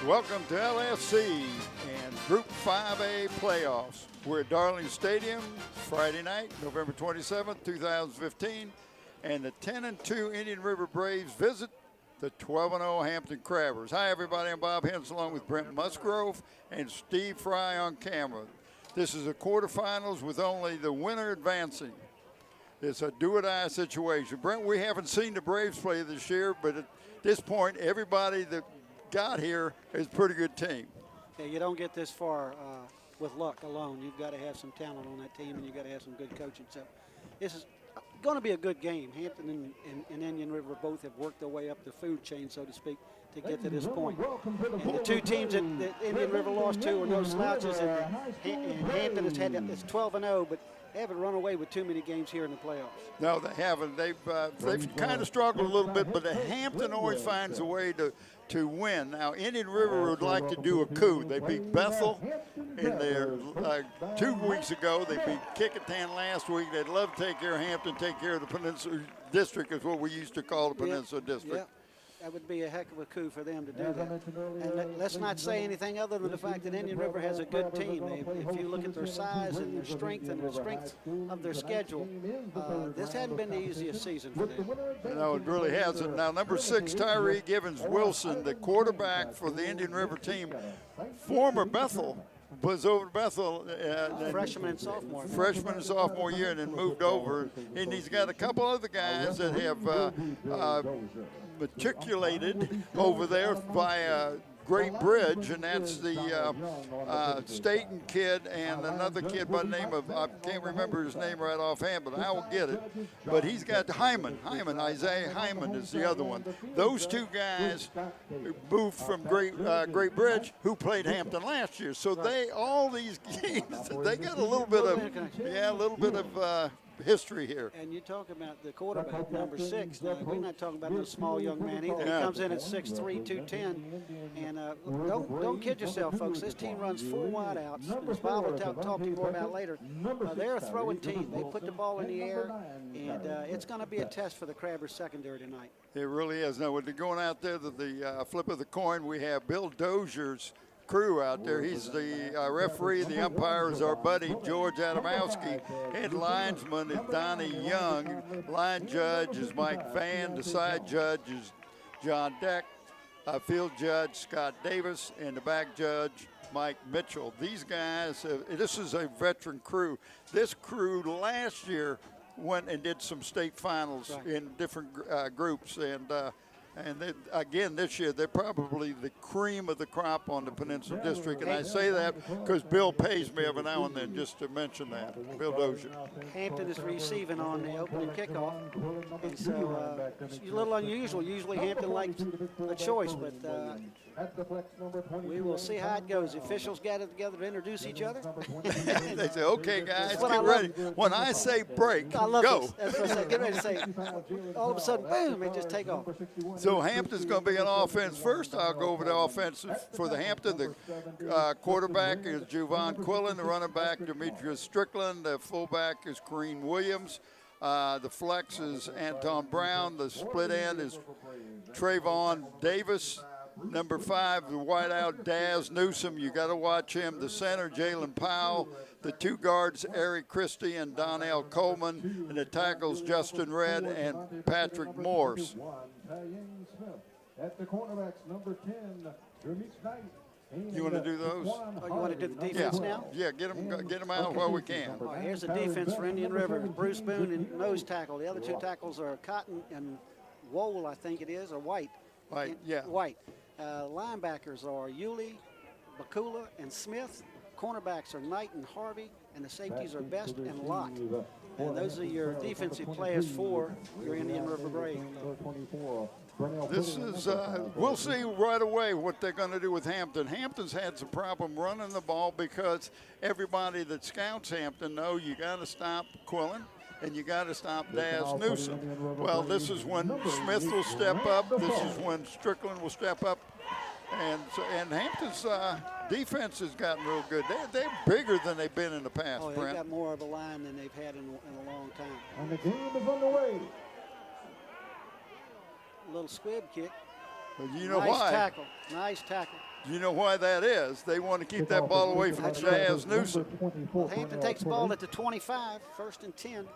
Welcome to LSC and Group 5A playoffs. We're at Darling Stadium Friday night, November 27th, 2015, and the 10-2 Indian River Braves visit the 12-0 Hampton Crabbers. Hi, everybody. I'm Bob Hens along with Brent Musgrove and Steve Fry on camera. This is a quarterfinals with only the winner advancing. It's a do-or-die situation. Brent, we haven't seen the Braves play this year, but at this point, everybody that got here is a pretty good team. Yeah, you don't get this far with luck alone. You've got to have some talent on that team, and you've got to have some good coaching. So this is going to be a good game. Hampton and Indian River both have worked their way up the food chain, so to speak, to get to this point. And the two teams that Indian River lost to are no slouches, and Hampton has had it's 12-0, but they haven't run away with too many games here in the playoffs. No, they haven't. They've kind of struggled a little bit, but Hampton always finds a way to win. Now, Indian River would like to do a coup. They beat Bethel in their 2 weeks ago. They beat Kickintan last week. They'd love to take care of Hampton, take care of the Peninsula District, is what we used to call the Peninsula District. Yep. That would be a heck of a coup for them to do that. And let's not say anything other than the fact that Indian River has a good team. If you look at their size and their strength of their schedule, this hadn't been the easiest season for them. No, it really hasn't. Now, number 6, Tyree Givens-Wilson, the quarterback for the Indian River team, former Bethel, was over to Bethel. Freshman and sophomore. Freshman and sophomore year, and then moved over. And he's got a couple other guys that have matriculated over there by Great Bridge, and that's the Staten kid and another kid by the name of, I can't remember his name right offhand, but I will get it. But he's got Hyman, Isaiah Hyman is the other one. Those two guys moved from Great Bridge, who played Hampton last year. So all these games, they got a little bit of history here. And you talk about the quarterback, number 6. Now, we're not talking about no small young man either. He comes in at 6'3", 210. And don't kid yourself, folks. This team runs 4 wideouts. As Bob will talk to you more about later, they're a throwing team. They put the ball in the air, and it's going to be a test for the Crabbers secondary tonight. It really is. Now, with going out there to the flip of the coin, we have Bill Dozier's crew out there. He's the referee. The umpire is our buddy George Adamowski. Head linesman is Donnie Young. Line judge is Mike Van. The side judge is John Deck. Field judge Scott Davis, and the back judge Mike Mitchell. These guys, this is a veteran crew. This crew last year went and did some state finals in different groups, and they, again, this year, they're probably the cream of the crop on the Peninsula District. And I say that because Bill pays me every now and then just to mention that, Bill Dozier. Hampton is receiving on the opening kickoff. And so it's a little unusual. Usually Hampton likes a choice, but we will see how it goes. The officials gather together to introduce each other. They say, okay, guys, get ready. When I say break, I love go. This. That's what I say. Get ready to say. All of a sudden, boom, they just take off. So Hampton's going to be an offense first. I'll go over the offense for the Hampton. The quarterback is Juvan Quillen. The running back, Demetrius Strickland. The fullback is Kareem Williams. The flex is Anton Brown. The split end is Trayvon Davis. Number 5, the wideout, Daz Newsom. You got to watch him. The center, Jalen Powell. The 2 guards, Eric Christie and Donnell Coleman. And the tackles, Justin Red and Patrick Morse. At the cornerbacks, number 10, Jermise Knight. You want to do those? Oh, you want to do the defense now? Yeah, get them out while we can. All right, here's the defense for Indian River. Bruce Boone and nose tackle. The other 2 tackles are Cotton and Wool, I think it is, or White. White, yeah. White. Linebackers are Yulee, Bakula, and Smith. Cornerbacks are Knight and Harvey, and the safeties are Best and Lott. And those are your defensive players for your Indian River Braves. This is, we'll see right away what they're going to do with Hampton. Hampton's had some problem running the ball because everybody that scouts Hampton know you got to stop Quillen and you got to stop Daz Newsom. Well, this is when Smith will step up. This is when Strickland will step up. And Hampton's defense has gotten real good. They're bigger than they've been in the past, Brent. They've got more of a line than they've had in a long time. And the game is underway. Little squib kick. But you know nice why? Tackle. Nice tackle. You know why that is? They want to keep that ball away from Jazz Newsom. Well, Hampton takes the ball at the 25, 1st and 10.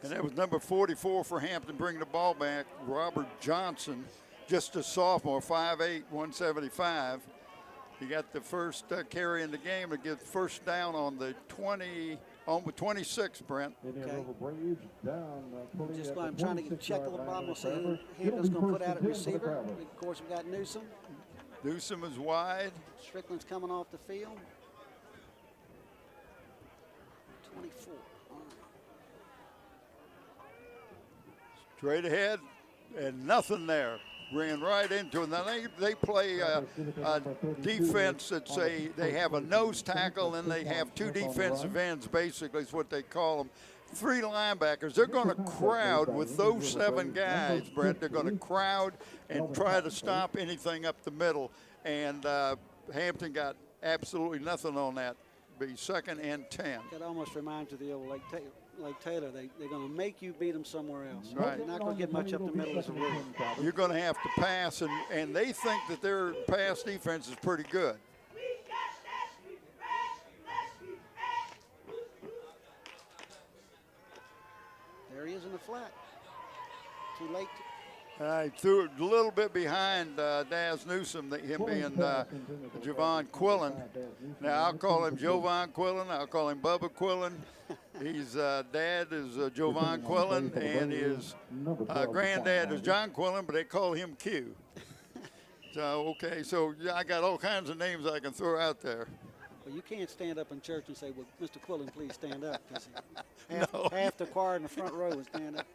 And that was number 44 for Hampton, bringing the ball back. Robert Johnson, just a sophomore, 5'8", 175. He got the first carry in the game to get first down on the 26, Brent. Okay. Just while I'm trying to check a little bit, we'll see who Hampton's going to put out at receiver. Of course, we got Newsom. Newsom is wide. Strickland's coming off the field. 24. Straight ahead, and nothing there. Ran right into it. Now they play a defense that's they have a nose tackle and they have two defensive ends, basically is what they call them. 3 linebackers. They're going to crowd with those 7 guys, Brent. They're going to crowd and try to stop anything up the middle. And Hampton got absolutely nothing on that. Be 2nd and 10. That almost reminds you of the old Lake Taylor. They're going to make you beat them somewhere else. Right. They're not going to get much up the middle as a rule. You're going to have to pass, and they think that their pass defense is pretty good. There he is in the flat. Too late. I threw it a little bit behind Daz Newsom, him being Javon Quillen. Now, I'll call him Jovan Quillen. I'll call him Bubba Quillen. His dad is Jovan Quillen, and his granddad is John Quillen, but they call him Q. So, okay, so I got all kinds of names I can throw out there. Well, you can't stand up in church and say, well, Mr. Quillen, please stand up. 'Cause No. half the choir in the front row would stand up.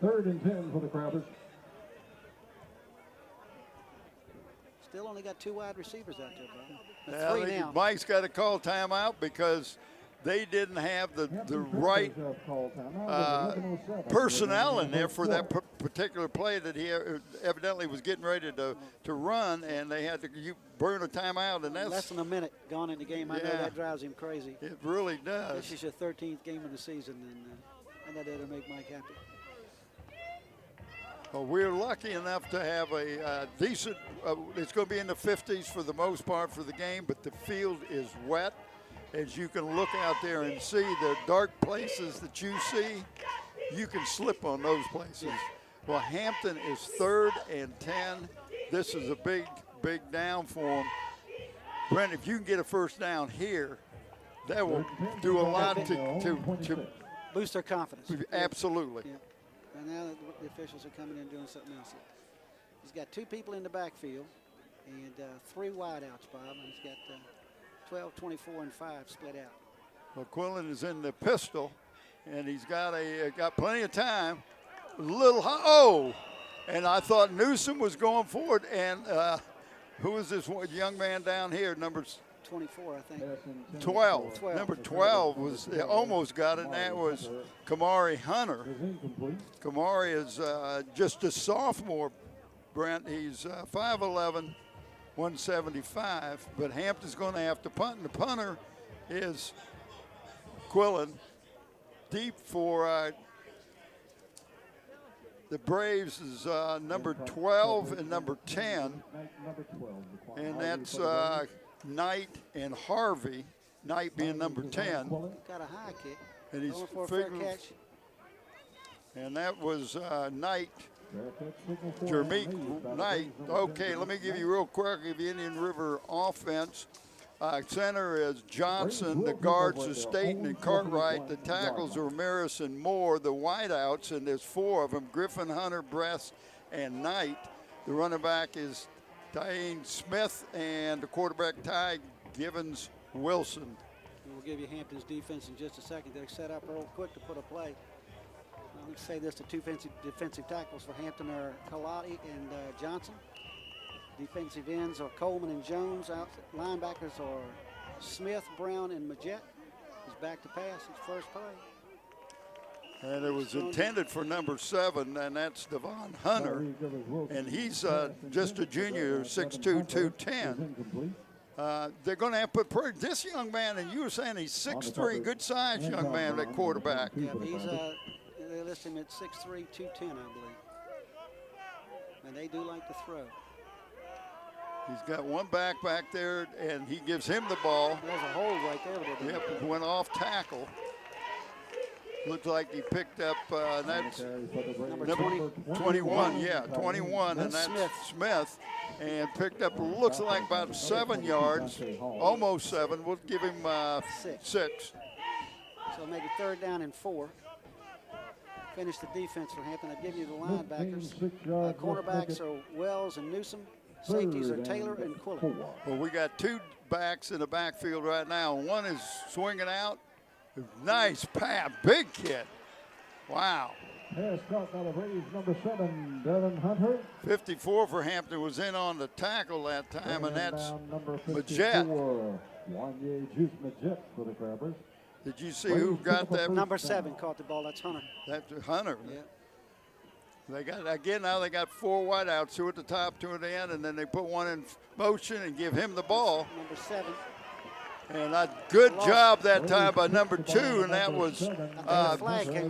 3rd and 10 for the Crowders. Still only got 2 wide receivers out there, bro. Yeah, 3 now. Mike's got to call timeout because they didn't have the right personnel in there for that particular play that he evidently was getting ready to run, and they had to burn a timeout, and that's less than a minute gone in the game. I know that drives him crazy. It really does. This is your 13th game of the season, and I know that'll make Mike happy. Well, we're lucky enough to have a decent, it's going to be in the 50s for the most part for the game, but the field is wet. As you can look out there and see the dark places that you see, you can slip on those places. Well, Hampton is 3rd and 10. This is a big, big down for them. Brent, if you can get a first down here, that will do a lot to boost their confidence. Absolutely. Yeah. And now the officials are coming in and doing something else. He's got 2 people in the backfield and 3 wideouts, Bob. And he's got 12, 24, and 5 split out. Well, Quillen is in the pistol, and he's got plenty of time. A little high. Oh, and I thought Newsom was going forward. And who is this young man down here? Number 24, I think. 12. Number 12 was almost got it, and that was Kamari Hunter. Kamari is just a sophomore, Brent. He's 5'11", 175, but Hampton's going to have to punt, and the punter is Quillen. Deep for the Braves is number 12 and number 10, and that's Knight and Harvey, Knight being number 10. Got a high kick. And he's going for a fair catch. And that was Knight, Jermeek Knight. Okay, let me give you real quick of the Indian River offense. Center is Johnson, the guards are Staten and Cartwright, the tackles are Ramirez and Moore, the wideouts, and there's 4 of them, Griffin, Hunter, Brest, and Knight. The running back is Diane Smith, and the quarterback Ty Givens Wilson. We'll give you Hampton's defense in just a second. They're set up real quick to put a play. Let me say this, the 2 defensive tackles for Hampton are Kalati and Johnson. Defensive ends are Coleman and Jones. Out linebackers are Smith, Brown, and Majette. He's back to pass his first play. And it was intended for number 7, and that's Devon Hunter. And he's just a junior, 6'2", 210. They're going to have to put this young man, and you were saying he's 6'3", good size young man, that quarterback. Yeah, they list him at 6'3", 210, I believe. And they do like to throw. He's got one back there, and he gives him the ball. There's a hold right there. Yep, went off tackle. Looks like he picked up, that's Number number 21, yeah, 21, and that's Smith. And picked up, looks like about 7 yards, almost 7. We'll give him 6. So make it 3rd down and 4. Finish the defense for Hampton. I'll give you the linebackers. Cornerbacks are Wells and Newsom. Safeties are Taylor and Quillen. Well, we got 2 backs in the backfield right now. One is swinging out. Nice pass, big kid. Wow. Pass caught by the Braves, number 7, Devin Hunter. 54 for Hampton was in on the tackle that time, and that's number Majette. Wanye Juice Majette for the Crabbers. Did you see who got that? Number 7 caught the ball. That's Hunter. That's Hunter. Yeah. They got, again, now they got 4 wideouts, 2 at the top, 2 at the end, and then they put 1 in motion and give him the ball. Number 7. And a good job that time by number 2, and that was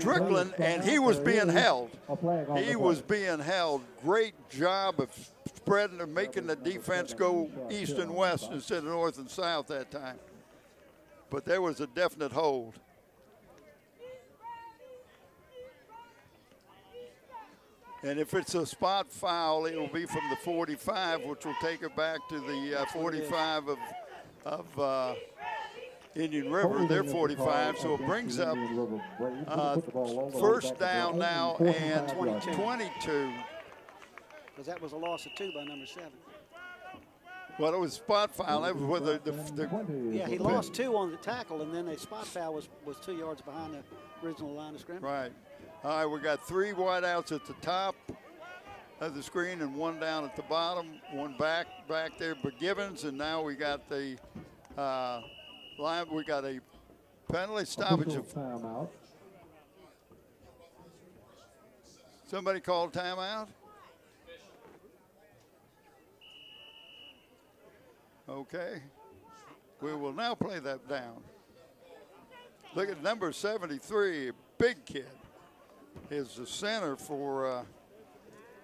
Strickland, and he was being held. He was being held. Great job of spreading and making the defense go east and west instead of north and south that time. But there was a definite hold. And if it's a spot foul, it will be from the 45, which will take it back to the 45 of Indian River, they're 45, so it brings up 1st down now and 22. Because that was a loss of 2 by number 7. Well, it was spot foul. That was where the yeah, he lost 2 on the tackle, and then a spot foul was 2 yards behind the original line of scrimmage. Right. All right, we got 3 wideouts at the top of the screen and 1 down at the bottom, 1 back there for Gibbons, and now we got the line. We got a penalty stoppage of timeout. Somebody called timeout. Okay. We will now play that down. Look at number 73, big kid. Is the center for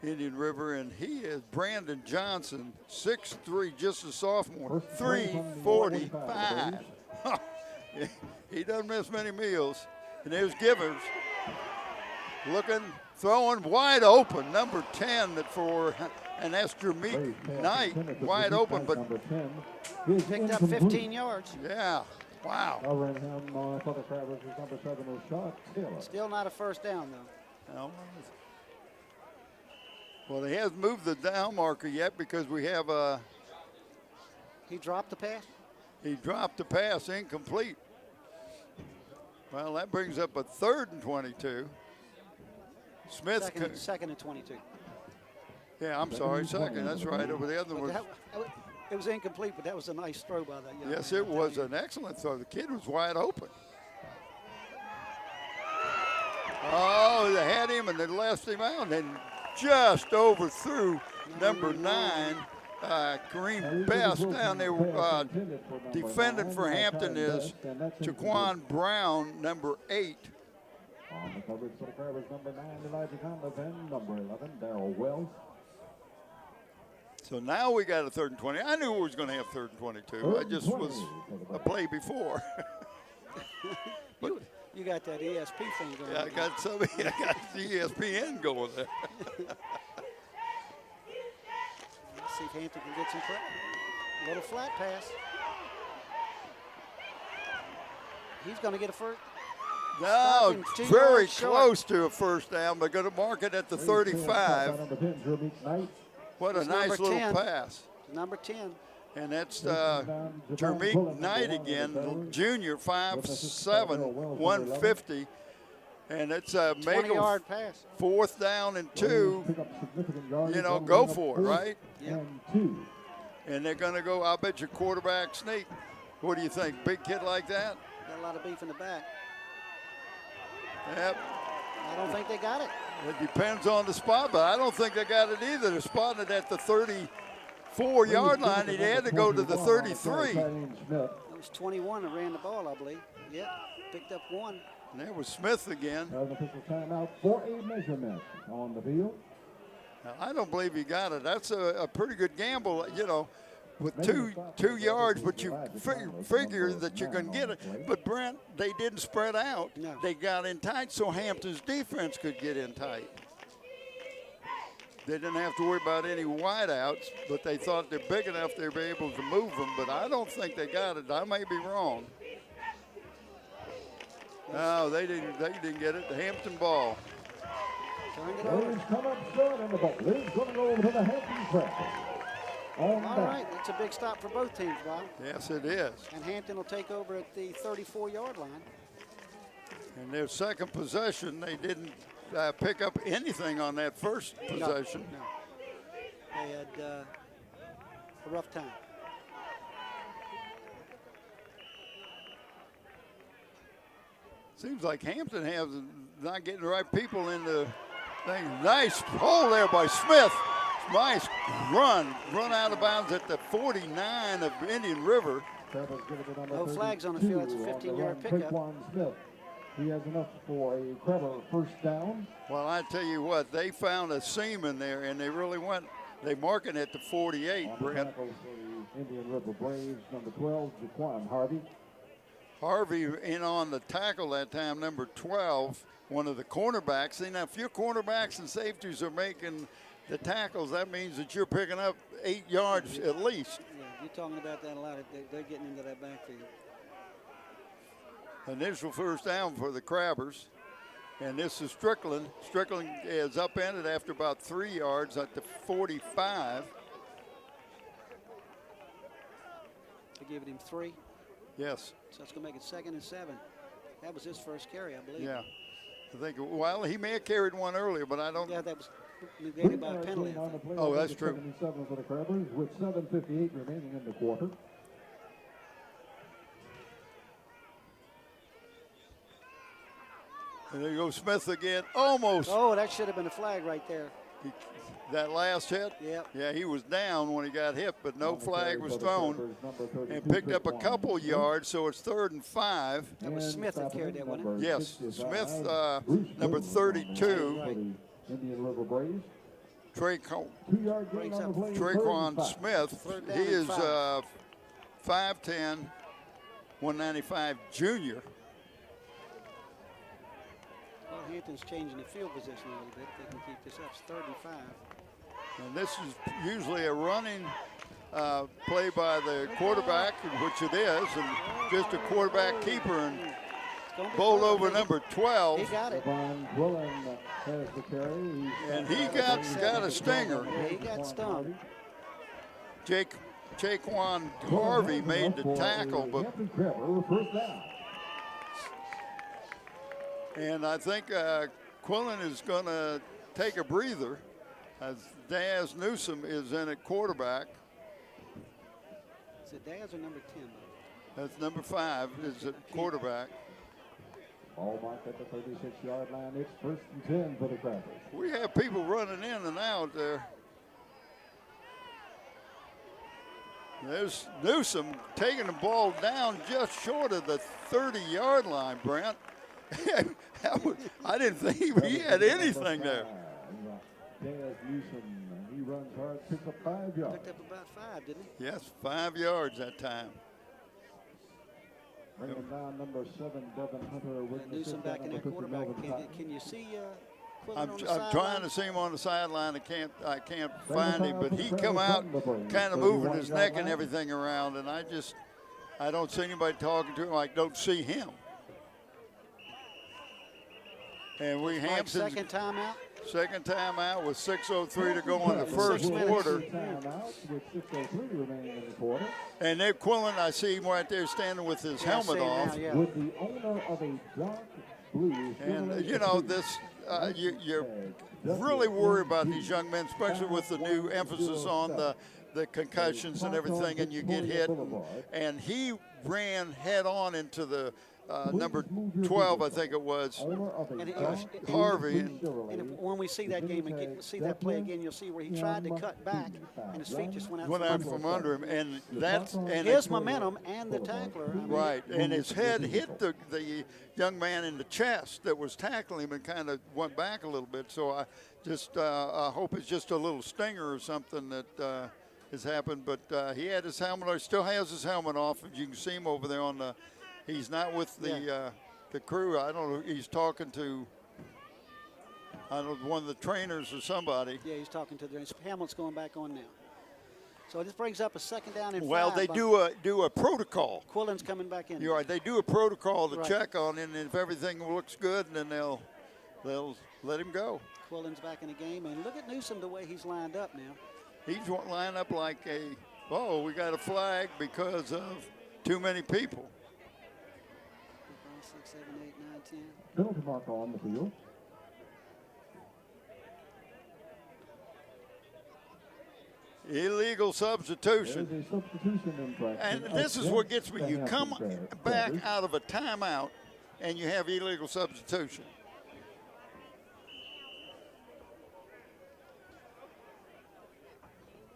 Indian River, and he is Brandon Johnson, 6'3", just a sophomore, 345. He doesn't miss many meals. And there's Givers looking, throwing wide open, number 10 for, and that's Jermeek Knight, wide open, but picked up 15 yards. Yeah, wow. Covering him for the Crabbers is number 7, Rashad Taylor. Still not a 1st down, though. No. Well, he hasn't moved the down marker yet because we have He dropped the pass? He dropped the pass, incomplete. Well, that brings up a 3rd and 22. Smith. Second and 22. Yeah, I'm sorry, second. That's right. Over the other one. It was incomplete, but that was a nice throw by that young Yes, man. it was an excellent throw. The kid was wide open. Oh, they had him and they left him out and just overthrew number 9, Kareem Best down there. Defending for Hampton is Jaquan Brown, number 8. On the coverage for the Crabbers, number 9, Elijah Conlon, number 11, Darrell Wells. So now we got a 3rd and 20. I knew we was going to have 3rd and 22. I just was a play before. But you got that ESP thing going. Yeah, I got the ESPN going there. Let's see if Hampton can get some pressure. A little flat pass. He's going to get a first. No, very close to a 1st down. They're going to mark it at the 35. What a nice little pass. Number 10. And that's Jermeek Knight again, junior, 5'7", 150. And it's a make 20-yard pass. 4th down and 2. You know, go for it, right? Yeah. And they're going to go, I'll bet your quarterback sneak. What do you think? Big kid like that? Got a lot of beef in the back. Yep. I don't think they got it. It depends on the spot, but I don't think they got it either. They're spotting it at the 34-yard line. He had to go to the 33. It was 21 that ran the ball, I believe. Yep, picked up 1. And there was Smith again. An official timeout for a measurement on the field. Now, I don't believe he got it. That's a pretty good gamble, you know, with two yards, but you figure that you can get it. But, Brent, they didn't spread out. No. They got in tight so Hampton's defense could get in tight. They didn't have to worry about any wideouts, but they thought they're big enough they'd be able to move them, but I don't think they got it. I may be wrong. No, they didn't get it. The Hampton ball. Braves come up short, and the ball is going to go over to the Hampton pressure. All right, that's a big stop for both teams, Bob. Yes, it is. And Hampton will take over at the 34-yard line. And their second possession, they didn't pick up anything on that first possession. No. They had a rough time. Seems like Hampton has not getting the right people in the thing. Nice hole there by Smith. Nice run out of bounds at the 49 of Indian River. No flags on the field. It's a 15-yard pickup. Smith. He has enough for a Crabber first down. Well, I tell you what, they found a seam in there, and they really went. They mark it at the 48, Brent. For the Indian River Braves, number 12, Jaquan Harvey. Harvey in on the tackle that time, number 12, one of the cornerbacks. See, now, if your cornerbacks and safeties are making the tackles, that means that you're picking up 8 yards at least. Yeah, you're talking about that a lot. They're getting into that backfield. Initial first down for the Crabbers. And this is Strickland. Strickland is upended after about 3 yards at the 45. They're giving him 3. Yes. So that's going to make it 2nd and 7. That was his first carry, I believe. Yeah. I think, well, he may have carried one earlier, but I don't. Yeah, that was negated by a penalty. Oh, that's true. 77 for the Crabbers with 7:58 remaining in the quarter. And there goes Smith again. Almost. Oh, that should have been a flag right there. That last hit? Yep. Yeah, he was down when he got hit, but no flag was thrown. And picked up a couple yards, so it's 3rd and 5. That was Smith that carried that, wasn't it? Yes, Smith, number 32. Indian River Braves. Traquan Smith, he is 5'10", 195 junior. Well, Hampton's changing the field position a little bit. They can keep this up. It's 3rd and 5. And this is usually a running play by the quarterback, which it is, and just a quarterback keeper. And bowled over number 12. He got it. Has the carry. And he got a stinger. Yeah, he got stung. Jaquan Harvey made the tackle, but and I think Quillen is going to take a breather as Daz Newsom is in at quarterback. Is it Daz or number 10? That's number 5 is at quarterback. All marked at the 36-yard line. It's 1st and 10 for the Crabbers. We have people running in and out there. There's Newsom taking the ball down just short of the 30-yard line, Brent. I didn't think he had anything there. Daz Newsom, he runs hard, picks up 5 yards. Picked up about 5, didn't he? Yes, 5 yards that time. Bringing down number 7, Devin Hunter. With Newsom back in that quarterback. Can you see Quillen I'm on the trying sideline? to see him on the sideline. I can't find him, but he come out kind of moving his neck and everything around, and I don't see anybody talking to him. I don't see him. And we Hampton's second timeout. Second timeout with 6:03 to go in the first quarter. And then Quillen, I see him right there standing with his helmet off. Now, with the owner of a dark blue. And you know this, you're really worried about these young men, especially with the new emphasis on the concussions and everything, and you get hit. And he ran head on into the number 12, I think it was, Harvey. When we see that game again, see that play again, you'll see where he tried to cut back and his feet just went out From under him, and that's his momentum and the tackler. I mean, right, and his head hit the young man in the chest that was tackling him and kind of went back a little bit. So I just I hope it's just a little stinger or something that has happened. But he had his helmet, or still has his helmet off. You can see him over there on the. He's not with the crew. I don't know. He's talking to. I don't know, one of the trainers or somebody. Yeah, he's talking to the helmet's going back on now. So this brings up a 2nd down and 5. Well, they do a protocol. Quillen's coming back in. You're right. They do a protocol to check on him, and if everything looks good, then they'll let him go. Quillen's back in the game, and look at Newsom the way he's lined up now. He's lined up like we got a flag because of too many people. 5, 6, 7, 8, 9, 10. Penalty marker on the field. Illegal substitution. There's a substitution infraction. And this is what gets me. You come back out of a timeout, and you have illegal substitution.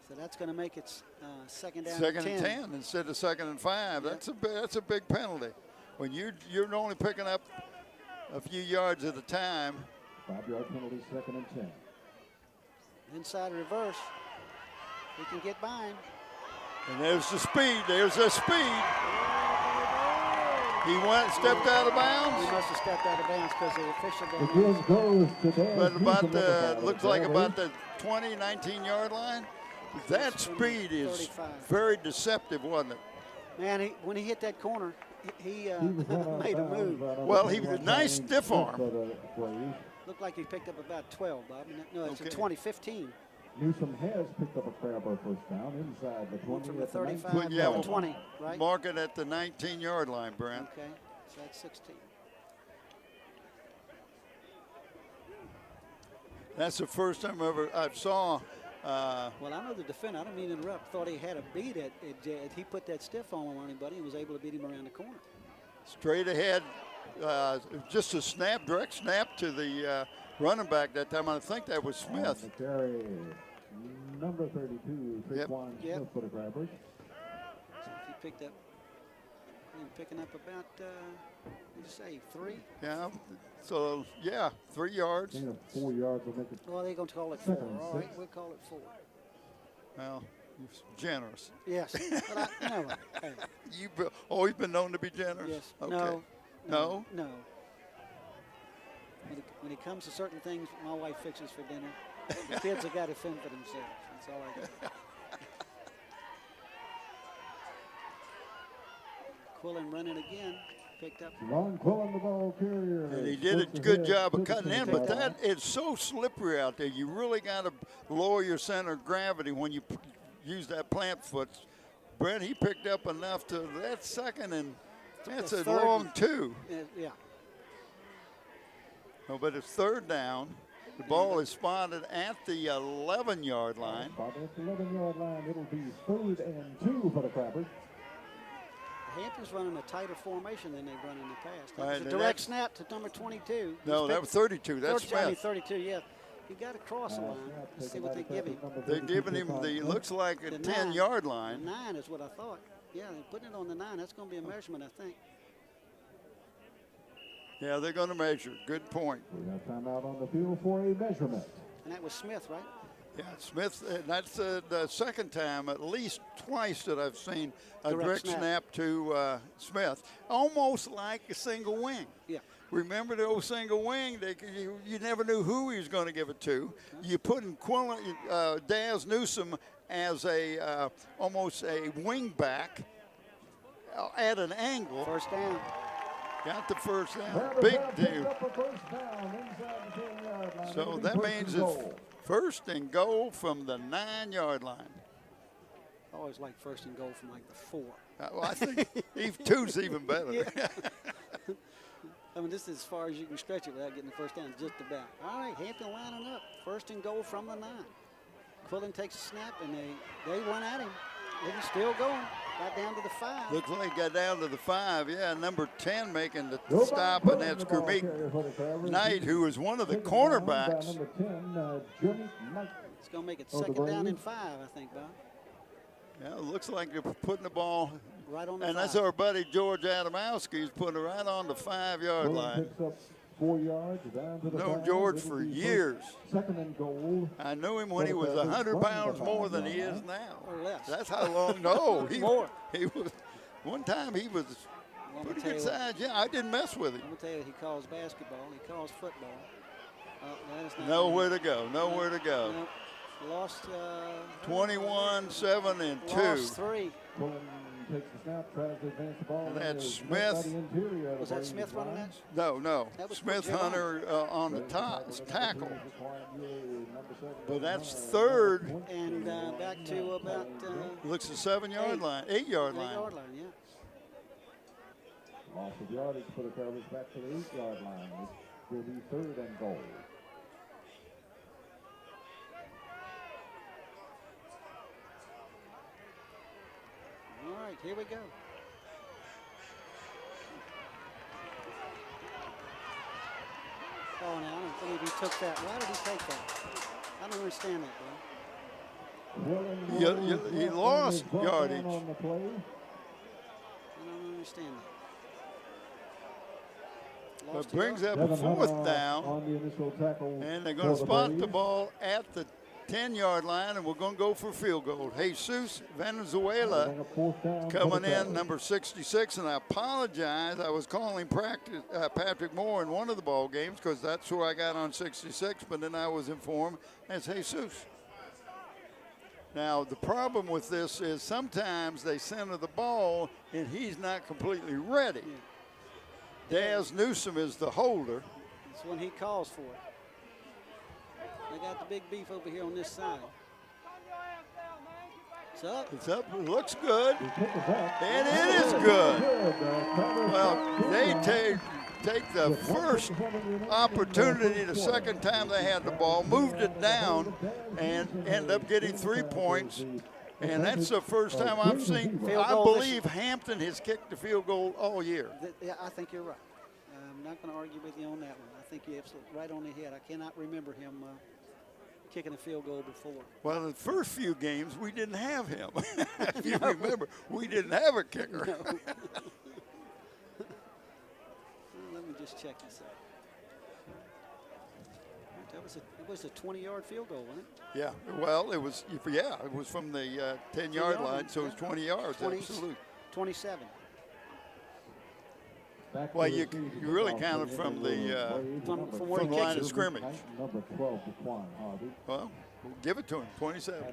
So that's going to make it 2nd down. 2nd and 10 instead of 2nd and 5. Yep. That's a big penalty. When you're only picking up a few yards at a time. 5-yard penalty, 2nd and 10. Inside reverse. He can get by him. And there's the speed. There's the speed. He stepped out of bounds. He must have stepped out of bounds because the official The field goes to Dan. But looks like about the 20, 19-yard line. That speed is 35. very deceptive, wasn't it? Man, when he hit that corner, he made a move. Well, he was a nice stiff arm. Looked like he picked up about 12, Bob. No, it's a 20, 15. Newsom has picked up a Crabber first down inside the 20. From the 35 Well, yeah, to the 20, right? Mark it at the 19-yard line, Brent. Okay, so that's 16. That's the first time I saw. Well, I know the defender. I don't mean to interrupt. Thought he had a beat at he put that stiff arm on him, buddy, and was able to beat him around the corner. Straight ahead, just a direct snap to the running back that time. I think that was Smith. On the carry, number 32, Traquan Smith for the Crabbers. So he picked up, picking up about, what did you say, 3? Yeah. So 3 yards. 4 yards will make it. Well, they're going to call it 4. 2nd and All right, 6. we'll call it 4. Well, generous. Yes. But hey. You've always been known to be generous. Yes. Okay. No. When it comes to certain things, my wife fixes for dinner. The kids have got to fend for themselves. That's all I got. Quillen running again. Picked up. Ron Quillen, the ball carrier. And he did a good job of cutting in, but that is so slippery out there. You really got to lower your center of gravity when you use that plant foot. Brent, he picked up enough to that 2nd, and that's a long 2. Yeah. No, but it's 3rd down. The ball is spotted at the 11-yard line. Spotted at the 11-yard line. It'll be 3rd and 2 for the Crabbers. Hampton's running a tighter formation than they've run in the past. That Right, was a direct snap to number 22. No, that was 32. That's Smith. 32, yeah. He got across the line. Let's see what they give him. They're giving him looks like a 10-yard line. The 9 is what I thought. Yeah, they're putting it on the 9. That's going to be a measurement, I think. Yeah, they're going to measure. Good point. We have time out on the field for a measurement. And that was Smith, right? Yeah, Smith, that's the 2nd time, at least twice that I've seen a direct snap to Smith. Almost like a single wing. Yeah. Remember the old single wing? You never knew who he was going to give it to. You put in Daz Newsom as almost a wing back at an angle. First down. Got the first down. Big deal. So that means it's 1st and goal from the 9-yard line. I always like 1st and goal from like the 4. Well, I think 2's even better. Yeah. I mean, this is as far as you can stretch it without getting the first down, just about. All right, Hampton lining up. 1st and goal from the 9. Quillen takes a snap, and they run at him. They're still going. Got down to the 5. Looks like got down to the 5. Yeah, number 10 making the stop, and that's Kermit Knight, who is one of the cornerbacks. Number 10, Jimmy Knight. It's going to make it second down and 5, I think, Bob. Yeah, it looks like they're putting the ball Right on the and 5. that's our buddy George Adamowski. He's putting it right on the 5-yard line. Picks up 4 yards down to the Known 5. George for years. Second and goal. I knew him when he was 100 pounds more than he is now. Or less. That's how long. No, More. He was. One time he was pretty good size. Yeah, I didn't mess with him. I'm going to tell you, he calls basketball. He calls football. That is not Nowhere to go. Nowhere to go. No. Lost 21, 7, and 2. Lost 3. Pullen takes the snap, tries to advance the ball. And that's Is Smith. by the interior of Was the that Braves Smith running line. that? No. That was Smith Jim Hunter on the top tackle. Number 7, But that's third. And back to about Looks the 7-yard line, 8-yard line. 8-yard line, yeah. Loss of yardage for the Cowboys back to the 8-yard line. It will be third and goal. All right, here we go. Oh, now, I don't believe he took that. Why did he take that? I don't understand that, bro. He lost yardage. On the play. I don't understand that. It brings up a Devin Hunter 4th down, on the initial tackle and they're going to for spot the Braves. ball at the 10-yard line, and we're going to go for field goal. Jesus Venezuela Bring a 4th down for coming the in, Cowboys. number 66, and I apologize. I was calling Patrick Moore in one of the ball games because that's who I got on 66, but then I was informed as Jesus. Now, the problem with this is sometimes they center the ball, and he's not completely ready. Daz Newsome is the holder. It's when he calls for it. They got the big beef over here on this side. It's up. It's up. It looks good. He took it back. And it is good. Cowboys Well, they take the first opportunity the second time they had the ball, moved it down, and ended up getting 3 points. And that's the first time I've seen, Field I goal this- believe Hampton has kicked the field goal all year. Yeah, I think you're right. I'm not going to argue with you on that one. I think you're absolutely right on the head. I cannot remember him kicking a field goal before. Well, the first few games, we didn't have him. If you remember, we didn't have a kicker. No. Let me just check this out. It was a 20-yard field goal, wasn't it? Yeah, well, it was from the 10-yard line, so it was 20 yards, 20 absolutely. 27. Back Well, to you receive really kickoff counted for from the the Braves. from Number where he from the kicks line it. of scrimmage. Number 12, Daquan Harvey. Well, we'll give it to him, 27.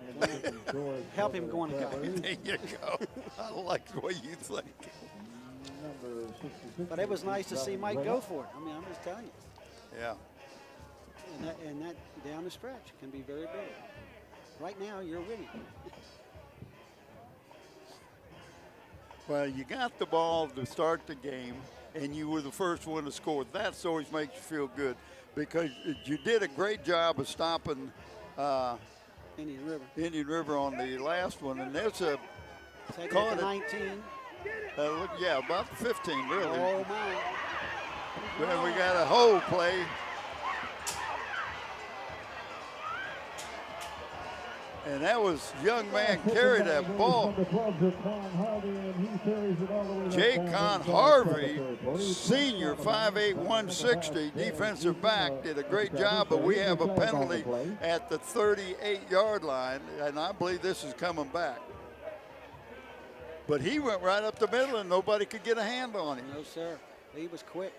Help him go on the college. There you go. I like the way you think. Number 66. But it was nice to see Mike go for it. I mean, I'm just telling you. Yeah. And that down the stretch can be very big. Right now, you're winning. Well, you got the ball to start the game, and you were the first one to score. That always makes you feel good because you did a great job of stopping Indian River. on the last one. And there's a, Take Call it it to a- 19. about 15, really. Oh, my. Then we got a hole play. And that was young man carried that ball. Number 12, Daquan Harvey, and he carries it all the way Jay down Con inside Harvey, territory. senior, 5'8", 160, defensive back, did a great job, but we have a penalty at the 38-yard line, and I believe this is coming back. But he went right up the middle, and nobody could get a hand on him. No, sir. He was quick.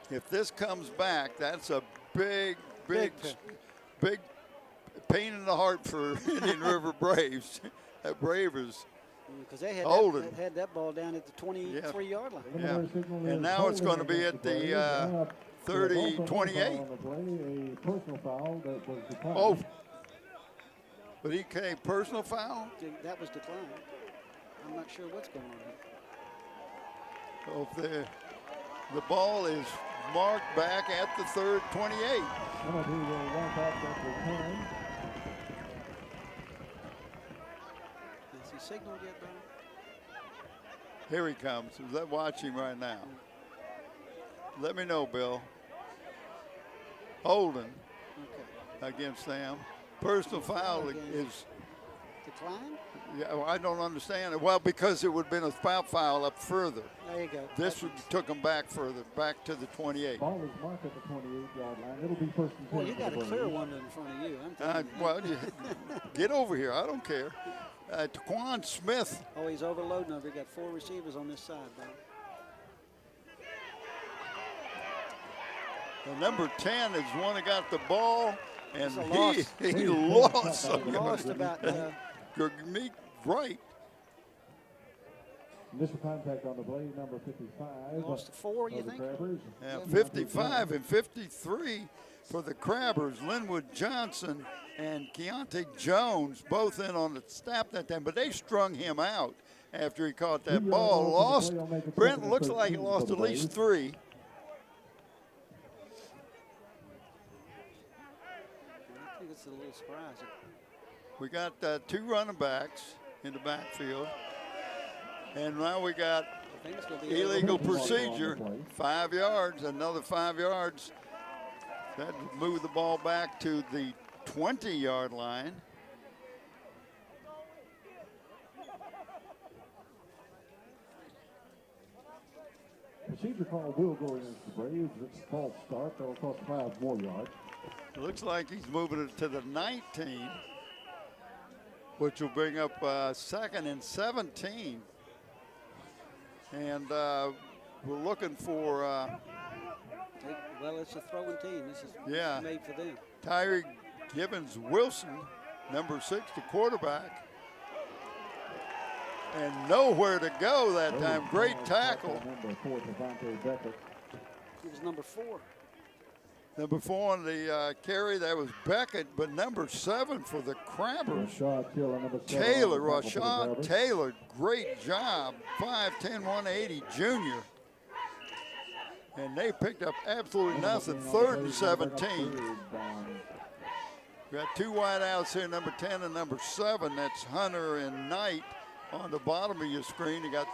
If this comes back, that's a big Big pain in the heart for Indian River Braves. That Bravers. Because they had that ball down at the 23-yard line. Yeah, and now it's going to be at the 30, 28. Oh, but he came personal foul? That was declined. I'm not sure what's going on here. Oh, the ball is marked back at the 28. signaled yet, Brian? Here he comes. Let's watch him right now. Let me know, Bill. Holding Okay. against them. Personal foul is. Decline? Yeah, well, I don't understand it. Well, because it would have been a foul up further. There you go. This took them back further, back to the 28. Ball is marked at the 28-yard line. It'll be first and 10. Boy, you got a for the clear Braves. one in front of you. I'm telling you. Well, get over here. I don't care. Taquan Smith. Oh, he's overloading over. He got 4 receivers on this side, Brian. The number 10 is one that got the ball, and It's a loss. he lost. He lost about Gurmeet Wright. Initial contact on the play, number 55. lost to 4, you of the think? Crabbers. Yeah, 55 and 53 for the Crabbers. Linwood Johnson and Keontae Jones both in on the snap that time, but they strung him out after he caught that ball. Lost. Brent looks like he lost at least 3. I think it's a little surprising. We got 2 running backs in the backfield. And now we got I think it's going to be illegal procedure, 5 yards, another 5 yards. That moved the ball back to the 20-yard line. Procedure call will go against the Braves. It's a false start. That'll cost 5 more yards. It looks like he's moving it to the 19, which will bring up 2nd and 17. And we're looking for well, it's a throwing team. This is made for them. Tyree Gibbons Wilson, number 6, the quarterback. And nowhere to go that time. Great tackle. Number 4, Devontae Beckett. It was number 4. Number 4 on the carry, that was Beckett, but number 7 for the Crabbers. Rashad Taylor, number 7. Taylor, on the tackle for the Rashad Crabbers. Taylor, great job. 5'10", 180 junior. And they picked up absolutely nothing. 3rd and 17. We got 2 wideouts here, number 10 and number 7. That's Hunter and Knight on the bottom of your screen. You got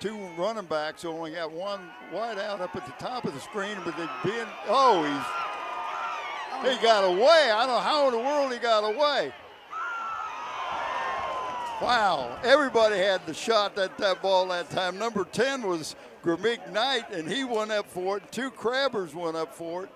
2 running backs. Only got 1 wideout up at the top of the screen, but they being he got away. I don't know how in the world he got away. Wow, everybody had the shot at that ball that time. Number 10 was Gurmeet Knight, and he went up for it. 2 Crabbers went up for it.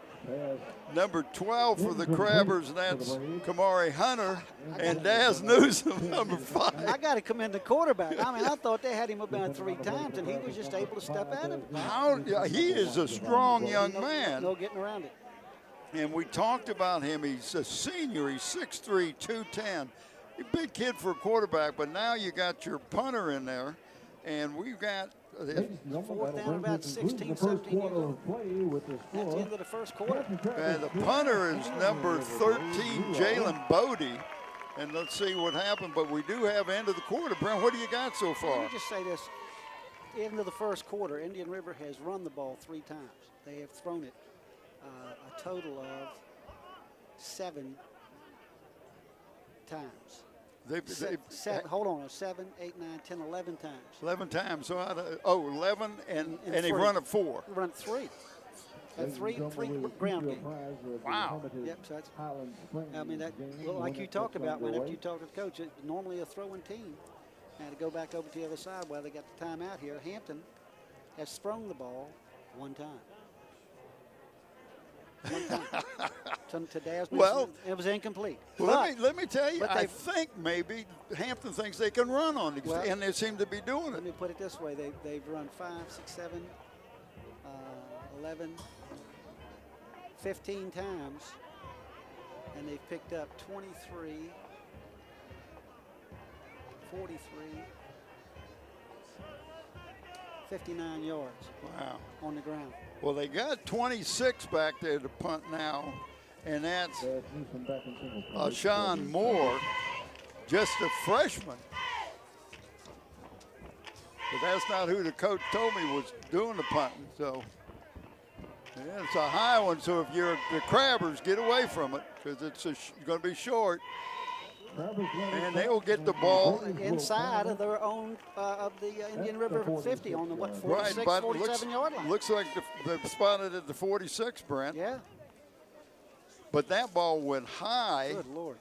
Number 12 for the Crabbers, and that's Kamari Hunter, and Daz Newsom, number 5. I got to commend the quarterback. I mean, I thought they had him about 3 times, and he was just able to step out of it. He is a strong young man. No getting around it. And we talked about him. He's a senior. He's 6'3", 210. A big kid for a quarterback, but now you got your punter in there, and we've got 4th down, about 16, 17 years old. That's the end of the first quarter. And the punter is number 13, Jalen Bodie. And let's see what happened. But we do have end of the quarter. Brent, what do you got so far? Let me just say this. End of the first quarter, Indian River has run the ball 3 times. They have thrown it a total of 7 times. Hold on, 7, 8, 9, 10, 11 times. 11 times. So out of, 11, and he run it 4. Run 3. Three ground game. Wow. Yep. So that's. I mean, that like you talked about whenever you talk to the coach, it's normally a throwing team. Now to go back over to the other side while they got the time out here, Hampton has thrown the ball 1 time. 1 time. To Daz Newsom, it was incomplete. Well, let me tell you, I they've- think maybe Hampton thinks they can run on it, and they seem to be doing Let it. me put it this way: they've run 5, 6, 7, 11, 15 times, and they've picked up 23, 43, 59 yards. Wow. On the ground. Well, they got 26 back there to punt now, and that's Sean Moore, just a freshman. But that's not who the coach told me was doing the punting. So yeah, it's a high one. So if you're the Crabbers, get away from it because it's going to be short. And they'll get the ball. Inside of their own, of the Indian River 50 on the, what, 46, Right, but 47-yard line. looks like they've spotted at the 46, Brent. Yeah. But that ball went high. Good Lord.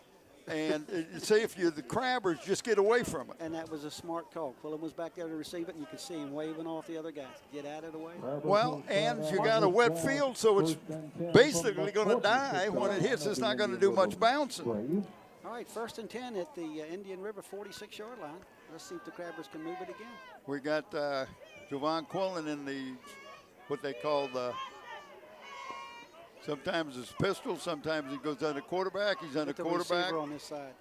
And see if you're the Crabbers, just get away from it. And that was a smart call. Quillen was back there to receive it, and you could see him waving off the other guys. Get out of the way. Well, and you got a wet field, so it's basically going to die. When it hits, it's not going to do much bouncing. All right, 1st and 10 at the Indian River 46-yard line. Let's see if the Crabbers can move it again. We got Javon Quillen in the, what they call the, sometimes it's pistol, sometimes he goes under quarterback. He's under quarterback. Receiver on this side.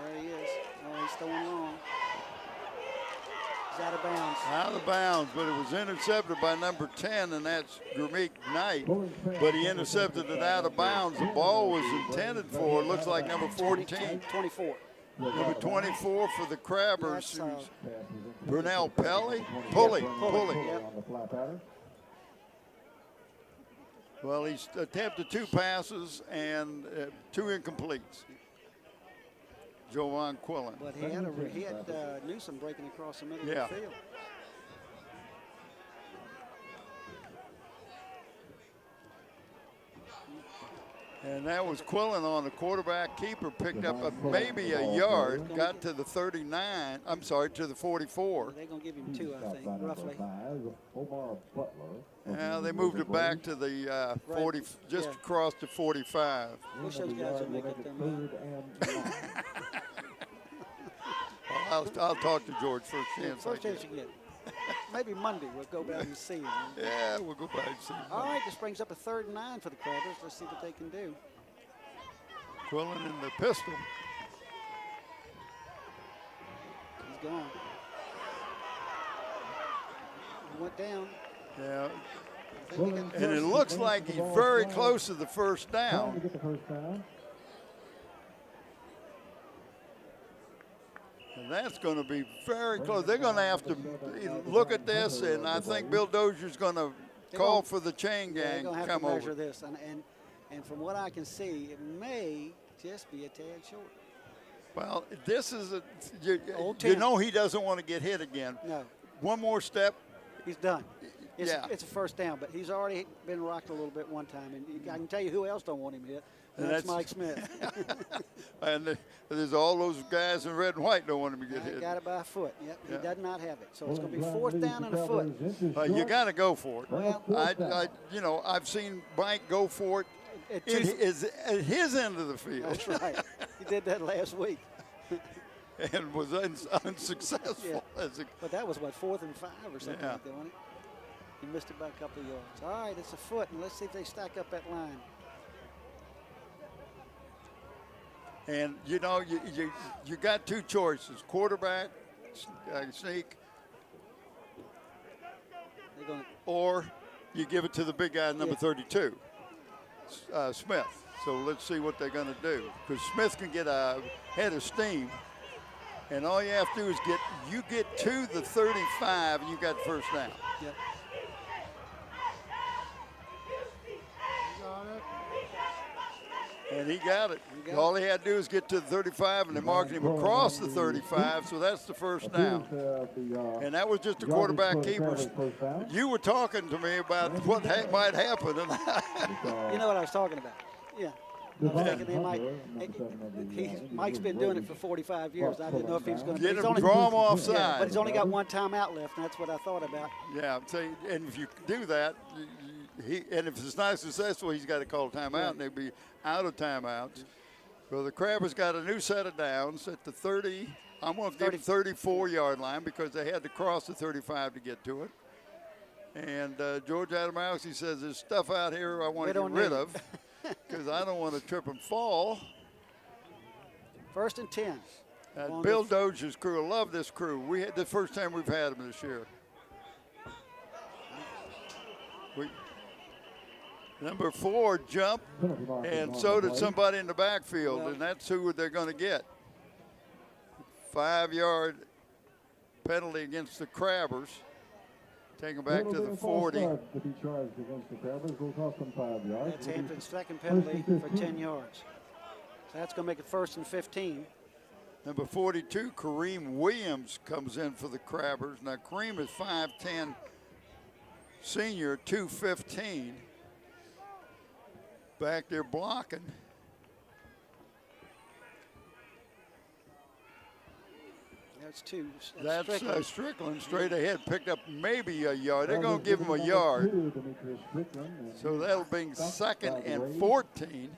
There he is. Oh, he's throwing long. He's out of bounds. Out of bounds, but it was intercepted by number 10, and that's Gurmeek Knight. But he intercepted it out of bounds. The ball was intended for, looks like number 14. 24. Number 24 for the Crabbers. Brunel Pulley. Yep. Well, he's attempted 2 passes and 2 incompletes. Javon Quillen. But he had Newsom breaking across the middle Yeah. of the field. And that was Quillen on the quarterback. Keeper picked up maybe a yard, got to the 39, I'm sorry, to the 44. They're going to give him 2, I think, roughly. Yeah, they moved it back to the 40, just across to 45. Wish those guys would make it them. I'll talk to George first chance. First chance you get. Maybe Monday we'll go back and see him. Yeah, we'll go back and see him. All right, this brings up a 3rd and 9 for the Crabbers. Let's see what they can do. Quillen in the pistol. He's gone. He went down. Yeah. And it looks like he's very close to the first down. And that's going to be very close. They're going to have to look at this, and I think Bill Dozier's going to call for the chain gang to come measure over. this. And from what I can see, it may just be a tad short. Well, this is you 10. know he doesn't want to get hit again. No. One more step. He's done. It's Yeah. a first down, but he's already been rocked a little bit one time. And I can tell you who else don't want him hit. And that's Mike Smith. And there's all those guys in red and white don't want him to get hit. Got it by a foot. Yep, Yeah. He does not have it. So it's going to be 4th down and a foot. You got to go for it. Well, I've seen Mike go for it at his end of the field. That's right. He did that last week. And was unsuccessful. Yeah. But that was, 4th and 5 or something Yeah. like that, wasn't it? He missed it by a couple of yards. All right, it's a foot, and let's see if they stack up that line. And, you got 2 choices, quarterback, sneak, or you give it to the big guy, number 32, Smith. So let's see what they're going to do. Because Smith can get a head of steam. And all you have to do is get to the 35, and you got first down. Yep. And he got it. All he had to do is get to the 35, and they marked him across the 35, so that's the first down. And that was just a quarterback keeper. You were talking to me about what might happen. And you know what I was talking about. Yeah. I was thinking they might. Mike's been doing it for 45 years. I didn't know if he was going to get him, draw him offside. Yeah, but he's only got 1 timeout left, and that's what I thought about. Yeah, and if you do that, and if it's not successful, he's got to call a timeout, and they'll be out of timeouts. Well, the Crabbers got a new set of downs at the 30. I'm going to give 34-yard line because they had to cross the 35 to get to it. And George Adamowski says there's stuff out here I want to get rid of because I don't want to trip and fall. 1st and 10. Bill Dozier's crew, I love this crew. We had the first time we've had them this year. Number 4 jumped, and so did somebody in the backfield, and that's who they're going to get. 5-yard penalty against the Crabbers. Take them back to the 40. That's Hampton's 2nd penalty for 10 yards. That's going to make it 1st and 15. Number 42, Kareem Williams, comes in for the Crabbers. Now, Kareem is 5'10", senior, 215. Back there blocking. That's 2. That's Strickland. Strickland straight ahead, picked up maybe a yard. They're going to give him a yard. So that'll bring 2nd and 14.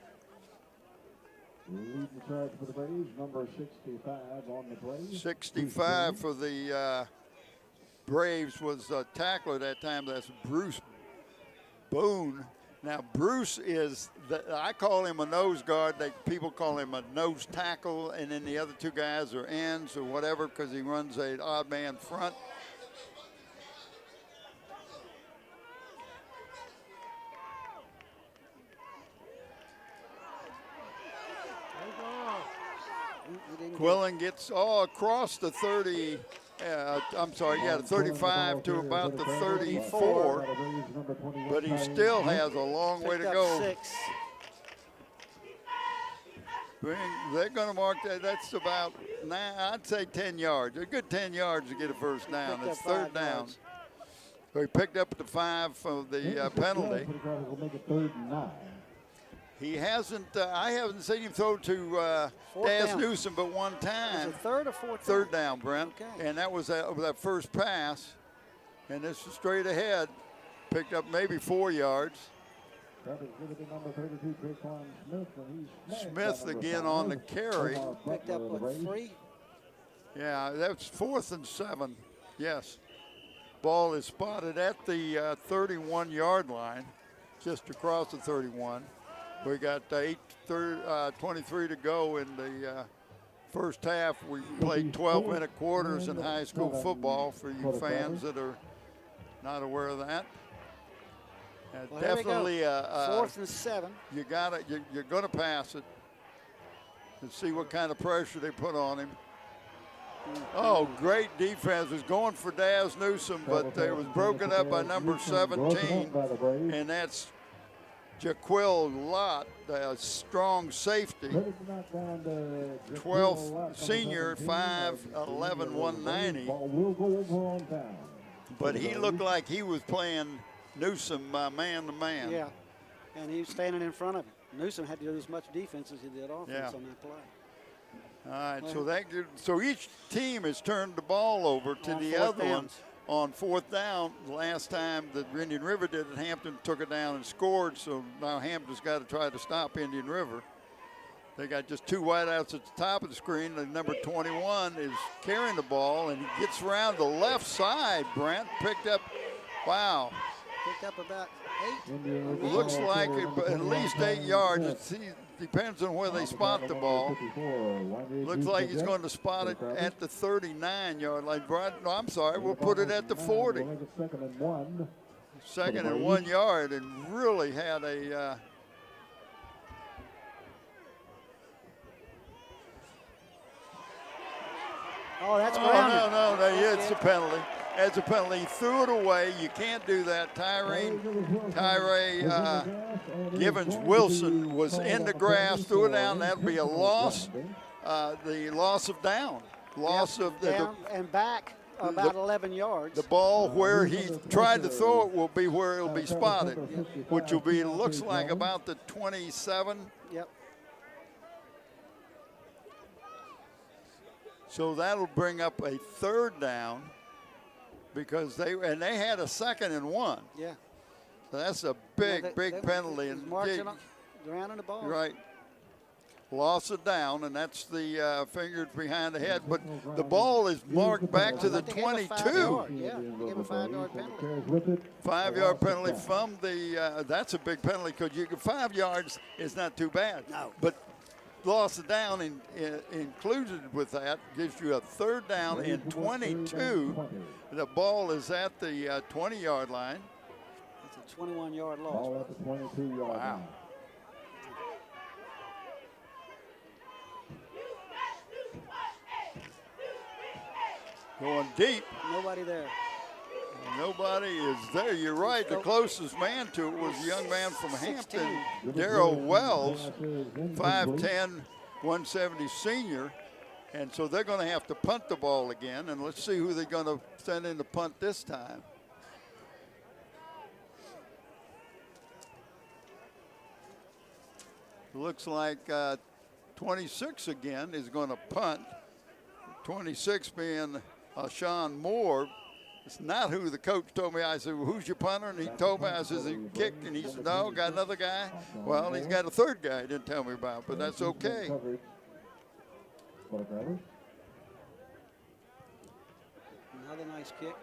Leading the charge for the Braves, number 65 on the play. 65 for the Braves was a tackler that time. That's Bruce Boone. Now, Bruce is, I call him a nose guard. People call him a nose tackle, and then the other 2 guys are ends or whatever because he runs an odd man front. Quillen gets across the 30. The 35 to about the 34, but he still has a long way to go. 6. They're going to mark that. That's about 9, I'd say 10 yards. A good 10 yards to get a first down. It's 3rd down. So he picked up the 5 for the penalty. He hasn't. I haven't seen him throw to Daz Newsome but one time. Is it 3rd or 4th? 3rd down, Brent. Okay. And that was that first pass. And this is straight ahead. Picked up maybe 4 yards. Smith again on the carry. Picked up, what, 3? Yeah, that's 4th and 7. Yes. Ball is spotted at the 31-yard line, just across the 31. We got 23 to go in the first half. We played 12-minute quarters in high school football for you fans that are not aware of that. Well, Definitely 4th and 7. You're going to pass it and see what kind of pressure they put on him. Oh, great defense. Was going for Daz Newsome, but it was broken up by number 17, and that's Jaquil Lott, a strong safety. 12th senior, 5'11", 190. But he looked like he was playing Newsome man to man. Yeah, and he was standing in front of him. Newsome had to do as much defense as he did offense on that play. All right, so each team has turned the ball over to the other one on 4th down. The last time that Indian River did it, Hampton took it down and scored, so now Hampton's got to try to stop Indian River. They got just 2 wideouts at the top of the screen, and number 21 is carrying the ball, and he gets around the left side, Brent, picked up, wow. Picked up about 8. Looks like at least 8 yards. It depends on where they spot the ball. Looks like he's going to spot it at the 39-yard line. No, I'm sorry, we'll put it at the 40. 2nd and 1 yard, and really had a Oh, that's grounded. No, it's a penalty. It's a penalty. He threw it away. You can't do that. Tyree Givens Wilson was in the grass, threw it down. That'd be a loss. The loss of down. Loss of down and back about 11 yards. The ball where he tried to throw it will be where it'll be spotted, which will be, looks like about the 27. Yep. So that'll bring up a 3rd down because they had a 2nd and 1. Yeah. So that's a big penalty. And grounding the ball. Right. Loss of down, and that's the fingers behind the head. But the ball is marked back to the 22. Yeah, they gave a 5-yard penalty. 5-yard penalty from the, that's a big penalty because 5 yards is not too bad. No. But loss of down included with that gives you a 3rd down and 22. The ball is at the 20-yard line. It's a 21-yard loss. Ball at the 22-yard line. Going deep. Nobody there. Nobody is there. You're right. The closest man to it was a young man from Hampton, Darrell Wells, 5'10", 170 senior. And so they're going to have to punt the ball again. And let's see who they're going to send in to punt this time. Looks like 26 again is going to punt. 26 being Sean Moore. It's not who the coach told me. I said, well, who's your punter? And he told me, I said, he kicked. And he said, no, got another guy. Well, he's got a third guy he didn't tell me about, but that's okay. Another nice kick.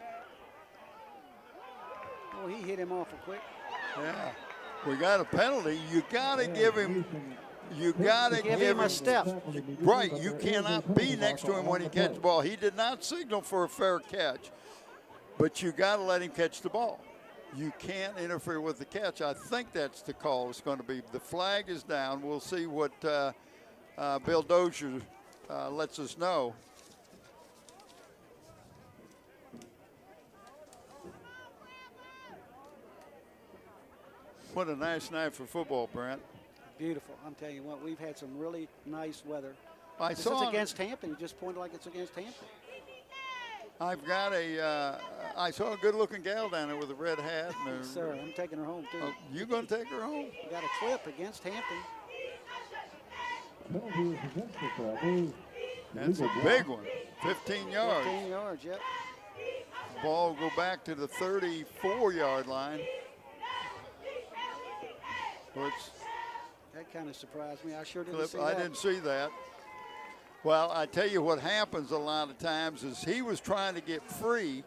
Oh, he hit him awful quick. Yeah. We got a penalty. You got to give him. You got to give him a step. Right. You cannot be next to him when he catches the ball. He did not signal for a fair catch, but you got to let him catch the ball. You can't interfere with the catch. I think that's the call. It's going to be. The flag is down. We'll see what Bill Dozier lets us know. What a nice night for football, Brent. Beautiful. I'm telling you what, we've had some really nice weather. It's against Hampton. You just pointed like it's against Hampton. I've got I saw a good-looking gal down there with a red hat. And Yes, sir. I'm taking her home, too. Oh, you going to take her home? We got a clip against Hampton. That's a big one. 15 yards. 15 yards, yep. Ball will go back to the 34-yard line. That kind of surprised me. I sure didn't see that. I didn't see that. Well, I tell you what happens a lot of times is he was trying to get free,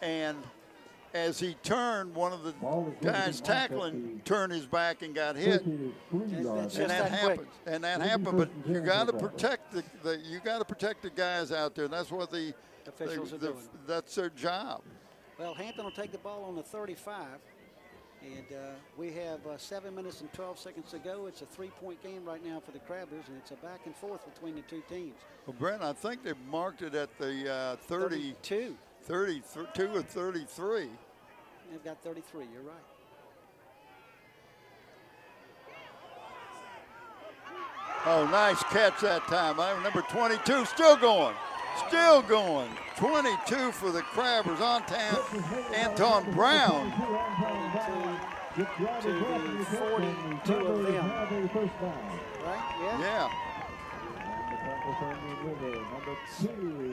and as he turned, one of the guys tackling turned his back and got hit. And that happens. And that happened. But you got to protect the guys out there. And that's what the officials are doing. That's their job. Well, Hampton will take the ball on the 35. And we have 7 minutes and 12 seconds to go. It's a 3-point game right now for the Crabbers, and it's a back and forth between the two teams. Well, Brent, I think they marked it at the 32 or 33. They've got 33, you're right. Oh, nice catch that time. Number 22 still going. Still going. 22 for the Crabbers on time. Anton Brown. To the 42 of them. Right? Yeah.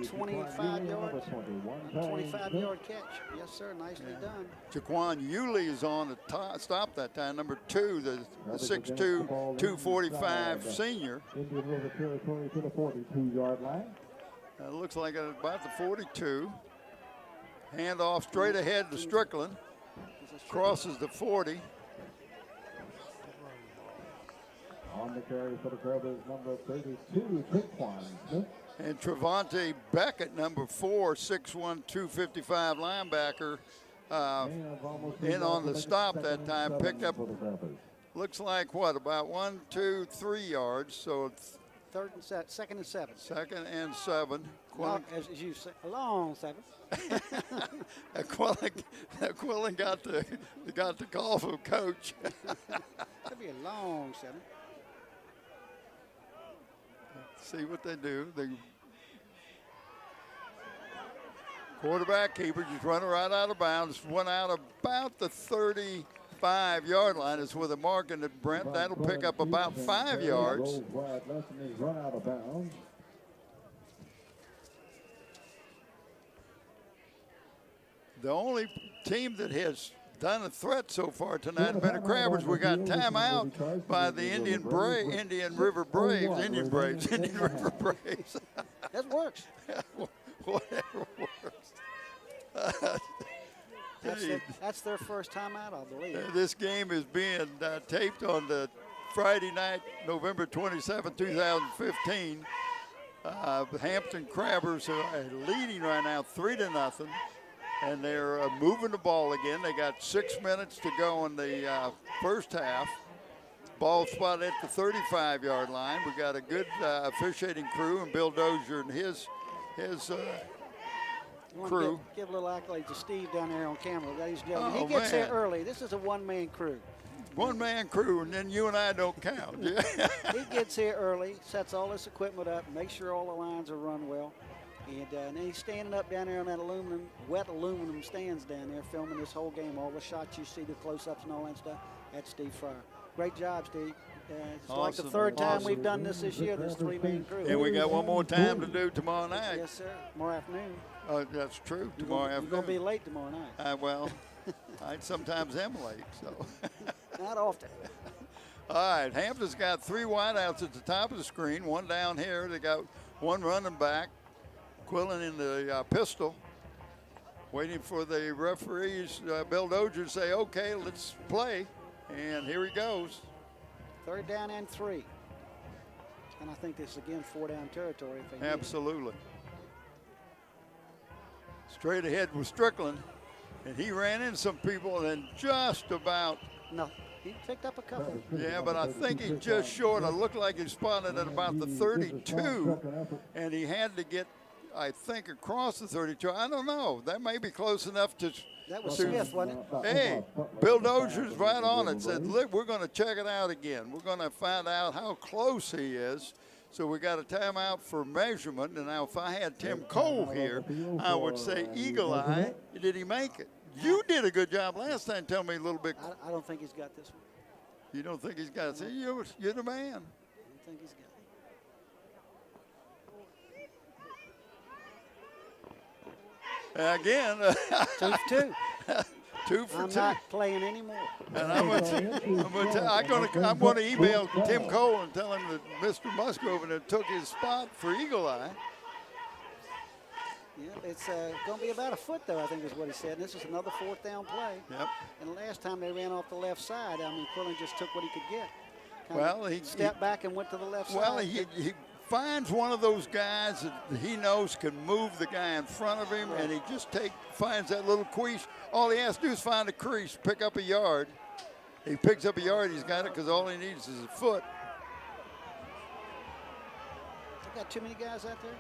25 yards. 25-yard catch. Yes, sir. Nicely done. Jaquan Yulee is on the stop that time. Number 2, the 6'2", 245 senior. Indian River territory to the 42-yard line. It looks like about the 42. Hand off straight ahead to Strickland. Crosses the 40. On the carry for the Crabbers, number 32, Trickwan Smith. And Trevante Beckett, number 4, 6'1", 255 linebacker, in on the stop that time. Picked up, looks like what, about 1, 2, 3 yards. So it's second and 7. Second and 7. As you say, a long 7. Quillen got the call from coach. That'd be a long 7. See what they do. The quarterback keeper just running right out of bounds. Went out about the 35-yard line. Is with a marking at Brent. That'll pick up about 5 yards. Run out of bounds. The only team that has done a threat so far tonight has been the Crabbers. We got timeout by the Indian River Braves. That works. Whatever works. That's their first timeout, I believe. This game is being taped on the Friday night, November 27, 2015. The Hampton Crabbers are leading right now 3-0. And they're moving the ball again. They got 6 minutes to go in the first half. Ball spot at the 35-yard line. We got a good officiating crew, and Bill Dozier and his crew. Give a little accolade to Steve down there on camera, ladies and gentlemen. He gets there early. This is a one-man crew. one-man crew, and then you and I don't count. Yeah. He gets here early, sets all this equipment up, makes sure all the lines are run well. And then he's standing up down there on that wet aluminum stands down there, filming this whole game. All the shots you see, the close-ups and all that stuff. That's Steve Fryer. Great job, Steve. It's like the third time we've done this year, this three-man crew. And we got one more time to do tomorrow night. Yes, sir. Tomorrow afternoon. That's true. Tomorrow afternoon. You're going to be late tomorrow night. Well, I sometimes am late, so. Not often. All right, Hampton's got 3 wideouts at the top of the screen, one down here. They got one running back, Quillen in the pistol, waiting for the referees, Bill Dozier, to say, okay, let's play. And here he goes. 3rd down and 3. And I think this, again, 4-down territory. If they Absolutely. Straight ahead with Strickland, and he ran in some people and just about. No, he picked up a couple. Yeah, but I think he just short. It looked like he spotted at about the 32, and he had to get, I think, across the 32. I don't know. That may be close enough to. That was Smith, wasn't it? Hey, Bill Dozier's right on it. Said, look, we're going to check it out again. We're going to find out how close he is. So we got a timeout for measurement. And now if I had Tim Cole here, I would say eagle eye. Did he make it? You did a good job last time. Tell me a little bit. I don't think he's got this one. You don't think he's got it? See, you're the man. I don't think he's got it. Again, 2 for 2. 2 for 2. I'm not playing anymore. And I'm going to email Tim Cole and tell him that Mr. Musgrove took his spot for eagle eye. Yeah, it's going to be about a foot, though, I think is what he said. And this is another 4th down play. Yep. And last time they ran off the left side, I mean, Quillen just took what he could get. Well, he stepped back and went to the left well, side. he finds one of those guys that he knows can move the guy in front of him, Right. and he just finds that little crease. All he has to do is find a crease, pick up a yard. He picks up a yard, he's got it because all he needs is a foot. They got too many guys out there?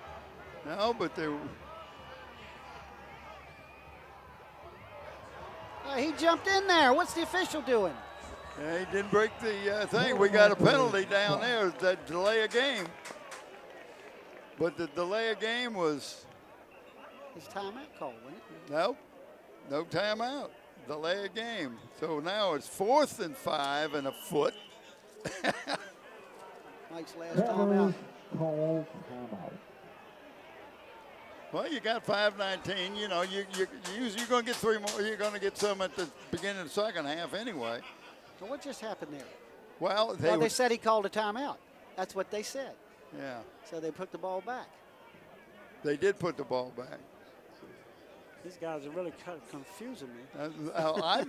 No, but they Oh, he jumped in there. What's the official doing? yeah, he didn't break the thing. We got a penalty down there, that delay of game. But the delay of game was His timeout call, wasn't it? nope, no timeout. Delay of game. So now it's 4th and 5 and a foot. Mike's last timeout. Call timeout. Well, you got 5:19. You know, you're going to get 3 more. You're going to get some at the beginning of the second half anyway. So what just happened there? Well, They said he called a timeout. That's what they said. yeah, So they put the ball back. they did put the ball back. These guys are really kind of confusing me. I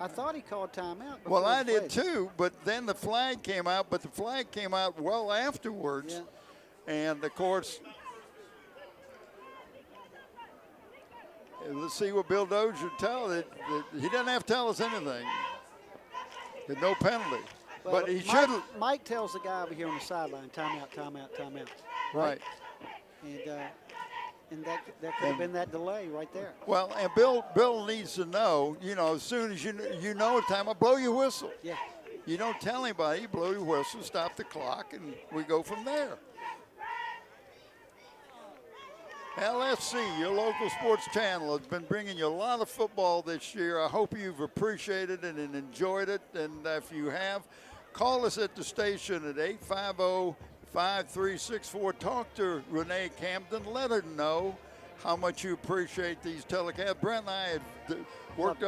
I thought he called timeout. well, before I the did play. too, but then the flag came out. But the flag came out well afterwards, Yeah. and of course. Let's see what Bill Dozier tell it. He doesn't have to tell us anything. There's no penalty. Well, but he should. Mike tells the guy over here on the sideline, timeout, timeout, timeout. Right. And that could have been that delay right there. Well, and Bill needs to know, you know, as soon as you know it's time, blow your whistle. Yeah. You don't tell anybody, you blow your whistle, stop the clock, and we go from there. LFC, your local sports channel, has been bringing you a lot of football this year. I hope you've appreciated it and enjoyed it. And if you have, call us at the station at 850-5364. Talk to Renee Camden. Let her know how much you appreciate these telecasts. Brent and I had worked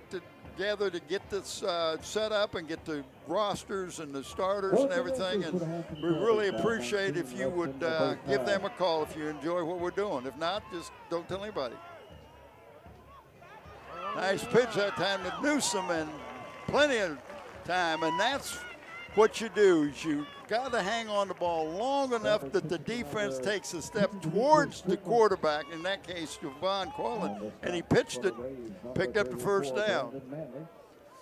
together to get this set up and get the rosters and the starters and everything. And we really appreciate if you would give them a call if you enjoy what we're doing. If not, just don't tell anybody. Nice pitch that time to Newsom, and plenty of time. And that's what you do, is you got to hang on the ball long enough that the defense takes a step towards the quarterback, in that case, Javon Quillen, and he pitched it, picked up the first down.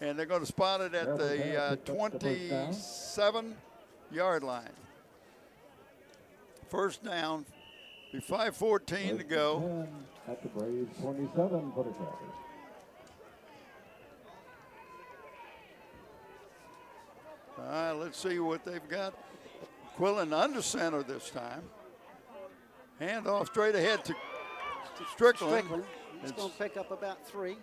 And they're going to spot it at the 27-yard line. First down, be 5:14 to go. At the Braves 27 for the Crackers. Let's see what they've got. Quillen under center this time. Hand off straight ahead to Strickland. He's going to pick up about 3.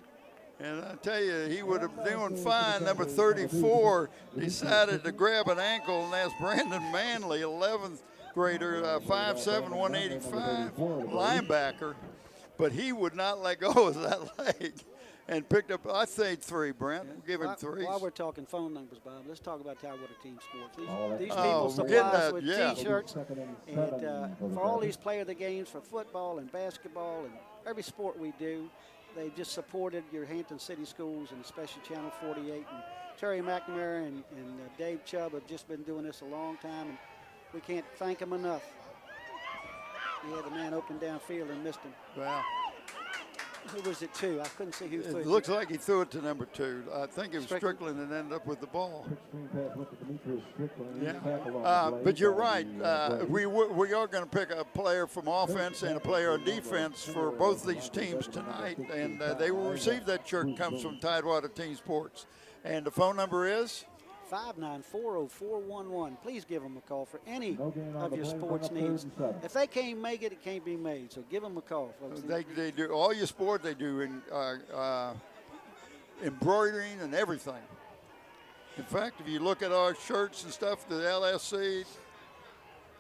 And I tell you, he would have been doing fine. Number 34 decided to grab an ankle, and that's Brandon Manley, 11th grader, 5'7", 185 linebacker. But he would not let go of that leg and picked up, I say 3, Brent. We'll give him 3. While we're talking phone numbers, Bob, let's talk about Tidewater Team Sports. These Oh, people supply us with yeah. T-shirts. And for all these player of the games, for football and basketball and every sport we do, they just supported your Hampton City Schools and especially Channel 48. And Terry McNamara and Dave Chubb have just been doing this a long time, and we can't thank them enough. He had the man open downfield and missed him. Wow. Who was it to? I couldn't see who threw it. It looks like he threw it to number 2. I think it was Strickland and ended up with the ball. Yeah. But you're right. We are going to pick a player from offense and a player on defense for both these teams tonight, and they will receive that shirt. Comes from Tidewater Team Sports. And the phone number is? 5940411. Please give them a call for any of your sports needs. If they can't make it, it can't be made. So give them a call, folks. They do all your sport. They do in embroidering and everything. In fact, if you look at our shirts and stuff, the LSC,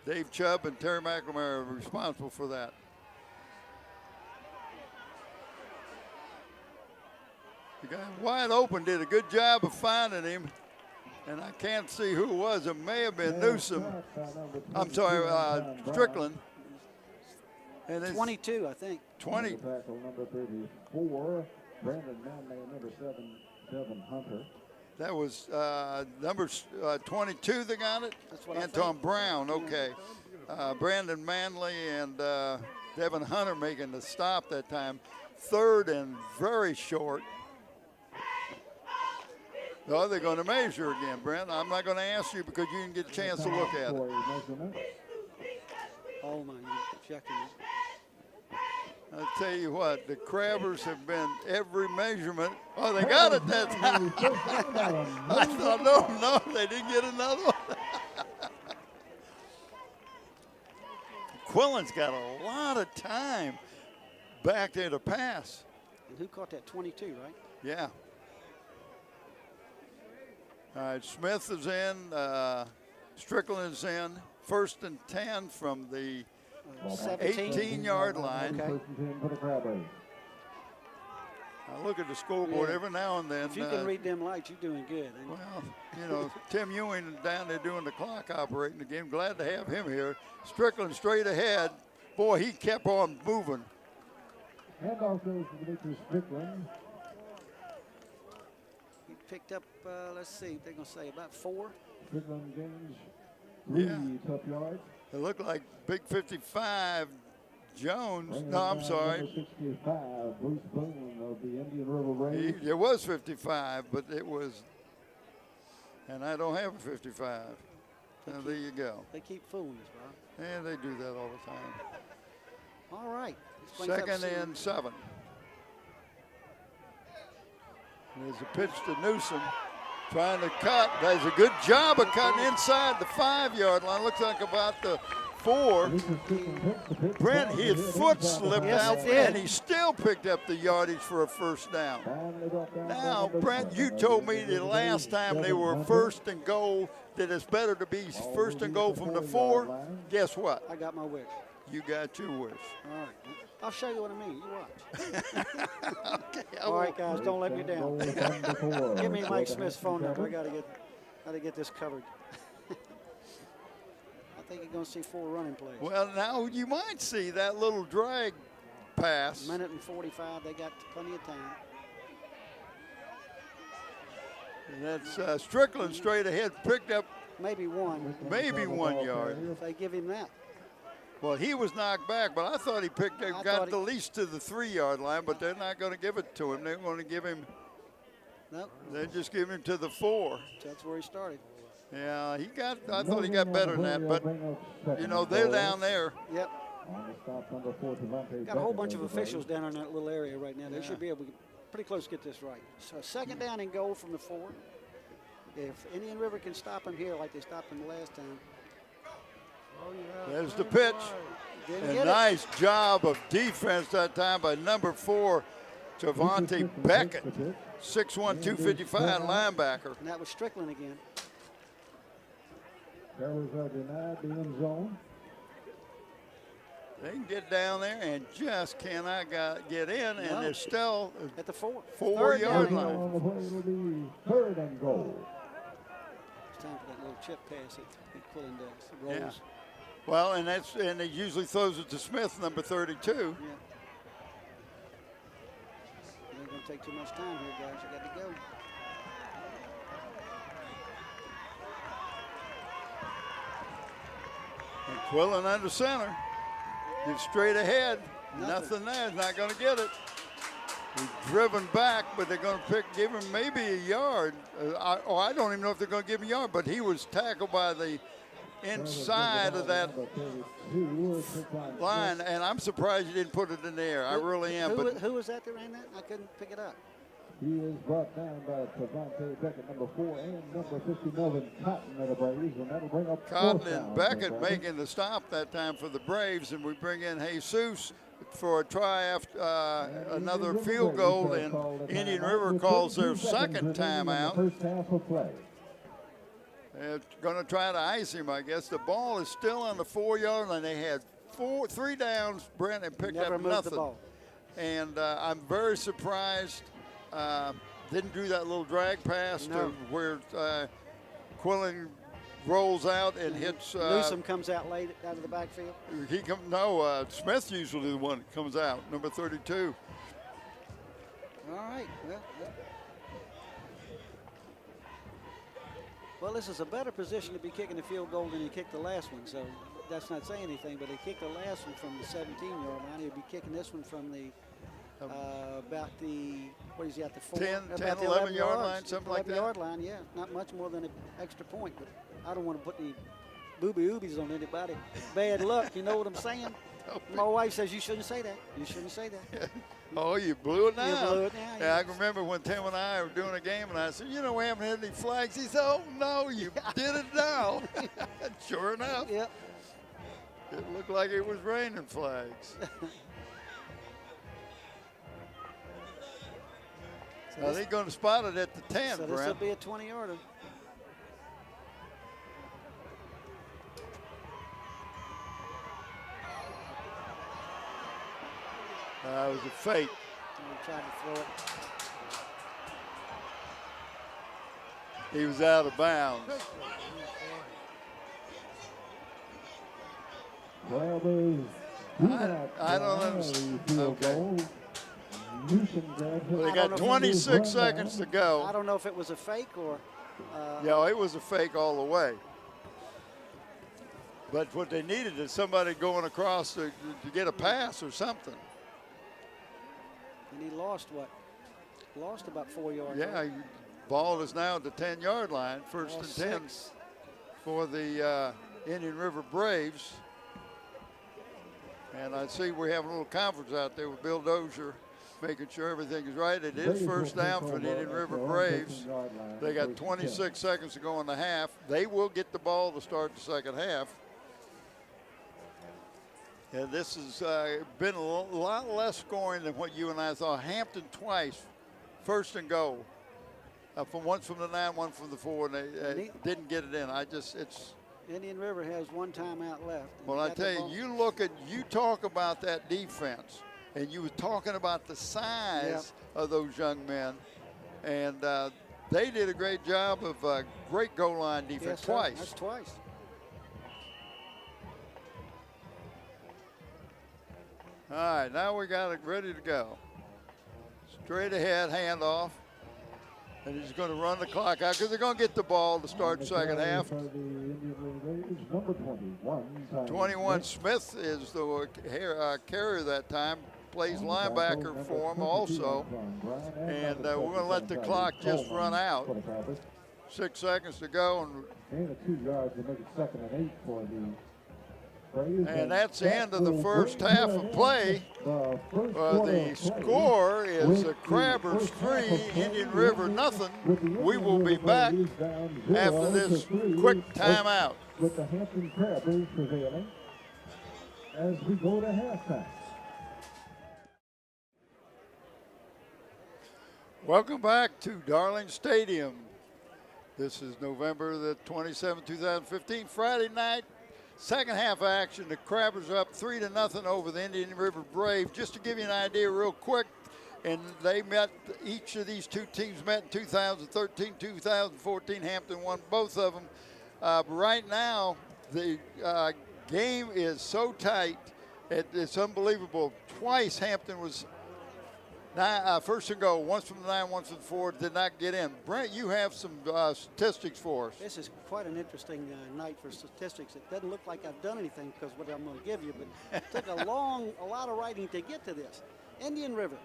Dave Chubb and Terry McNamara are responsible for that. The guy wide open did a good job of finding him. And I can't see who it was. It may have been Newsom. I'm sorry, Strickland. And 22, I think. 20. Number 34, Brandon Manley, number 7, Devin Hunter. That was number 22 that got it? That's what Anton Brown, okay. Brandon Manley and Devin Hunter making the stop that time. 3rd and very short. Oh, they're going to measure again, Brent. I'm not going to ask you because you didn't get a chance to look at it. Oh, my, you're checking it. I'll tell you what, the Crabbers have been every measurement. Oh, they got it that time. I thought, no, they didn't get another one. Quillen's got a lot of time back there to pass. And who caught that 22, right? Yeah. All right, Smith is in, Strickland is in. 1st and 10 from the 18-yard line. Okay. I look at the scoreboard every now and then. If you can read them lights, you're doing good. Well, Tim Ewing down there doing the clock operating again. Glad to have him here. Strickland straight ahead. Boy, he kept on moving. Handoff goes to Dimitri Strickland. He picked up, let's see, they're going to say about 4. Strickland gains 3 tough yards. It looked like Big 55 Jones. No, I'm sorry. 65, Bruce Boone of the Indian River Rays. It was 55, but it was, and I don't have a 55. Now, there you go. They keep fooling us, Bob. And they do that all the time. All right. 2nd and 7. There's a pitch to Newsom. Trying to cut. Does a good job of cutting inside the 5-yard line. Looks like about the 4. Brent, his foot slipped out, and he still picked up the yardage for a 1st down. Now, Brent, you told me the last time they were 1st and goal that it's better to be 1st and goal from the 4. Guess what? I got my wish. You got your wish. All right. I'll show you what I mean. You watch. Okay, All right, guys, don't let me down. Give me Mike Smith's phone number. I gotta get this covered. I think you're going to see 4 running plays. Well, now you might see that little drag pass. 1:45. They got plenty of time. And that's Strickland straight ahead, picked up maybe 1. maybe 1 yard. If they give him that. Well, he was knocked back, but I thought he got at least to the 3-yard line, but they're not going to give it to him. They're going to give him. Nope. They just give him to the 4. That's where he started. Yeah, I thought he got better than that, but they're down there. Yep. Got a whole bunch of officials down in that little area right now. They should be able to pretty close to get this right. So 2nd down and goal from the 4. If Indian River can stop them here like they stopped them the last time. There's the pitch. Didn't A get nice job of defense that time by number 4, Javante Beckett, 6'1", 255 linebacker. And that was Strickland again. Carries are denied the end zone. They can get down there and just cannot get in, and they're still At the 4. 4-yard On line. the play, it'll be 3rd and goal. It's time for that little chip pass that Quillen does. Rolls. Yeah. Well, and he usually throws it to Smith, number 32. Yeah. It ain't going to take too much time here, guys. You got to go. And Quillen under center. He's straight ahead. Nothing there. He's not going to get it. He's driven back, but they're going to give him maybe a yard. I don't even know if they're going to give him a yard, but he was tackled by the inside of that line, and I'm surprised you didn't put it in the air. I really am. Who was that ran that? I couldn't pick it up. He is brought down by Javante Beckett, number 4, and number 50, Melvin Cotton of the Braves, and that'll bring up Cotton 4th and down. Beckett making the stop that time for the Braves, and we bring in Jesus for a try after another field goal, and Indian River calls their second timeout. First half of play. They're going to try to ice him, I guess. The ball is still on the 4-yard line. They had 3 downs, Brent, and picked Never up moved nothing. the ball. And I'm very surprised. Didn't do that little drag pass to where Quillen rolls out and hits. Newsom comes out late out of the backfield. Smith usually the one that comes out, number 32. All right. Well, this is a better position to be kicking the field goal than he kicked the last one, so that's not saying anything, but he kicked the last one from the 17-yard line. He'll be kicking this one from the about the, what is he at, the 4? 10, about 11-yard line, something like that. 11-yard line, yeah. Not much more than an extra point, but I don't want to put any booby-oobies on anybody. Bad luck, you know what I'm saying? My wife says you shouldn't say that. You shouldn't say that. Oh, you blew it now. You blew it now. Yeah, I can remember when Tim and I were doing a game, and I said, you know, we haven't hit any flags. He said, oh, no, you did it now. Sure enough. Yep. It looked like it was raining flags. Now they're going to spot it at the 10, so Brent. this will be a 20-yarder. It was a fake. He tried to throw it. He was out of bounds. Well, I don't understand. Okay. Well, they I got don't know 26 seconds to I go. don't know if it was a fake or. Yeah, it was a fake all the way. But what they needed is somebody going across to get a pass or something. And he lost what? Lost about 4 yards. Yeah, ball is now at the 10-yard line, first and 10 for the Indian River Braves. And I see we have a little conference out there with Bill Dozier, making sure everything is right. It is first down for the Indian River Braves. They got 26 seconds to go in the half. They will get the ball to start the second half. And this has been a lot less scoring than what you and I thought. Hampton twice, first and goal. Once from the 9, one from the 4, and they didn't get it in. Indian River has one timeout left. Well, I tell you, you talk about that defense, and you were talking about the size of those young men, and they did a great job of great goal line defense twice. That's twice. All right, now we got it ready to go. Straight ahead handoff. And he's going to run the clock out because they're going to get the ball to start second half. 21 Smith is the carrier that time. Plays linebacker for him also. And we're going to let the clock just run out. 6 seconds to go. And 2 yards to make it 2nd and 8 for the And that's the end of the first half of play. The score is the Crabbers 3, Indian River nothing. We will be back after this quick timeout. With the Hampton Crabbers prevailing as we go to halftime. Welcome back to Darling Stadium. This is November the 27th, 2015, Friday night. Second half action. The Crabbers are up 3-0 over the Indian River Brave. Just to give you an idea real quick, and they met, each of these two teams met in 2013, 2014. Hampton won both of them. Right now, the game is so tight, it's unbelievable. Twice Hampton was first and goal, once from the 9, once from the 4, did not get in. Brent, you have some statistics for us. This is quite an interesting night for statistics. It doesn't look like I've done anything because what I'm going to give you, but it took a lot of writing to get to this. Indian River,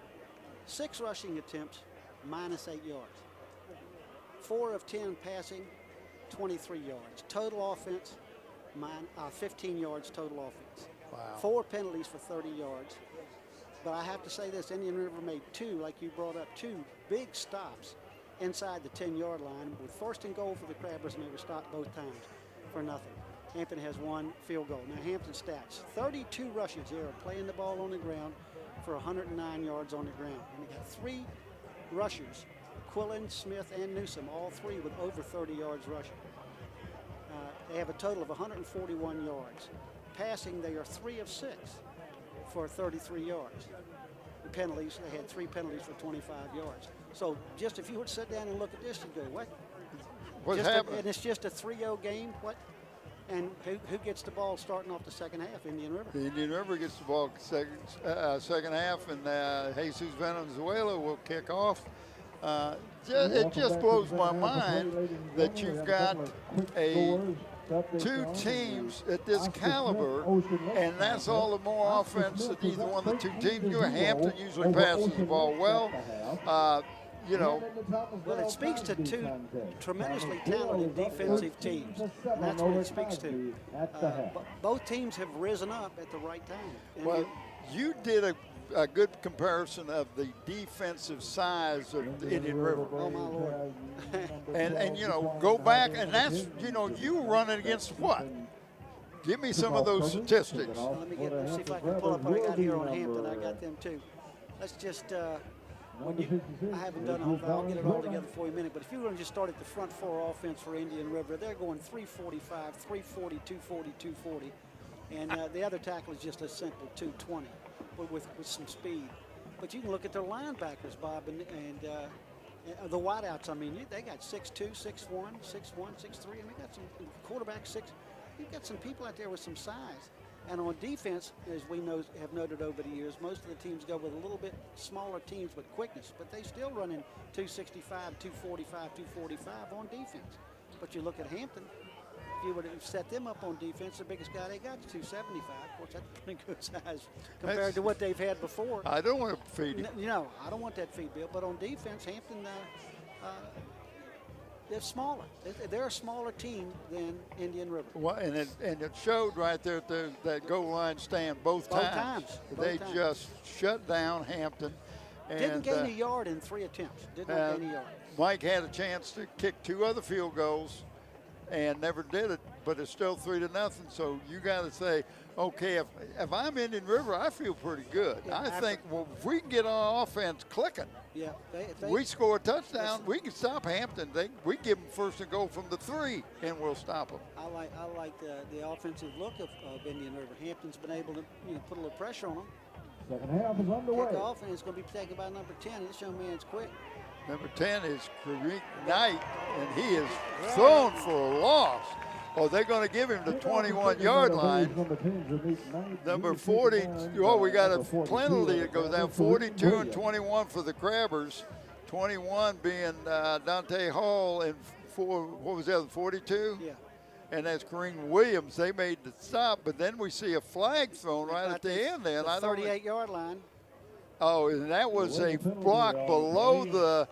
6 rushing attempts, -8 yards. 4 of 10 passing, 23 yards. Total offense, 15 yards total offense. Wow. 4 penalties for 30 yards. But I have to say this, Indian River made 2, like you brought up, 2 big stops inside the 10-yard line with first and goal for the Crabbers, and they were stopped both times for nothing. Hampton has 1 field goal. Now Hampton stats, 32 rushes. They are playing the ball on the ground for 109 yards on the ground. And they got 3 rushers, Quillen, Smith, and Newsom, all 3 with over 30 yards rushing. They have a total of 141 yards. Passing, they are 3 of 6. For 33 yards. The penalties, they had 3 penalties for 25 yards. So just if you would sit down and look at this, you'd go, what? What happened? And it's just a 3-0 game, what? And who gets the ball starting off the second half? Indian River. The Indian River gets the ball second half, and Jesus Valenzuela will kick off. It just blows my mind that you've got 2 teams at this caliber, and that's all the more offense that either one of the 2 teams. Hampton usually passes the ball well. Well, it speaks to 2 tremendously talented defensive teams. And that's what it speaks to. Both teams have risen up at the right time. Well, you did a good comparison of the defensive size of the Indian River. Oh, my Lord. and go back, and that's, you running against what? Give me some of those statistics. Let's see if I can pull up what I got here on Hampton. I got them too. Let's just, I haven't done a whole, I'll get it all together for you in a minute, but if you were to just start at the front 4 offense for Indian River, they're going 345, 340, 240, 240. And the other tackle is just a simple 220 with some speed. But you can look at their linebackers, Bob, and the wideouts. I mean, they got 6'2", 6'1", 6'1", 6'3", and they got some quarterback 6. You've got some people out there with some size. And on defense, as we have noted over the years, most of the teams go with a little bit smaller teams with quickness, but they still run in 265, 245, 245 on defense. But you look at Hampton, if you would have set them up on defense, the biggest guy they got is 275. Of course, that's pretty good size compared to what they've had before. I don't want to feed him. No, I don't want that feed, Bill. But on defense, Hampton, they're smaller. They're a smaller team than Indian River. Well, and it showed right there at that goal line stand both times. They just shut down Hampton. And, didn't gain a yard in 3 attempts. Did not gain a yard. Mike had a chance to kick 2 other field goals and never did it, but it's still 3-0. So you got to say, okay, if I'm Indian River, I feel pretty good. Yeah, I think, well, if we can get our offense clicking, yeah, we score a touchdown, we can stop Hampton. We give them first and goal from the 3, and we'll stop them. I like the offensive look of Indian River. Hampton's been able to put a little pressure on them. Second half is underway. The offense is going to be taken by number 10. This young man's quick. Number 10 is Kareem Knight, and he is thrown for a loss. Oh, they're going to give him the 21-yard line. Number 40, we got a penalty that goes down, 42 and 21 for the Crabbers. 21 being Dante Hall, and what was the other, 42? Yeah. And that's Kareem Williams. They made the stop, but then we see a flag thrown right at the end there. The 38-yard line. Oh, and that was a block below the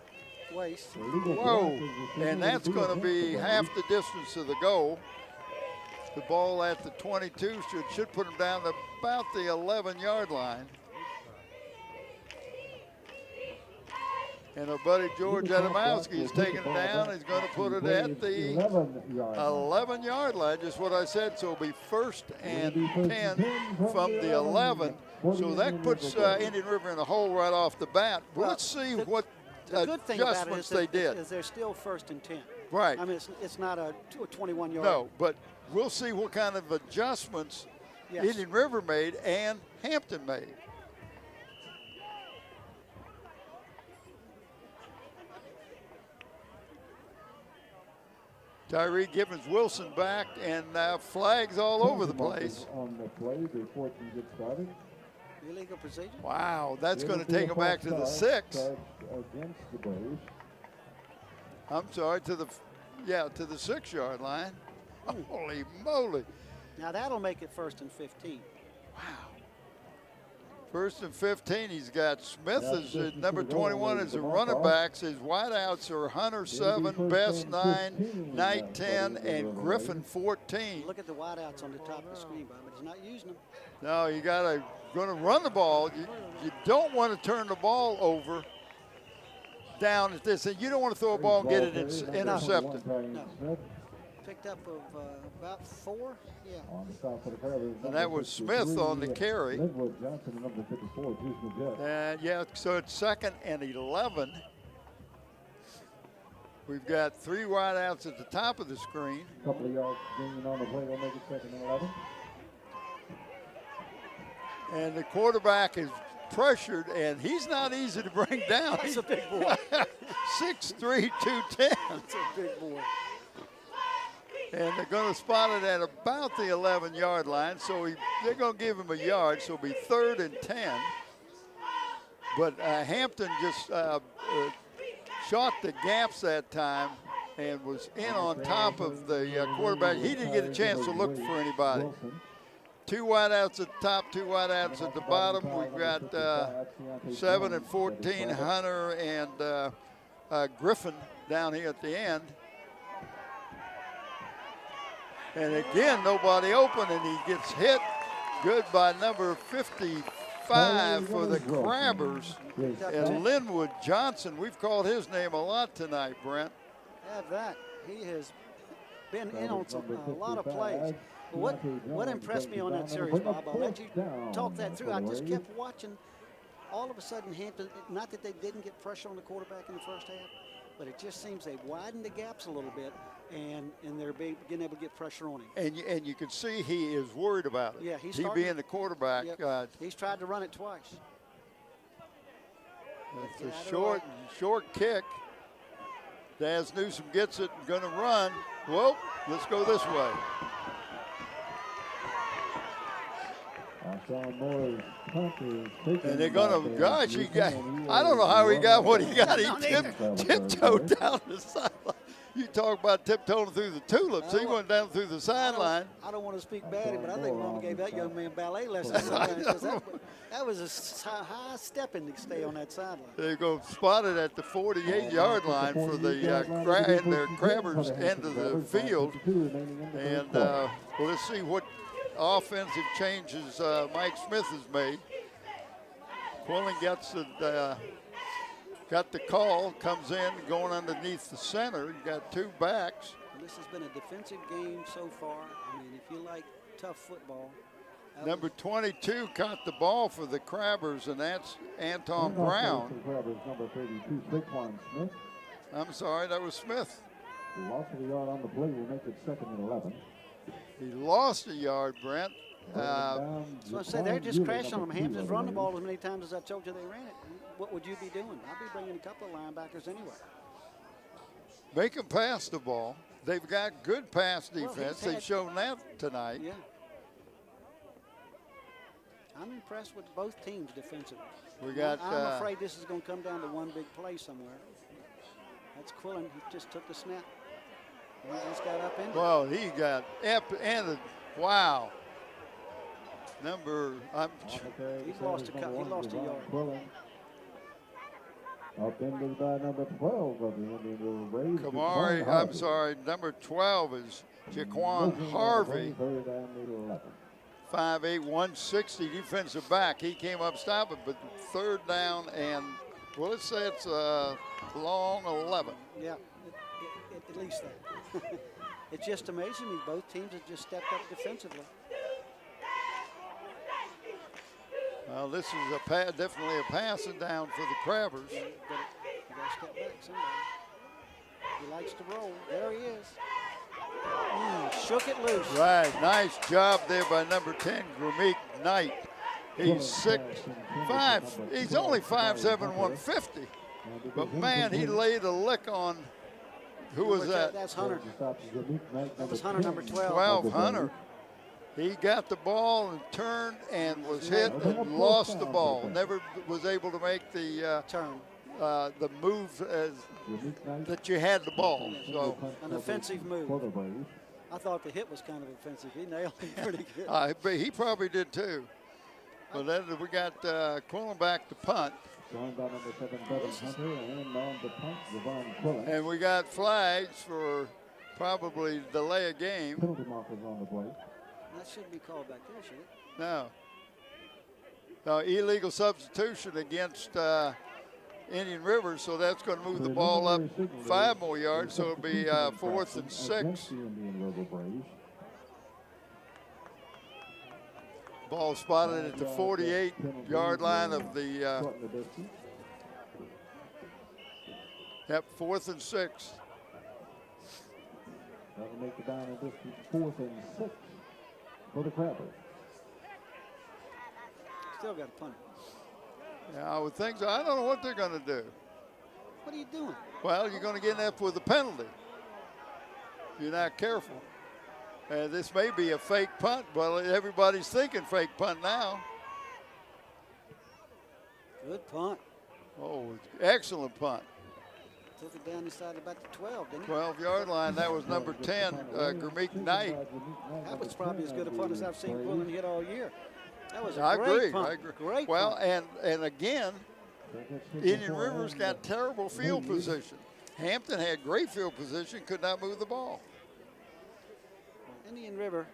waist. Whoa, and that's going to be half the distance of the goal. The ball at the 22 should put him down to about the 11-yard line. And our buddy George Adamowski is taking it down. He's going to put it at the 11-yard line, just what I said. So it'll be 1st and 10 from the 11. So that puts Indian River in a hole right off the bat. Well, let's see what the good thing about it they did. Is they're still 1st and 10. Right. I mean, it's not a 21-yard. No, but we'll see what kind of adjustments Indian River made and Hampton made. Tyree Gibbons-Wilson back, and flags all over the place. On the play before it can get started. Illegal procedure? Wow, that's going to take them back to the 6. Against the Braves. I'm sorry, to the 6-yard line. Holy moly. Now that'll make it 1st and 15. Wow. 1st and 15, he's got Smith as number 21 as the running backs. His wideouts are Hunter 7, Best 9, Knight 10, and Griffin 14. Look at the wideouts on the top of the screen, Bob, but he's not using them. No, you going to run the ball. You don't want to turn the ball over down at this. And you don't want to throw a ball and get it intercepted. No. Picked up of about 4, yeah. On the top of the carry, and that was Smith on the carry. Linwood Johnson, number 54, Houston Jets. And so it's 2nd and 11. We've got 3 wideouts at the top of the screen. A couple of yards gain on the play will make it 2nd and 11. And the quarterback is pressured, and he's not easy to bring down. He's a big boy. 6'3", 210. That's a big boy. And they're going to spot it at about the 11-yard line. So they're going to give him a yard. So it'll be 3rd and 10. But Hampton just shot the gaps that time and was in on top of the quarterback. He didn't get a chance to look for anybody. 2 wideouts at the top, 2 wideouts at the bottom. We've got 7 and 14, Hunter and Griffin down here at the end. And again, nobody open, and he gets hit good by number 55 for the Crabbers. And Linwood Johnson, we've called his name a lot tonight, Brent. Have that. He has been in on a lot of plays. But what impressed me on that series, Bob, I'll let you talk that through. I just kept watching. All of a sudden, Hampton, not that they didn't get pressure on the quarterback in the first half, but it just seems they've widened the gaps a little bit, and they're being able to get pressure on him. And you can see he is worried about it. Yeah, he being the quarterback. Yep. He's tried to run it twice. It's a short kick. Daz Newsom gets it and going to run. Well, let's go this way. And they're going to, gosh, I don't know how he got what he got. He tiptoed down the sideline. You talk about tiptoeing through the tulips. He went down through the sideline. I don't want to speak bad, but I think Mama gave that young man ballet lessons sometimes. That was a high stepping to stay on that sideline. They're going to spot it at the 48-yard line for the Crabbers end of the field. And let's see what offensive changes Mike Smith has made. Quillen gets it. Got the call, comes in, going underneath the center. You got 2 backs. This has been a defensive game so far. I mean, if you like tough football. Number 22 caught the ball for the Crabbers, and that's Anton Brown. Number 32, Saquon Smith. I'm sorry, that was Smith. The loss of a yard on the play will make it 2nd and 11. He lost a yard, Brent. So I say they're just crashing on them. Hampton's run the ball as many times as I told you they ran it. What would you be doing? I'd be bringing a couple of linebackers anyway. Make them pass the ball. They've got good pass defense. They've shown that tonight. Yeah. I'm impressed with both teams defensively. I'm afraid this is going to come down to one big play somewhere. That's Quillen. He just took the snap. He just got up in it. Well, he got wow. He's lost a cut. He lost a yard. Upended by number 12 of the Indian River Braves. Kamari, I'm sorry, number 12 is Jaquan Harvey, Third and 11. 5'8", 160 defensive back. He came up stopping, but third down and, well, let's say it's a long 11. Yeah, at least that. It's just amazing me. Both teams have just stepped up defensively. Well, this is definitely a passing down for the Crabbers. You got to step back somebody. He likes to roll. There he is. Shook it loose. Right, nice job there by number 10, Gurmeek Knight. He's 6'5". He's only 5'7", 150. But man, he laid a lick on. Who was that? That's Hunter. That was Hunter, number 12. 12, Hunter. He got the ball and turned and was hit and lost the ball. Never was able to make the turn. The move that you had the ball. So an offensive move. I thought the hit was kind of offensive. He nailed him pretty good. but he probably did too. But then we got Quillen back to punt. Joined by number 7, Devin Hunter, and on the punt, Javon Quillen. And we got flags for probably delay a game. Penalty markers on the play. That shouldn't be called back there, should it? No. No, illegal substitution against Indian River, so that's going to move the ball up 5 more yards, so it'll be 4th and 6. Ball spotted at the 48-yard line of the, 4th and 6. That'll make the down and distance 4th and 6 for the Crabbers. Still got a punt. Yeah, I would think so. I don't know what they're going to do. What are you doing? Well, you're going to get up with a penalty if you're not careful. This may be a fake punt. Well, everybody's thinking fake punt now. Good punt. Oh, excellent punt. Took it down inside about the 12, didn't he? 12-yard line. That was number 10, Gurmeek Knight. That was probably as good a punt as I've seen Quillen hit all year. That was a I great agree. punt. I agree. Great well, punt. and again, Indian River's got terrible field position. Hampton had great field position, could not move the ball. Indian River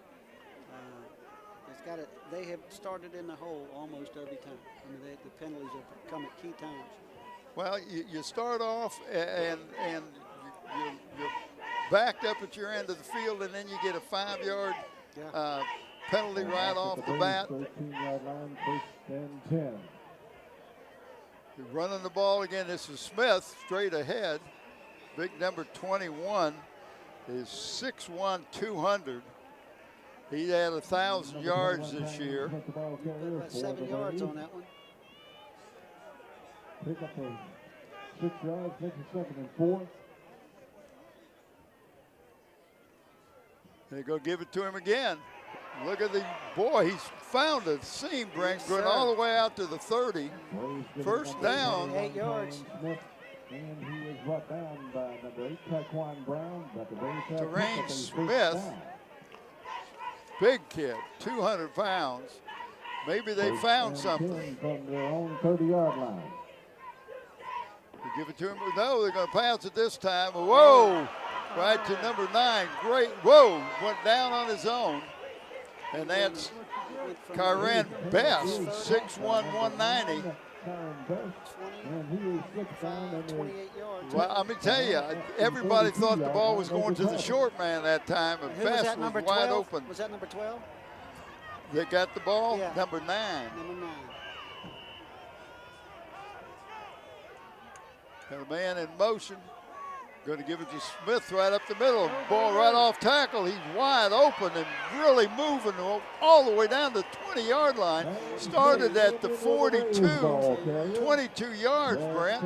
has got it. They have started in the hole almost every time. I mean, the penalties have come at key times. Well, you start off and you're backed up at your end of the field, and then you get a 5-yard penalty right off the bat. 13-yard line, 1st and 10. You're running the ball again. This is Smith straight ahead. Big number 21 is 6'1", 200. He had 1,000 yards this year. About 7 yards on that one. Pick up a 6 yards, makes it 2nd and 4. They go give it to him again. Look at the boy. He's found a seam, Brent, going all the way out to the 30. First down. 8 yards. And he is brought down by number 8, Taquan Brown. Terrain Smith, big kid, 200 pounds. Maybe they found something. From their own 30-yard line. They give it to him. No, they're going to pass it this time. Whoa! Right to number 9. Great. Whoa! Went down on his own. And that's Karen Best, 6'1", 190. And he is 28 yards. Well, let me tell you, everybody thought the ball was going to the short man that time, and Who was Best that, was number wide 12? open. Was that number 12? They got the ball? Yeah. Number 9. Number 9. Got a man in motion. Going to give it to Smith right up the middle. Ball right off tackle. He's wide open and really moving all the way down the 20-yard line. Started at the 42, 22 yards, Brent.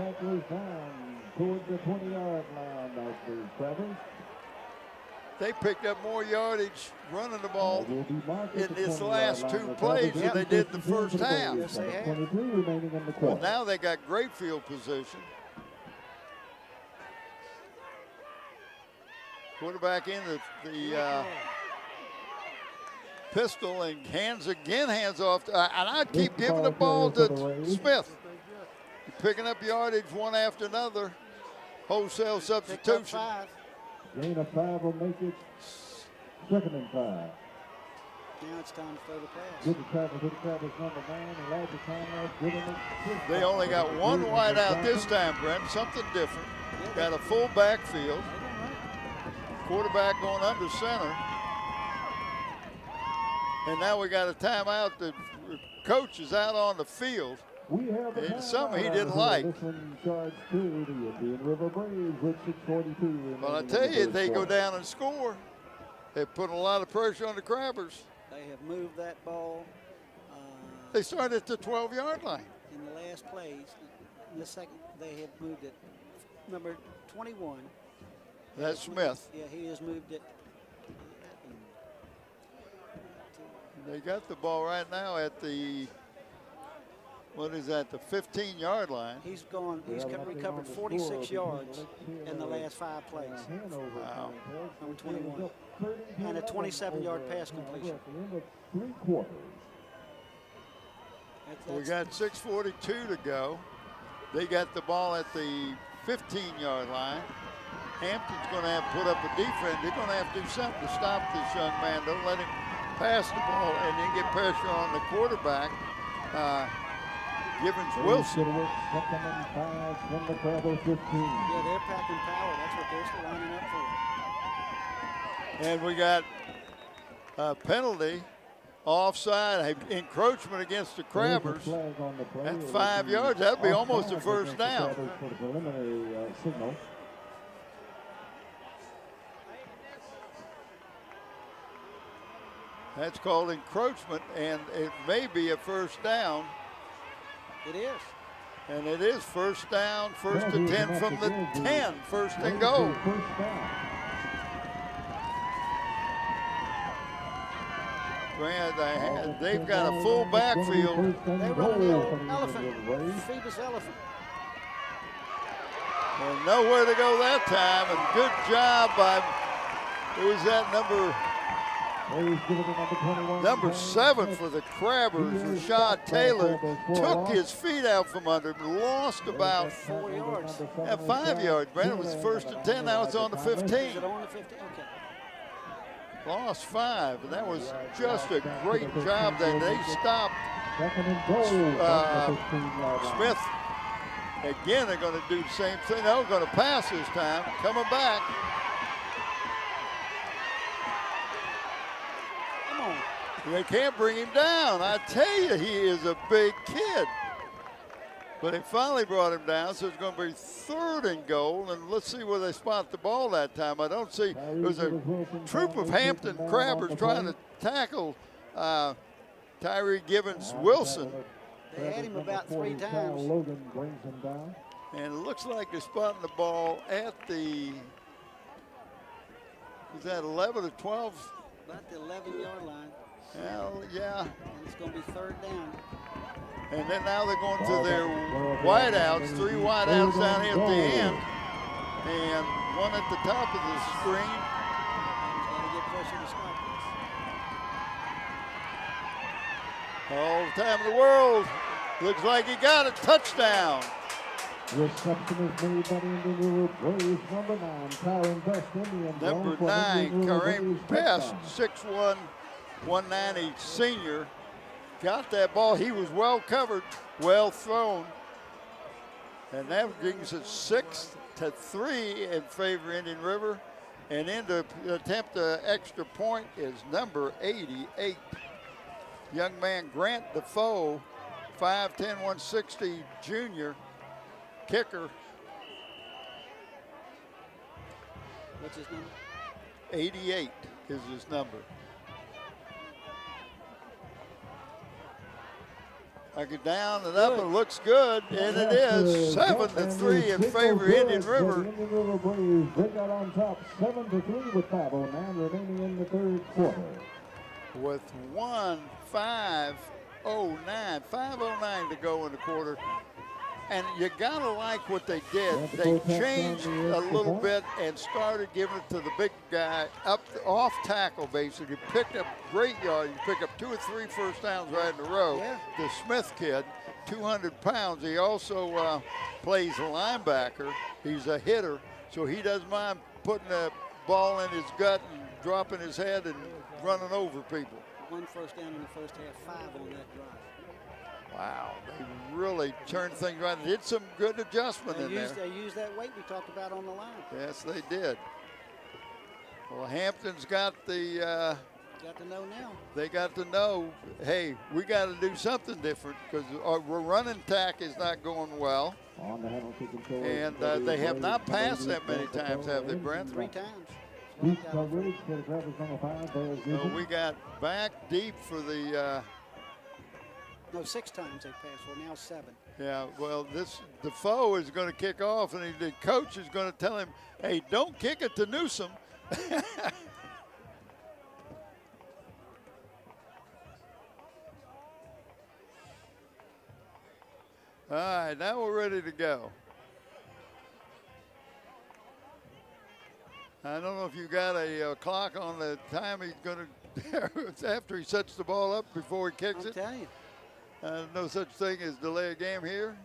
Towards the 20-yard line of the Crabbers. They picked up more yardage running the ball in this last 2 plays than they did the first half. Yes, they have. 23 remaining in the But quarter. now they got great field position. Quarterback in the pistol and hands off. And I'd keep giving the ball to Smith. Picking up yardage one after another. Wholesale Picked up substitution. 5. Gain of 5 will make it Second and 5. Now it's time to throw the pass. Good to Travis, number 9. Elijah Conrad, giving it. They only got one wide out this time, Brent. Something different. Got a full backfield. Quarterback going under center. And now we got a timeout. The coach is out on the field. It's something he didn't like. Well, I tell you, they go down and score. They put a lot of pressure on the Crabbers. They have moved that ball. They started at the 12-yard line. In the last plays, in the second, they have moved it. Number 21. That's Smith. Yeah, he has moved it. They got the ball right now at the, what is that, the 15-yard line. He's recovered 46 yards in the last 5 plays. Wow. Number 21. And a 27-yard pass completion. We got 6:42 to go. They got the ball at the 15-yard line. Hampton's going to have to put up a defense. They're going to have to do something to stop this young man. Don't let him pass the ball and then get pressure on the quarterback. Givens-Wilson. Yeah, they're packing power. That's what they're still lining up for. And we got a penalty, offside, encroachment against the Crabbers. At 5 yards, that'd be almost a first down. That's called encroachment, and it may be a first down. It is. And it is first down, first and 10 from the 10, first and goal. Grant, they've got a full backfield. They run the old elephant, Phoebus elephant. And nowhere to go that time, and good job by, who was that number 7 for the Crabbers, Rashad Taylor, took his feet out from under him, lost about 4 yards. 5 yards. Brandon was first and 10, now it's on the 15. Is it on the 15? Okay. Lost 5, and that was just a great job that they stopped Smith. Again, they're going to do the same thing. They're going to pass this time, coming back. Come on. They can't bring him down. I tell you, he is a big kid. But they finally brought him down, so it's going to be 3rd and goal. And let's see where they spot the ball that time. I don't see. There was a troop of Hampton Crabbers trying to tackle Tyree Givens-Wilson. They had him about 3 times. And it looks like they're spotting the ball at the, is that 11 or 12? About the 11-yard line. Well, yeah. And it's going to be 3rd down. And then now they're going to their wideouts, 3 wideouts down here at the end, and 1 at the top of the screen. Got to get pressure to stop this. All the time in the world. Looks like he got a touchdown. Reception is made by the Indian Braves, number 9, Kyron Best, Indian. Number 9, Kareem Best, 6'1", 190 senior. Got that ball. He was well covered, well thrown. And that brings it 6-3 in favor of Indian River. And in to attempt an extra point is number 88. Young man Grant Defoe, 5'10", 160 junior, kicker. What's his number? 88 is his number. I go down and up, it looks good, and it is 7-3 in favor of Indian River. Indian River Braves bring that on top, 7-3 with 5:09 remaining in the 3rd quarter. With 5:09 to go in the quarter. And you gotta like what they did. They changed a little bit and started giving it to the big guy off tackle, basically. Picked up great yards. You pick up 2 or 3 first downs right in a row. Yeah. The Smith kid, 200 pounds. He also plays linebacker. He's a hitter, so he doesn't mind putting the ball in his gut and dropping his head and running over people. 1 first down in the first half, 5 on that drive. Wow, they really turned things right. They did some good adjustment in there. They used that weight we talked about on the line. Yes, they did. Well, Hampton's got the. Got to know now. They got to know, hey, we got to do something different because our running attack is not going well. And they have not passed that many times, have they, Brent? 3 times. So we got back deep for the. No, 6 times they passed. Well, now 7. Yeah, well, Defoe is going to kick off, and the coach is going to tell him, hey, don't kick it to Newsom. All right, now we're ready to go. I don't know if you got a clock on the time he's going to, it's after he sets the ball up before he kicks it. I'll tell you. No such thing as delay a game here.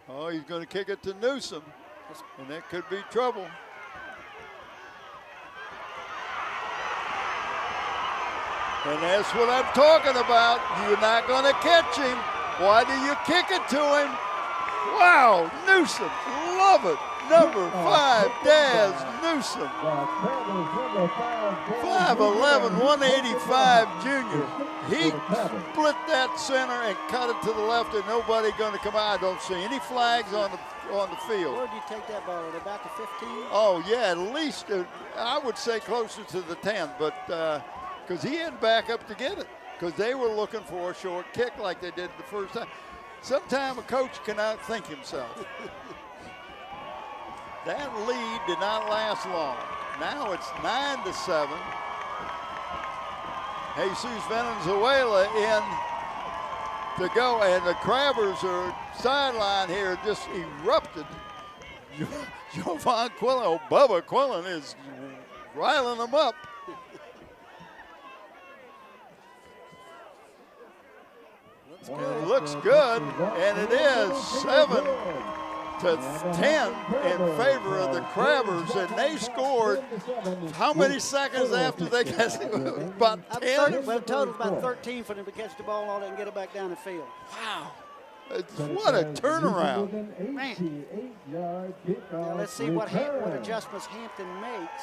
Oh, he's going to kick it to Newsom, and that could be trouble. And that's what I'm talking about. You're not going to catch him. Why do you kick it to him? Wow, Newsom, love it. Number 5, Daz Newsom. 5'11", 185 junior. He split that center and cut it to the left, and nobody going to come out. I don't see any flags on the field. Where did you take that ball? About the 15? Oh, yeah, at least, I would say closer to the 10, but because he had to back up to get it, because they were looking for a short kick like they did the first time. Sometimes a coach cannot think himself. That lead did not last long. Now it's 9-7. Jesus Valenzuela in to go, and the Crabbers are sideline here just erupted. Jovan Quillen, Bubba Quillen is riling them up. Looks good, and it is 7-10 in favor of the Crabbers, and they scored how many seconds after they got about 10? Well, total about 13 for them to catch the ball and all that and get it back down the field. Wow. What a turnaround. Man. Now let's see what adjustments Hampton makes.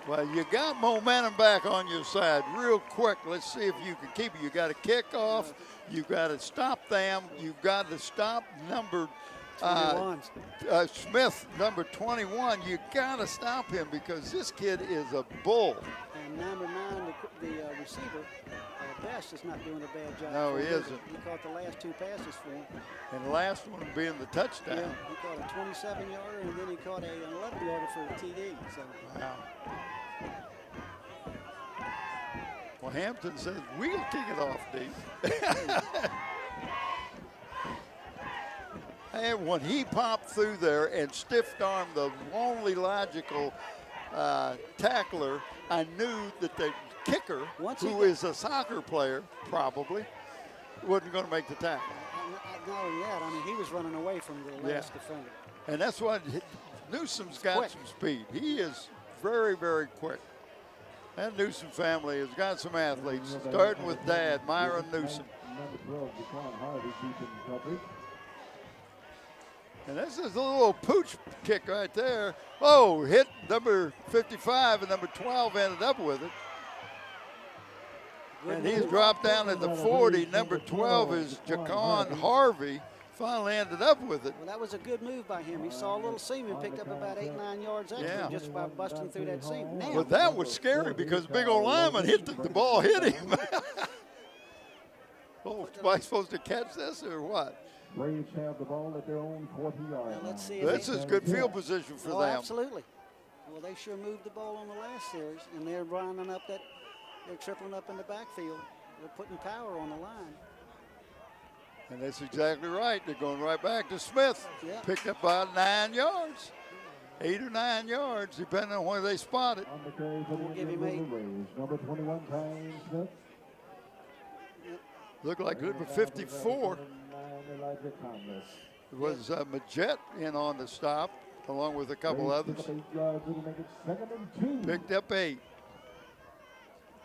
Well, you got momentum back on your side real quick. Let's see if you can keep it. You got to kick off. You've got to stop them. You've got to stop number Smith, number 21. You got to stop him because this kid is a bull. And number 9, the receiver, Best is not doing a bad job. No, he isn't. He caught the last 2 passes for him. And the last one being the touchdown. Yeah, he caught a 27-yarder, and then he caught an 11-yarder for a TD. So. Wow. Well, Hampton says, we'll kick it off deep. And when he popped through there and stiff-armed the only logical tackler, I knew that the kicker, who is a soccer player, probably, wasn't going to make the tackle. Not only that, I mean, he was running away from the last defender. And that's why Newsom's got some speed. He is very, very quick. That Newsom family has got some athletes, starting with Dad, Myron Newsom. And this is a little pooch kick right there. Oh, hit number 55, and number 12 ended up with it. And he's dropped down at the 40. Number 12 is Jacon Harvey. Finally ended up with it. Well, that was a good move by him. He saw a little seam and picked up about 8-9 yards extra just by busting through that seam. Now, but that was scary because big old lineman hit the ball hit him. Oh, am I supposed to catch this or what? Braves have the ball at their own 40-yard line. This is good field position for them. Absolutely. Well, they sure moved the ball on the last series, and they're rounding up that. They're tripling up in the backfield. They're putting power on the line. And that's exactly right. They're going right back to Smith. Yeah. Picked up about 9 yards, 8 or 9 yards, depending on where they spot it. On the carry for the Rays, number 21, Tyne Smith. Looked like number 54. It was Majette in on the stop, along with a couple others. 8 yards, it'll make it 2nd and 2. Picked up 8.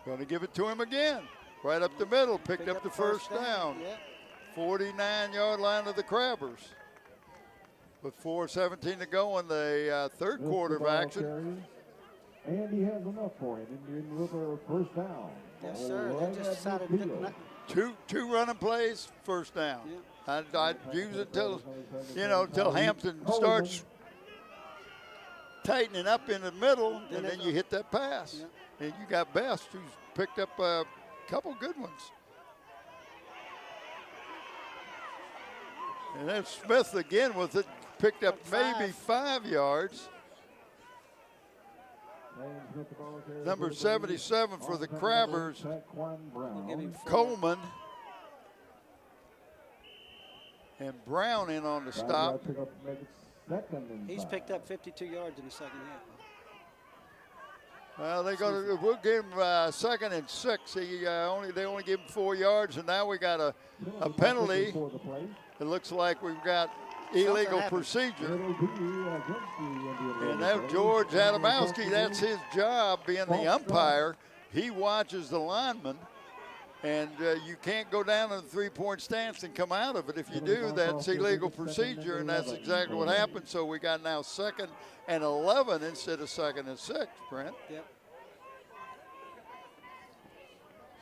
Going to give it to him again. Right up the middle, picked up the first down. Yeah. 49-yard line of the Crabbers. With 4:17 to go in the third quarter of action. Carries. And he has enough for it. Indian River first down. Yes, sir. Right They just at decided midfield. not, Two running plays, first down. Yeah. I'd use it till, till Hampton starts tightening up in the middle, and then you hit that pass. Yeah. And you got Best, who's picked up a couple good ones. And then Smith again with it, picked up maybe 5 yards. Number 77 for the Crabbers, Coleman. And Brown in on the stop. he's picked up 52 yards in the second half. Well, we'll give him 2nd and 6. They only give him 4 yards, and now we got a penalty. It looks like we've got illegal procedure. And now George Adamowski, that's his job, being the umpire. He watches the lineman, and you can't go down in the 3-point stance and come out of it. If you do, that's illegal procedure, and that's exactly what happened. So we got now 2nd and 11 instead of 2nd and 6, Brent. Yep.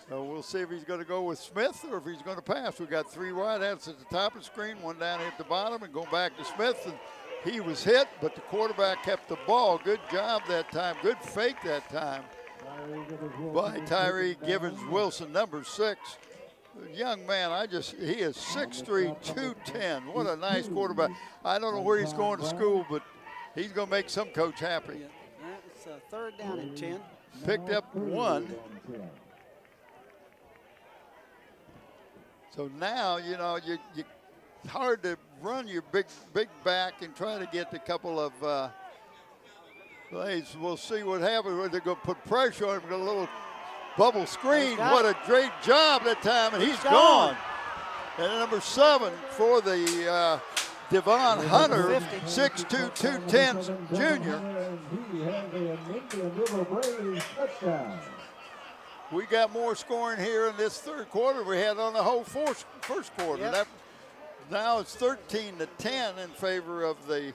So we'll see if he's going to go with Smith or if he's going to pass. We got 3 wideouts at the top of the screen, 1 down here at the bottom, and going back to Smith. And he was hit, but the quarterback kept the ball. Good job that time. Good fake that time by Tyree Givens Wilson, number 6. Young man, he is 6'3", 210. What a nice quarterback. I don't know where he's going to school, but he's going to make some coach happy. Yeah. It's 3rd down and 10. Picked up 1. So now, you it's hard to run your big back and try to get a couple of plays. We'll see what happens. They're going to put pressure on him, got a little bubble screen. What a great job that time, and he's gone. And number 7 for the Devon Hunter, 6'2", 210 junior. We got more scoring here in this third quarter we had on the whole first quarter. Yep. Now it's 13-10 in favor of the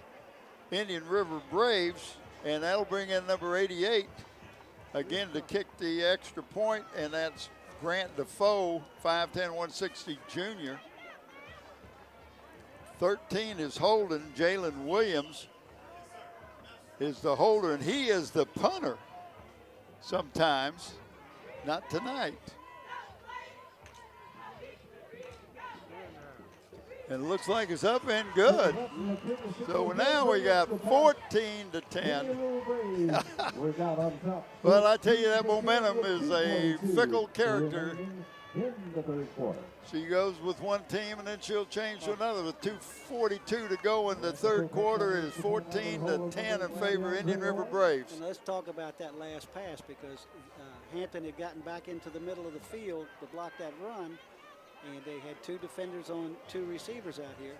Indian River Braves, and that'll bring in number 88 again to kick the extra point, and that's Grant Defoe, 5'10", 160 junior. 13 is Holden. Jalen Williams is the holder, and he is the punter sometimes. Not tonight. And it looks like it's up and good. So now we got 14-10. Well, I tell you, that momentum is a fickle character. She goes with one team and then she'll change to another. With 2:42 to go in the third quarter, it is 14-10 in favor of Indian River Braves. And let's talk about that last pass, because Hampton had gotten back into the middle of the field to block that run, and they had 2 defenders on 2 receivers out here,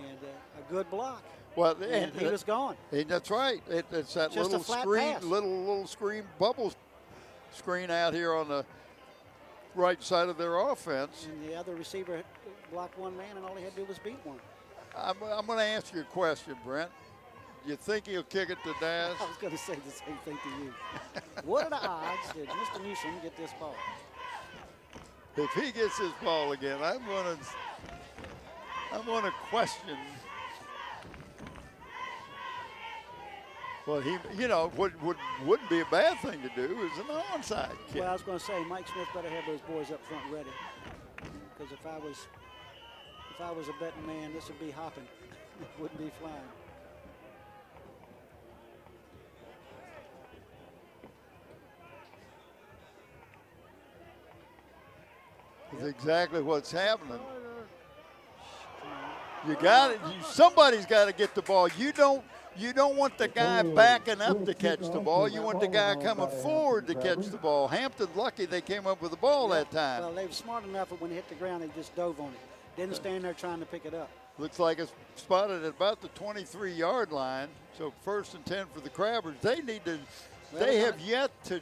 and a good block. Well, and he was gone. That's right. It's that Just little a flat screen, pass. little screen bubble screen out here on the right side of their offense. And the other receiver blocked one man, and all he had to do was beat one. I'm going to ask you a question, Brent. You think he'll kick it to Daz? I was going to say the same thing to you. What are the odds that Mr. Newsom get this ball? If he gets his ball again, I'm going to question. Well, wouldn't be a bad thing to do is an onside kick. Well, I was going to say Mike Smith better have those boys up front ready, because if I was a betting man, this would be hopping. It wouldn't be flying. That's exactly what's happening. You got it. Somebody's got to get the ball. You don't want the guy backing up to catch the ball. You want the guy coming forward to catch the ball. Hampton's lucky they came up with the ball that time. Well, they were smart enough that when it hit the ground, they just dove on it. Didn't stand there trying to pick it up. Looks like it's spotted at about the 23-yard line. So 1st and 10 for the Crabbers. They need to. They have yet to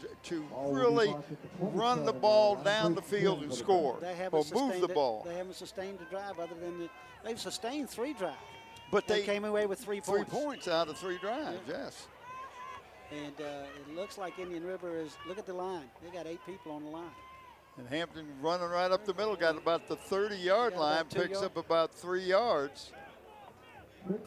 really run the ball down the field and score or move the ball. They haven't sustained a drive other than they've sustained 3 drives. But they came away with 3 points. 3 points out of 3 drives, yes. And it looks like Indian River is, look at the line. They got 8 people on the line. And Hampton running right up the middle, got about the 30-yard line, picks up about 3 yards. Smith,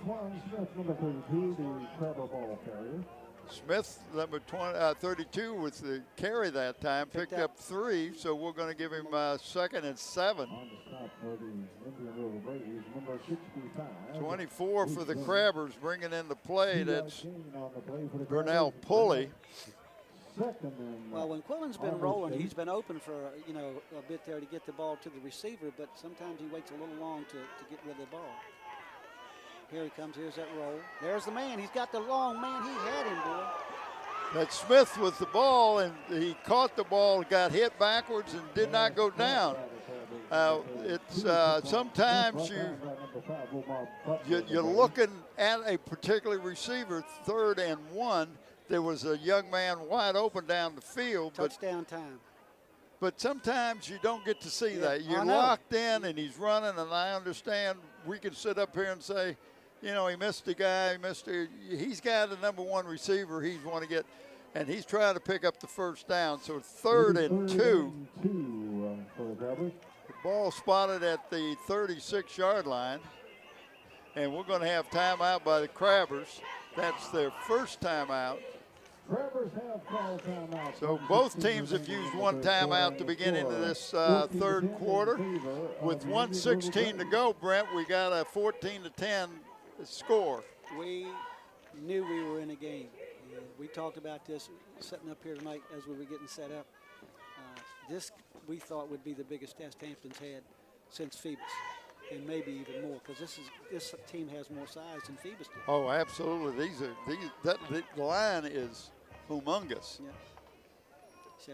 number 32, the Crabber ball carrier. Smith, number 32, with the carry that time, picked up 3, so we're going to give him 2nd and 7. On the stop for the Indian River Braves, number 65. 24 for the Crabbers, bringing in the play. That's Burnell Pulley. Well, when Quillen's been rolling, he's been open for a bit there to get the ball to the receiver, but sometimes he waits a little long to get rid of the ball. Here he comes. Here's that roll. There's the man. He's got the long man. He had him, boy. That's Smith with the ball, and he caught the ball, got hit backwards, and did not go down. Sometimes you're looking at a particular receiver, 3rd and 1. There was a young man wide open down the field. Touchdown time. But sometimes you don't get to see that. You're locked in, and he's running, and I understand we can sit up here and say, he missed a guy, he's got a number 1 receiver he's want to get, and he's trying to pick up the 1st down. So 3rd and 2. The ball spotted at the 36-yard line, and we're going to have timeout by the Crabbers. That's their first timeout. So both teams have used 1 timeout to begin into this 3rd quarter. With 1:16 to go, Brent, we got a 14-10 score. We knew we were in a game. And we talked about this sitting up here tonight as we were getting set up. This we thought would be the biggest test Hampton's had since Phoebus, and maybe even more, because this team has more size than Phoebus did. Oh, absolutely. The line is humongous. Yeah. So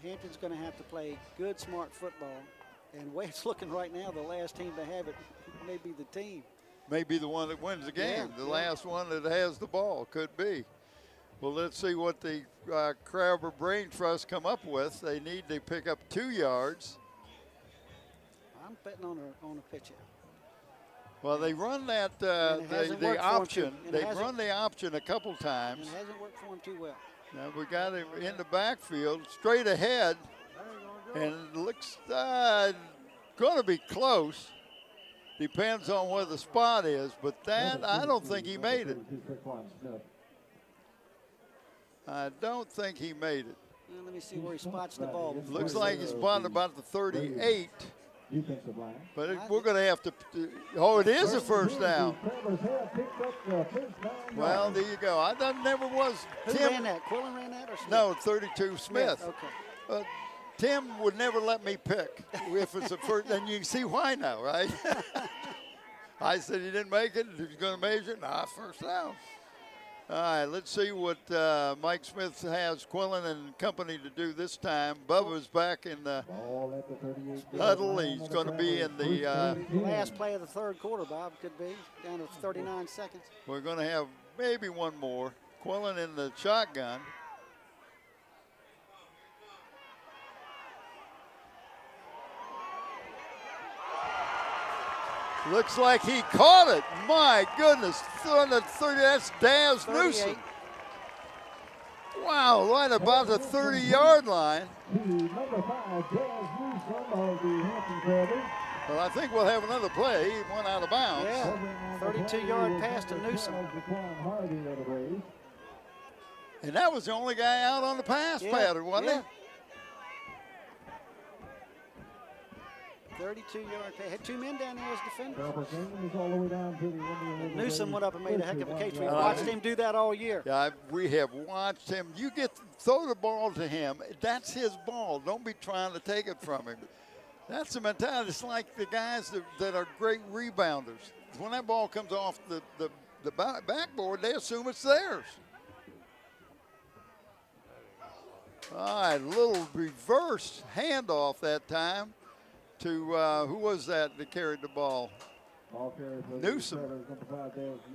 Hampton's going to have to play good, smart football. And the way it's looking right now, the last team to have it may be the team. May be the one that wins the game. Yeah, the last one that has the ball could be. Well, let's see what the Crabber Brain Trust come up with. They need to pick up 2 yards. I'm betting on a pitch out. Well, they run that the option. They've run the option a couple times. And it hasn't worked for him too well. Now we got him in the backfield, straight ahead, and it looks going to be close. Depends on where the spot is, but I don't think he made it. I don't think he made it. Well, let me see where he spots the ball. Looks like he's spotted about the 38. But we're going to have to. Oh, it is a 1st down. Well, there you go. Never was. Who ran that? Quillen ran that or Smith? No, 32 Smith. Okay. Tim would never let me pick if it's a 1st, and you can see why now, right? I said he didn't make it. He was going to measure it. 1st down. All right, let's see what Mike Smith has Quillen and company to do this time. Bubba's back in the huddle. He's going to be in the last play of the 3rd quarter, Bob, could be down to 39 seconds. We're going to have maybe one more. Quillen in the shotgun. Looks like he caught it. My goodness, 30, that's Daz Newsom. Wow, right about the 30-yard line. Number 5, Daz Newsom of the Hampton Crabbers. Well, I think we'll have another play. He went out of bounds. Yeah, 32-yard pass to Newsom. And that was the only guy out on the pass pattern, wasn't he? 32-yard pass. Had 2 men down there as defenders. Newsom went up and made a heck of a catch. We watched him do that all year. Yeah, we have watched him. Throw the ball to him. That's his ball. Don't be trying to take it from him. That's the mentality. It's like the guys that are great rebounders. When that ball comes off the backboard, they assume it's theirs. All right, a little reverse handoff that time to who was that carried the ball? Newsom.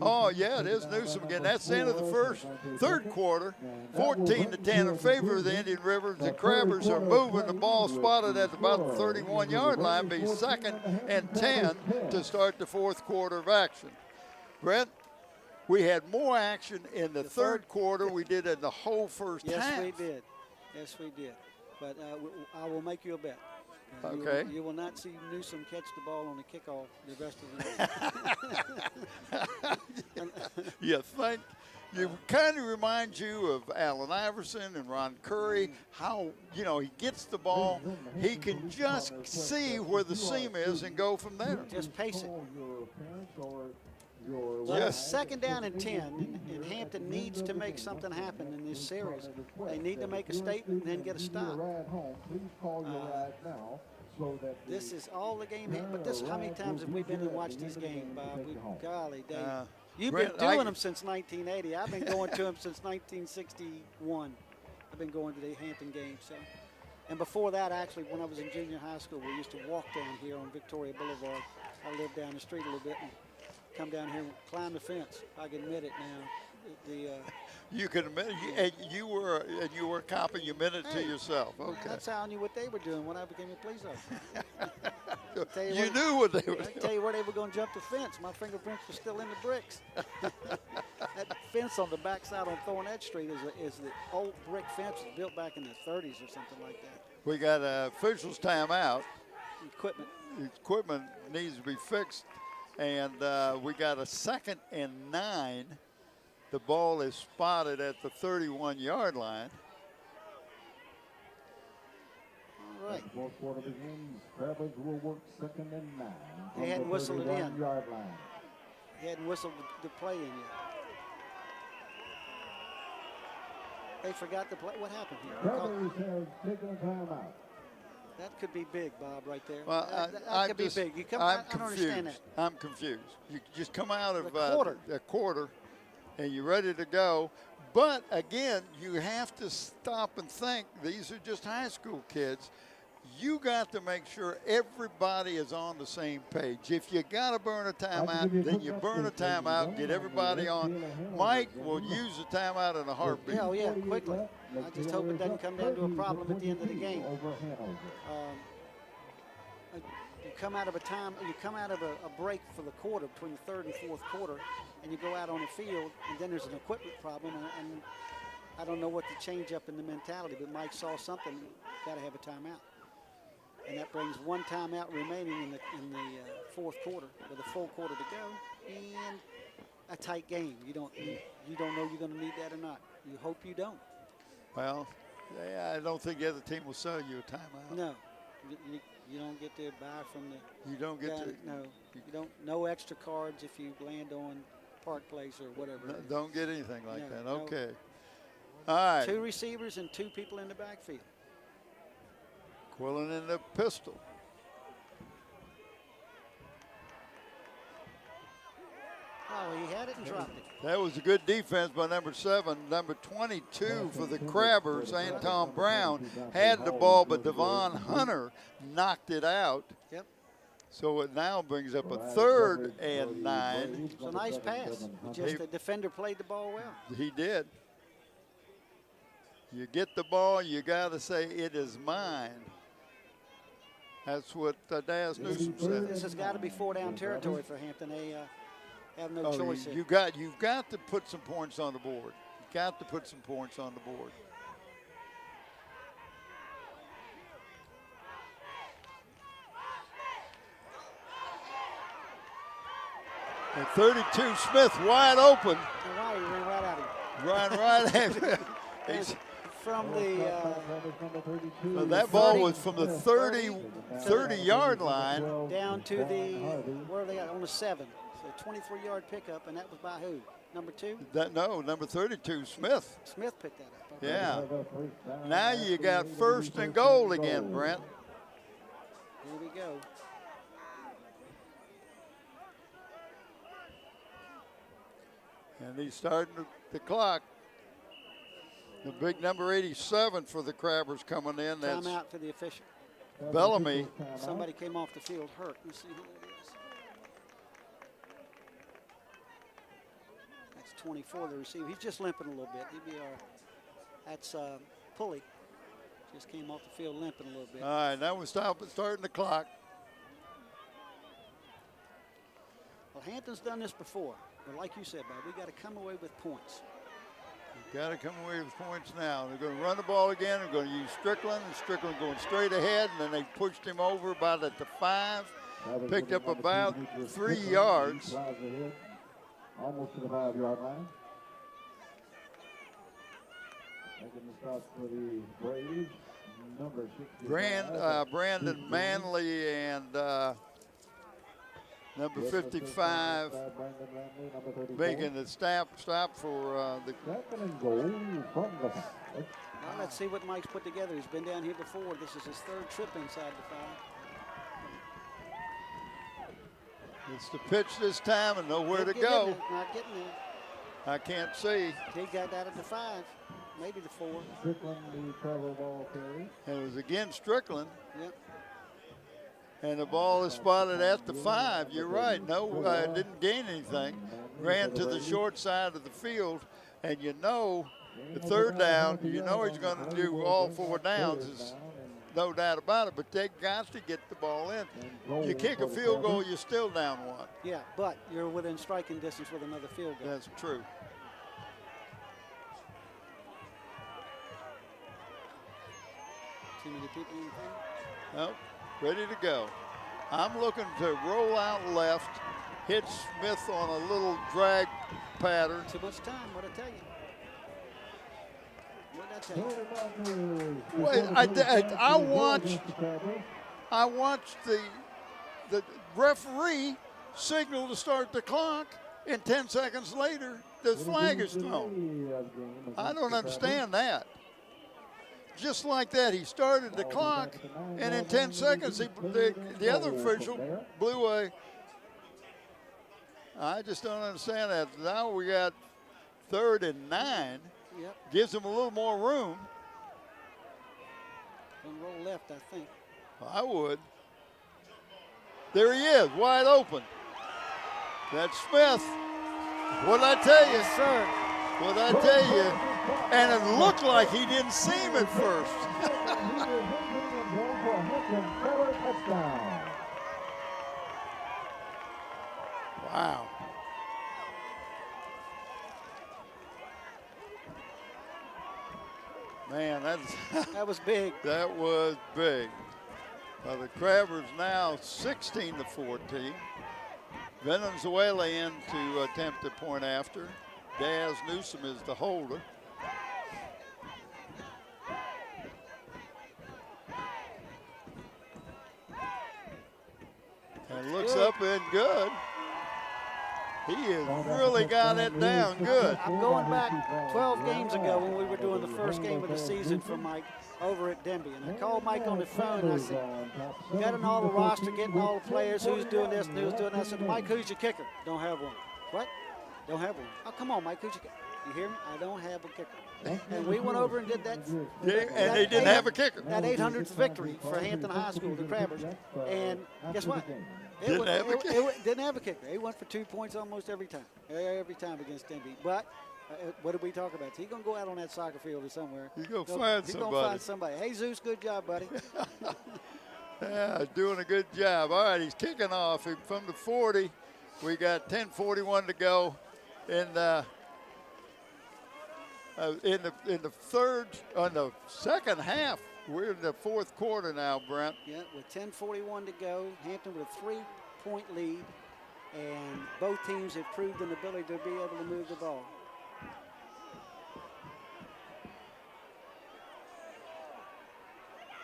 Oh, yeah, it is Newsom again. That's the end of the third quarter. 14-10 in favor of the Indian River. The Crabbers are moving the ball, spotted at about the 31-yard line. Be 2nd and 10 to start the fourth quarter of action. Brent, we had more action in the third quarter we did in the whole first half. Yes, we did. Yes, we did. But I will make you a bet. Okay. You will not see Newsom catch the ball on the kickoff the rest of the night. You think? You kind of remind you of Allen Iverson and Ron Curry, how, he gets the ball, he can just see where the seam is and go from there. Just pace it. Well, Yes. 2nd down and 10, and Hampton needs to make something happen in this series. They need to make a statement and then get a stop. This is all the game, but this how many times have we been and watched these games, Bob? Golly, Dave. You've been doing them since 1980. I've been going to them since 1961. I've been going to the Hampton games. So, and before that, actually, when I was in junior high school, we used to walk down here on Victoria Boulevard. I lived down the street a little bit and come down here and climb the fence. I can admit it now. You can admit it. You were a cop and you admitted it to yourself. Okay. That's how I knew what they were doing when I became a police officer. You knew what they were doing. I tell you where they were going to jump the fence. My fingerprints were still in the bricks. That fence on the backside on Thornett Street is the old brick fence built back in the 30s or something like that. We got officials timeout. Equipment Needs to be fixed. And we got a 2nd and 9. The ball is spotted at the 31-yard line. All right. Fourth quarter begins. Crabbers will work 2nd and 9. They hadn't whistled it in. Yard line. He hadn't whistled the play in yet. They forgot to play. What happened here? Crabbers have taken a timeout. That could be big, Bob, right there. Well, that could be big. I don't understand that. I'm confused. You just come out of a quarter and you're ready to go. But, again, you have to stop and think. These are just high school kids. You got to make sure everybody is on the same page. If you got to burn a timeout, then you burn a timeout, get everybody on. Mike will use a timeout in a heartbeat. Yeah, quickly. I just hope it doesn't come down to a problem at the end of the game. You come out of a break for the quarter between the third and fourth quarter, and you go out on the field, and then there's an equipment problem, and I don't know what to change up in the mentality, but Mike saw something. Got to have a timeout. And that brings one timeout remaining in the fourth quarter with a full quarter to go and a tight game. You don't know you're going to need that or not. You hope you don't. Well, I don't think the other team will sell you a timeout. No, you don't get to buy from the. You don't get to. No, you don't. No extra cards if you land on Park Place or whatever. No, don't get anything like that. No. Okay. All right. 2 receivers and 2 people in the backfield. Quillen in the pistol. Oh, he had it and dropped it. That was a good defense by number 7. Number 22 for the Crabbers, Anton Brown, had the ball, but Devon Hunter knocked it out. Yep. So it now brings up a 3rd and 9. It's a nice pass. Just the defender played the ball well. He did. You get the ball, you got to say, it is mine. That's what Daz Newsom said. This has got to be 4-down territory for Hampton. They have no choice here. You've got to put some points on the board. You've got to put some points on the board. And 32, Smith wide open. Wow, he ran right at him. Right at him. From the that ball was from the 30-yard line down to the where are they at on the 7. So 23-yard pickup, and that was by who? Number 2? Number 32, Smith. Smith picked that up. Okay. Yeah. Now you got 1st and goal again, Brent. Here we go. And he's starting the clock. The big number 87 for the Crabbers coming in. That's Timeout for the official. Bellamy. Somebody came off the field hurt. Let's see who 24, the receiver. He's just limping a little bit. He'd be that's Pulley. Just came off the field limping a little bit. All right, now we're starting the clock. Well, Hampton's done this before. But like you said, Bob, we got to come away with points. Got to come away with points now. They're going to run the ball again. They're going to use Strickland, and Strickland going straight ahead, and then they pushed him over about at the 5. Picked up about 3 yards. Almost to the 5-yard line. Making the stop for the Braves, number 65. Brandon Manley and number 55 making the stop for the. Second and goal from the 5. Well, let's see what Mike's put together. He's been down here before. This is his 3rd trip inside the 5. It's the pitch this time and nowhere to Not go. Not getting there. I can't see. He got that at the 5, maybe the 4. Strickland, the travel ball carry. And it was again Strickland. Yep. And the ball is spotted at the 5. You're right. No, didn't gain anything. Ran to the short side of the field. And you know, the 3rd down, you know he's going to do all 4 downs. There's no doubt about it. But they got to get the ball in. You kick a field goal, you're still down 1. Yeah, but you're within striking distance with another field goal. That's true. Too many people in front. Nope, ready to go. I'm looking to roll out left, hit Smith on a little drag pattern. Too much time, what'd I tell you? What'd I tell you? Wait, I watched the referee signal to start the clock, and 10 seconds later, the flag is thrown. I don't understand that. Just like that, he started the clock, and in 10 seconds, the other official blew a. I just don't understand that. Now we got 3rd and 9. Yep. Gives him a little more room. Gonna roll left, I think. I would. There he is, wide open. That's Smith. What'd I tell you? Yes, sir. What'd I tell you? And it looked like he didn't see him at first. Wow. Man, That was big. that was big. The Crabbers now 16-14. Venezuela in to attempt the point after. Daz Newsom is the holder. And looks up and good. He has really got it down good. I'm going back 12 games ago when we were doing the first game of the season for Mike over at Denby. And I called Mike on the phone and I said, got all the roster, getting all the players, who's doing this and who's doing that. I said, Mike, who's your kicker? Don't have one. What? Don't have one. Oh, come on, Mike, who's your kicker? You hear me? I don't have a kicker. And we went over and did that. Yeah, and they didn't have a kicker. That 800th victory for Hampton High School, the Crabbers. And guess what? Didn't have a kicker. Didn't have a kicker. He went for 2 points almost every time. Every time against Denby. But what did we talk about? He's going to go out on that soccer field or somewhere. He's going to find somebody. He's going to find somebody. Hey, Zeus, good job, buddy. Yeah, doing a good job. All right, he's kicking off from the 40. We got 10:41 to go in the second half. We're in the 4th quarter now, Brent. Yeah, with 10:41 to go, Hampton with a 3-point lead, and both teams have proved an ability to be able to move the ball.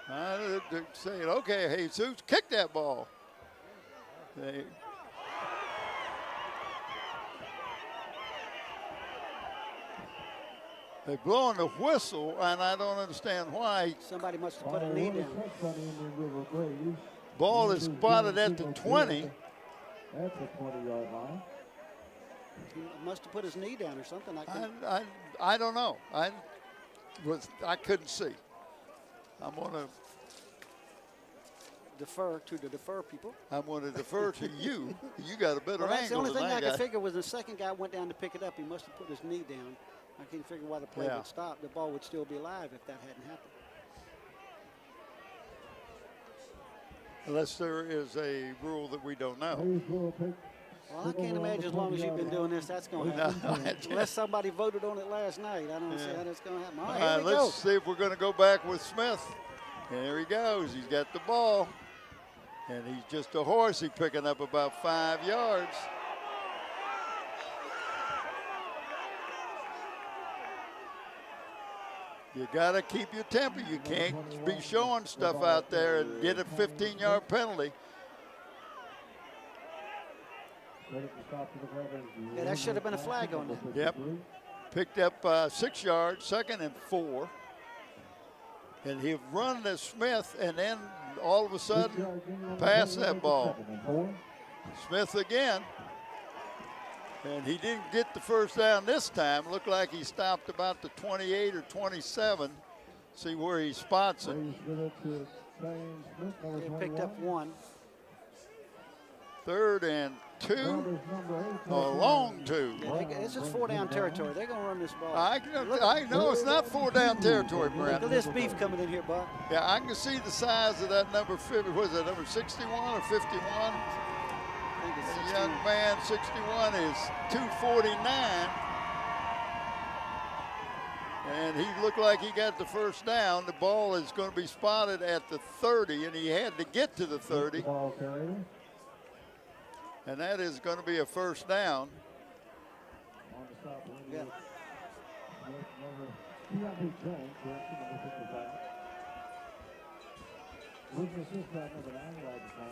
They're saying, okay, Jesus, kick that ball. They're blowing the whistle, and I don't understand why. Somebody must have put a knee down. Ball is spotted at the 20. That's a 20-yard line. He must have put his knee down or something. I don't know. I couldn't see. I'm gonna. defer to the defer people. I'm going to defer to you. You got a better Well, that's the angle only thing than I got. could figure was the second guy went down to pick it up. He must have put his knee down. I can't figure why the play Yeah. would stop. The ball would still be live if that hadn't happened. Unless there is a rule that we don't know. Well, I can't imagine as long as you've been doing this, that's going to happen. Unless somebody voted on it last night. I don't see how that's going to happen. All right, here we go. Let's see if we're going to go back with Smith. There he goes. He's got the ball. And he's just a horse. He's picking up about 5 yards. You got to keep your temper. You can't be showing stuff out there and get a 15-yard penalty. Yeah, that should have been a flag on that. Yep. Picked up 6 yards, 2nd and 4. And he run to Smith, and then all of a sudden, pass that ball. Smith again. And he didn't get the first down this time. Looked like he stopped about the 28 or 27. See where he spots it. They picked up 1. 3rd and 2. A long 2. Yeah, this is 4-down territory. They're going to run this ball. I know it's not 4-down territory, Brent. Look at this beef coming in here, Buck. Yeah, I can see the size of that number 50. Was it number 61 or 51? I think it's The 16. young man, 61, is 249. And he looked like he got the first down. The ball is going to be spotted at the 30, and he had to get to the 30. And that is going to be a first down. Yeah.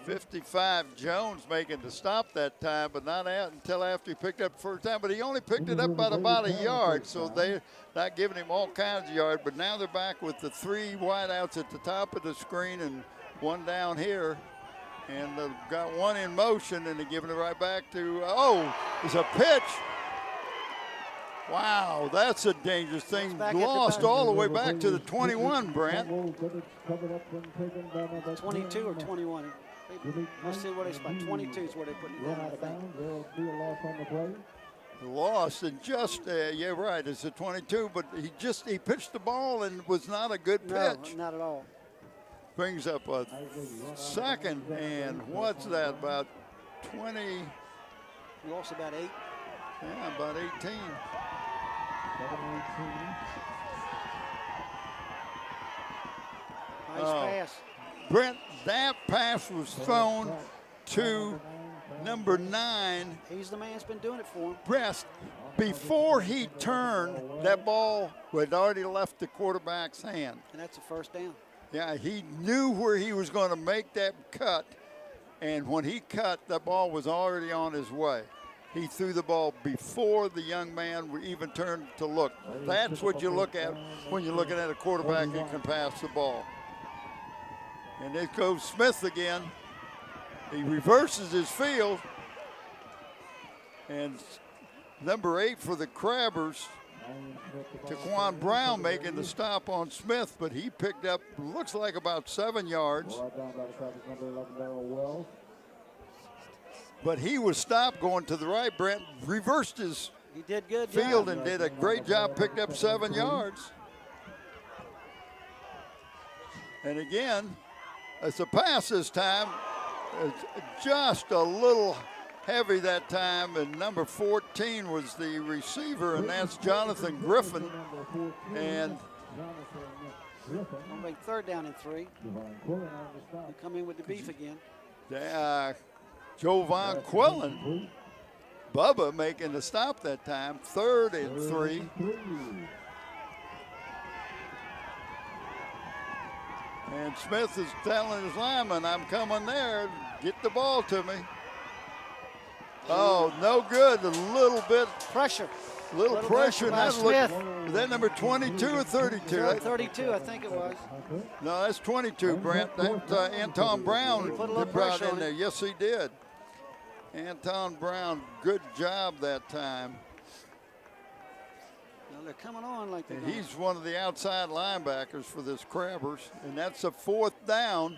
55 Jones making the stop that time, but not out until after he picked up the first time. But he only picked it up about a yard, so they're not giving him all kinds of yards. But now they're back with the 3 wideouts at the top of the screen and 1 down here. And they've got 1 in motion, and they're giving it right back to, it's a pitch. Wow, that's a dangerous thing. Lost all the way back to the 21, Brent. 22 or 21. Let's see what they spot. 22 is where they put it down, I think. Lost and just, yeah, right, it's a 22, but he pitched the ball and was not a good pitch. No, not at all. Brings up a 2nd, and what's that, about 20? We lost about 8. Yeah, about 18. Nice pass. Brent, that pass was thrown to number 9. He's the man that's been doing it for him. Brest. Before he turned, that ball had already left the quarterback's hand. And that's a first down. Yeah, he knew where he was going to make that cut, and when he cut, the ball was already on his way. He threw the ball before the young man even turned to look. That's what you look at when you're looking at a quarterback who can pass the ball. And there goes Smith again. He reverses his field. And number 8 for the Crabbers, Taquan Brown making the stop on Smith, but he picked up, looks like about 7 yards. But he was stopped going to the right. Brent reversed his He did good field job. and did a great job, picked up 7 yards. And again, it's a pass this time. It's just a little heavy that time, and number 14 was the receiver, and that's Jonathan Griffin. And Gonna make 3rd down and 3. He'll come in with the beef again. Jovan Quillen, Bubba making the stop that time, 3rd and 3. And Smith is telling his lineman, I'm coming there, get the ball to me. Oh, no good, a little bit. Pressure. Little pressure. by That Smith. is that number 22 or 32? 32, I think it was. No, that's 22, Brent. That's Anton Brown Put a little brought pressure in on there. it. Yes, he did. Anton Brown, good job that time. Now they're coming on like they're He's one of the outside linebackers for this Crabbers, and that's a 4th down.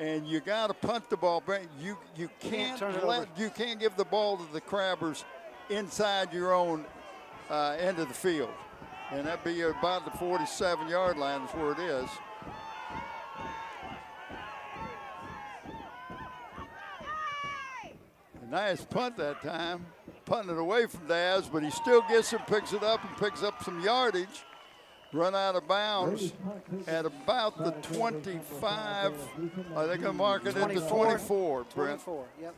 and you got to punt the ball. You can't turn it over. you can't give the ball to the Crabbers inside your own end of the field, and that'd be about the 47-yard line is where it is. A nice punt that time, punting it away from Daz, but he still gets it, picks it up, and picks up some yardage. Run out of bounds at about the 25. Are they going to mark it into 24, Brent? 24, yep.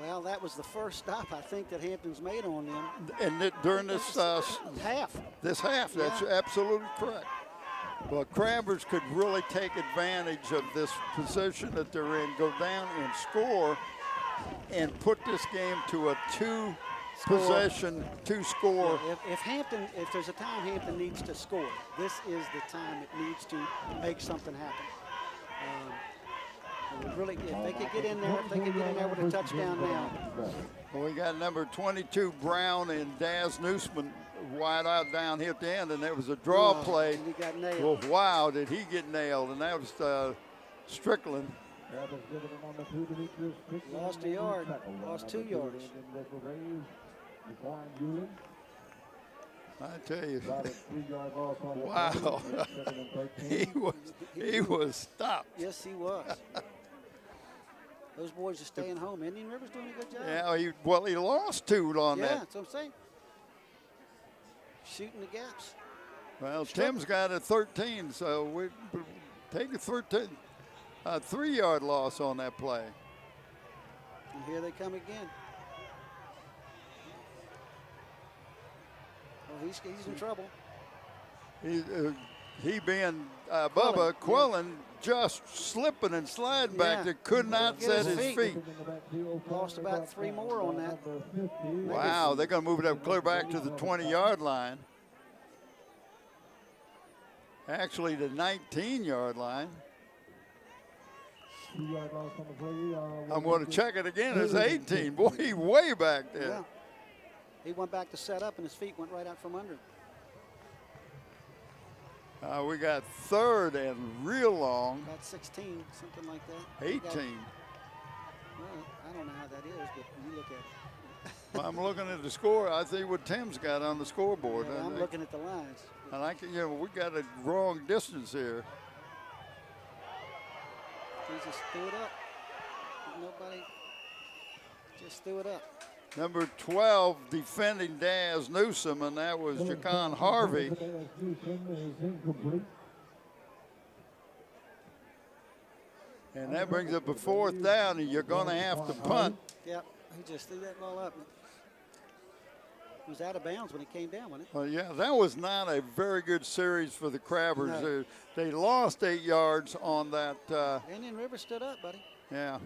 Well, that was the first stop I think that Hampton's made on them. And during this half. that's absolutely correct. Well, Crabbers could really take advantage of this position that they're in, go down and score, and put this game to a two-possession, two-score. Yeah, if there's a time Hampton needs to score, this is the time it needs to make something happen. Really, if they could get in there, with a touchdown now. Well, we got number 22 Brown and Daz Newsman wide out down here at the end, and there was a draw play. And he got nailed. Well, wow, did he get nailed? And that was Strickland. Lost a yard, lost 2 yards. I tell you, wow, he was stopped. Yes, he was. Those boys are staying home. Indian River's doing a good job. Yeah, he lost 2 on Yeah, that. that's what I'm saying. Shooting the gaps. Well, Tim's got a 13, so we take a 3-yard loss on that play. And here they come again. Oh, he's in trouble. He being Bubba Quillen just slipping and sliding back there, could not set his feet. Lost about 3 more on that. Wow, they're going to move it up clear back to the 20-yard line. Actually, the 19-yard line. I'm going to check it again. It's 18. Boy, he way back there. Yeah. He went back to set up, and his feet went right out from under. We got 3rd and real long. About 16, something like that. 18. Well, I don't know how that is, but you look at it. Well, I'm looking at the score. I see what Tim's got on the scoreboard. Yeah, I'm looking at the lines. And we got a wrong distance here. He just threw it up. Nobody just threw it up. Number 12 defending Daz Newsom, and that was Jacon Harvey. And that brings up a 4th down, and you're going to have to punt. Yep, he just threw that ball up. It was out of bounds when it came down, wasn't it? Well, yeah, that was not a very good series for the Crabbers. No. They lost 8 yards on that. Indian River stood up, buddy. Yeah.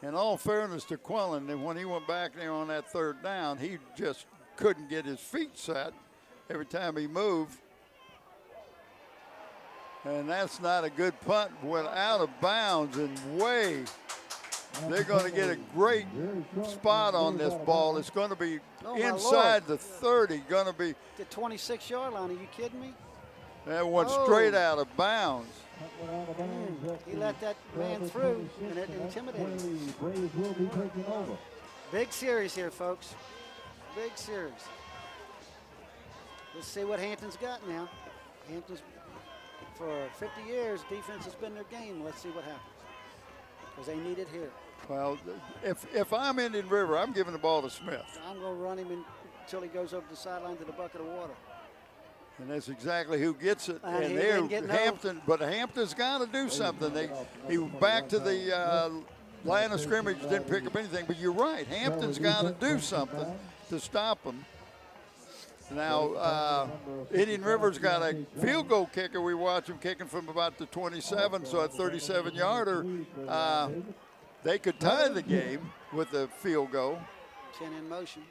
In all fairness to Quillen, when he went back there on that 3rd down, he just couldn't get his feet set every time he moved. And that's not a good punt. Went out of bounds and way. They're going to get a great spot on this ball. It's going to be inside the 30. Going to be the 26-yard line. Are you kidding me? That went straight out of bounds. He let that man through, and it intimidated him. Big series here, folks. Big series. Let's see what Hampton's got now. Hampton's, for 50 years, defense has been their game. Let's see what happens, because they need it here. Well, if I'm Indian River, I'm giving the ball to Smith. I'm going to run him until he goes over the sideline to the bucket of water. And that's exactly who gets it. And there, Hampton, but Hampton's got to do something. He back to the line of scrimmage, didn't pick up anything. But you're right, Hampton's got to do something to stop him. Now, Indian River's got a field goal kicker. We watch him kicking from about the 27, so a 37-yarder. They could tie the game with the field goal. 10 in motion.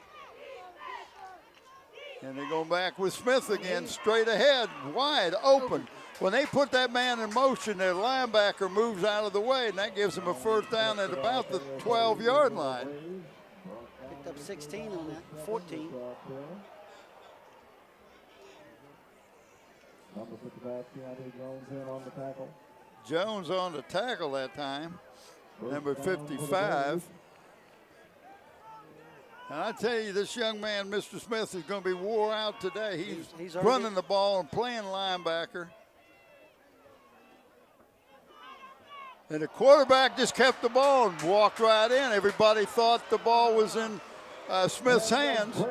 And they're going back with Smith again, straight ahead, wide open. When they put that man in motion, their linebacker moves out of the way, and that gives them a 1st down at about the 12-yard line. Picked up 16 on that, 14. Number 55, Keontae Jones in on the tackle. Jones on the tackle that time, number First down for the 55. Braves. And I tell you, this young man, Mr. Smith, is going to be wore out today. He's earned running it. the ball and playing linebacker. And the quarterback just kept the ball and walked right in. Everybody thought the ball was in Smith's hands.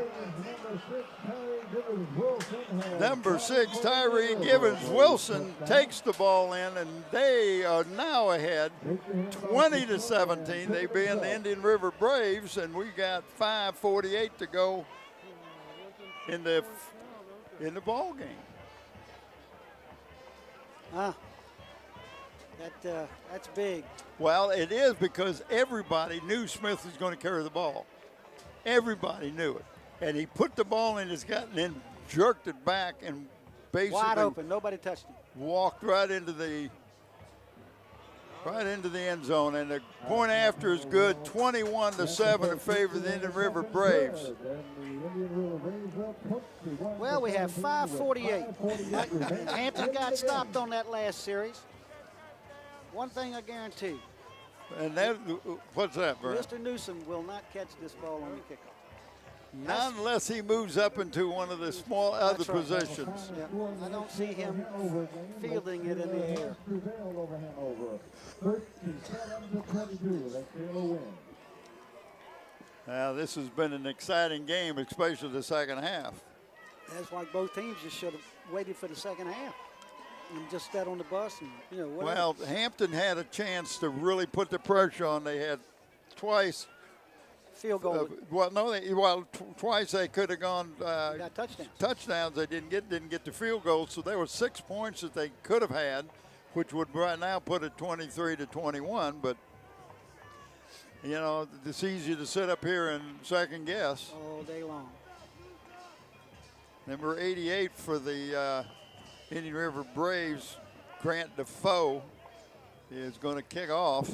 Number 6, Tyree Givens Wilson takes the ball in, and they are now ahead 20-17. They being the Indian River Braves, and we got 5:48 to go in the ball game. That's big. Well, it is because everybody knew Smith was going to carry the ball. Everybody knew it. And he put the ball in his gut and then jerked it back and basically Wide open. Nobody touched him. walked right into the end zone. And the point after is good, 21-7 in favor of the Indian River Braves. Well, we have 5:48. Hampton got stopped on that last series. One thing I guarantee, And that, what's that, Vern? Mr. Newsom will not catch this ball on the kickoff. Not unless he moves up into one of the small other That's right. positions. Yeah, I don't see him fielding it in the air. Now, this has been an exciting game, especially the second half. That's why both teams just should have waited for the second half and just sat on the bus and whatever. Well, Hampton had a chance to really put the pressure on. They had twice. Field goal. Twice they could have gone Got touchdowns. touchdowns. They didn't get the field goals, so there were 6 points that they could have had, which would right now put it 23-21. But it's easy to sit up here and second guess. All day long. Number 88 for the Indian River Braves, Grant Defoe, is going to kick off.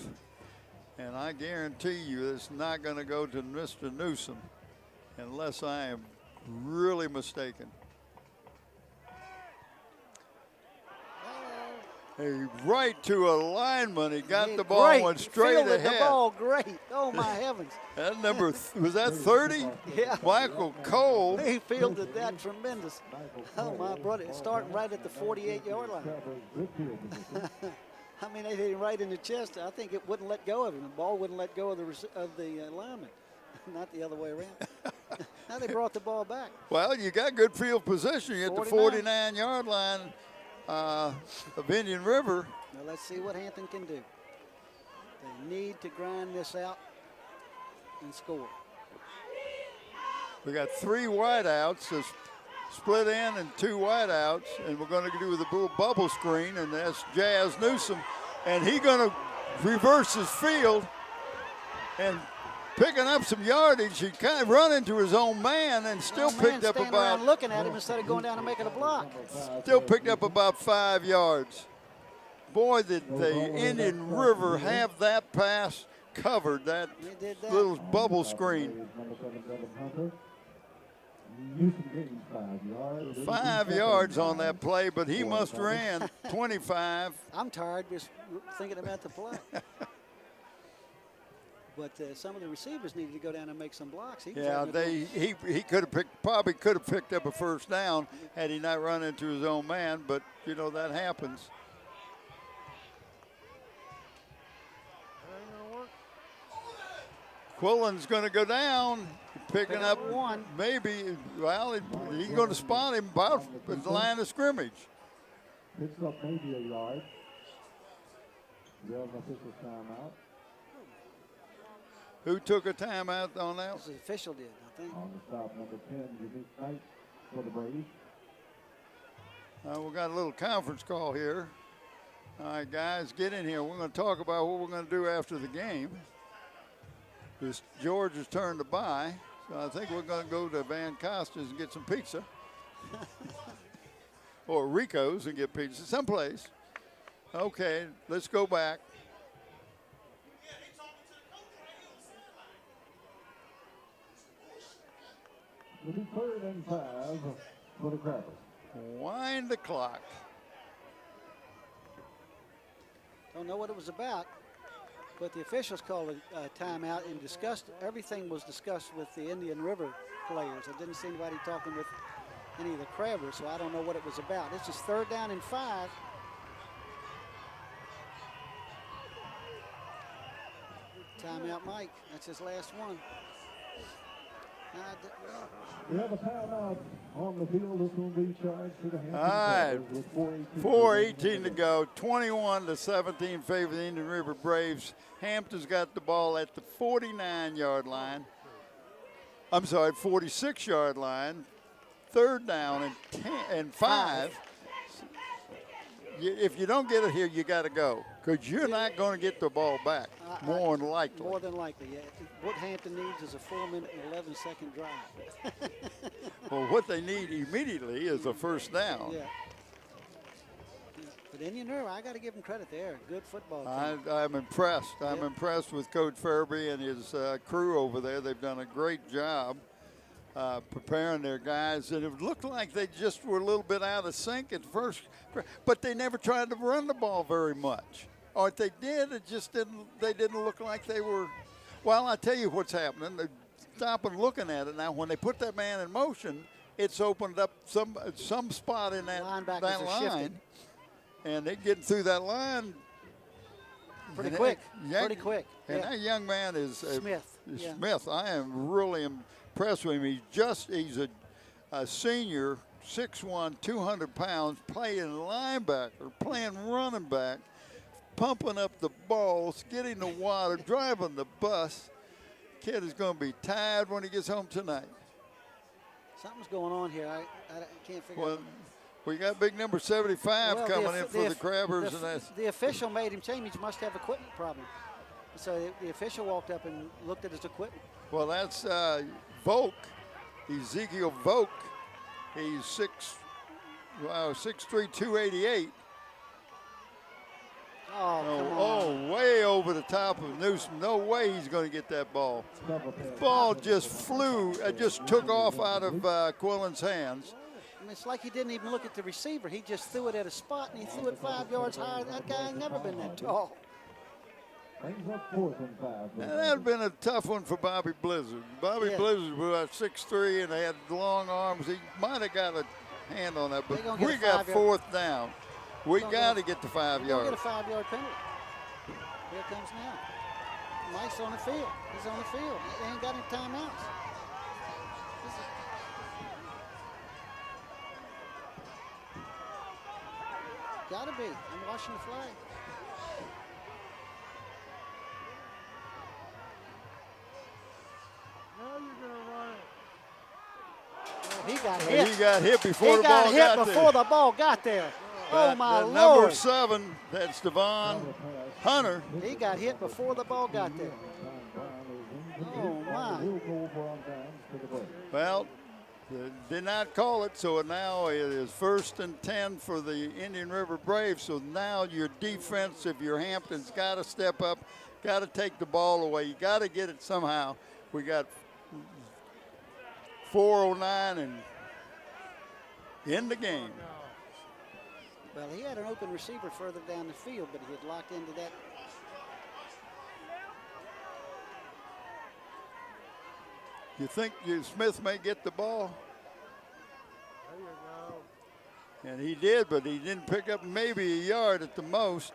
And I guarantee you it's not going to go to Mr. Newsom unless I am really mistaken. Right to a lineman. He got the ball and went straight Fielded ahead. the ball great. Oh, my heavens. That number, was that 30? Yeah. Michael Cole. He fielded that tremendous. Oh, my brother. Starting right at the 48-yard line. I mean, they hit him right in the chest. I think it wouldn't let go of him. The ball wouldn't let go of the lineman, not the other way around. Now they brought the ball back. Well, you got good field position. You're at the 49-yard line of Indian River. Now let's see what Hampton can do. They need to grind this out and score. We got 3 wideouts, a split in and 2 wideouts, and we're going to do the bubble screen, and that's Jazz Newsom, and he's going to reverse his field and picking up some yardage. He kind of run into his own man and still picked up about looking at him instead of going down and making a block. Still picked up about 5 yards. Boy, did the Indian River have that pass covered, that little bubble screen. 5 yards on that play, but he must ran 25. I'm tired just thinking about the play. But some of the receivers needed to go down and make some blocks. He could have probably could have picked up a first down had he not run into his own man. But that happens. Quillen's going to go down, picking up one. Maybe. Well, he's going to spot him about the line of scrimmage. Picks up maybe a yard. There's an official timeout. Who took a timeout on that? The official did, I think. On the stop, number 10, Unique Knight for the Braves. We got a little conference call here. All right, guys, get in here. We're going to talk about what we're going to do after the game. It's George's turn to buy, so I think we're going to go to Van Costa's and get some pizza. Or Rico's and get pizza someplace. Okay, let's go back. It'll be 3rd and 5 for the Crackers. Wind the clock. Don't know what it was about, but the officials called a timeout and discussed, everything was discussed with the Indian River players. I didn't see anybody talking with any of the Crabbers, so I don't know what it was about. This is 3rd down and 5. Timeout, Mike. That's his last one. We have a timeout on the field. This will be charged to the Hampton All right, Crabbers with 4:18 to go. 21-17 favor the Indian River Braves. Hampton's got the ball at the 49-yard line. I'm sorry, 46-yard line. 3rd down and 5. If you don't get it here, you got to go, because you're not going to get the ball back, more than likely. More than likely, yeah. What Hampton needs is a 4-minute and 11-second drive. Well, what they need immediately is a 1st down. Yeah. But Indian River, I got to give them credit there. Good football team. I'm impressed. I'm impressed with Coach Fairby and his crew over there. They've done a great job preparing their guys, and it looked like they just were a little bit out of sync at first, but they never tried to run the ball very much. Or if they did, it just didn't. They didn't look like they were. Well, I tell you what's happening. They stop and looking at it now. When they put that man in motion, it's opened up some spot in that line, and they're getting through that line pretty quick. Pretty quick. And that young man is Smith. Smith. I am really impressed with him. He's a senior, 6'1", 200 pounds, playing linebacker, playing running back, pumping up the balls, getting the water, driving the bus. Kid is going to be tired when he gets home tonight. Something's going on here. I can't figure out. We got big number 75 coming in for the Crabbers. The official made him say he must have equipment problem. So the official walked up and looked at his equipment. Well, that's Volk, Ezekiel Volk. He's 6'3", 288. Oh, way over the top of Newsom. No way he's going to get that ball. The ball just flew, it just took off out of Quillen's hands. I mean, it's like he didn't even look at the receiver. He just threw it at a spot, and he threw it 5 yards higher. That guy ain't never been that tall. That would have been a tough one for Bobby Blizzard. Bobby Blizzard was about 6'3", and they had long arms. He might have got a hand on that, but we got 4th down. We got to get the 5 yards. Get a 5-yard penalty. Here it comes now. Mike's on the field. He's on the field. They ain't got any timeouts. Gotta be. I'm watching the flag. Now you're gonna run it. He got hit. He got hit before the ball got there. He got hit before the ball got there. Oh, my Lord. Number 7, that's Devon Hunter. He got hit before the ball got there. Oh, my. Well, did not call it, so now it is 1st and 10 for the Indian River Braves. So now your defense, if you're Hampton's, got to step up, got to take the ball away. You got to get it somehow. We got 4:09 and in the game. Well, he had an open receiver further down the field, but he had locked into that. You think Smith may get the ball? There you go. And he did, but he didn't pick up maybe a yard at the most.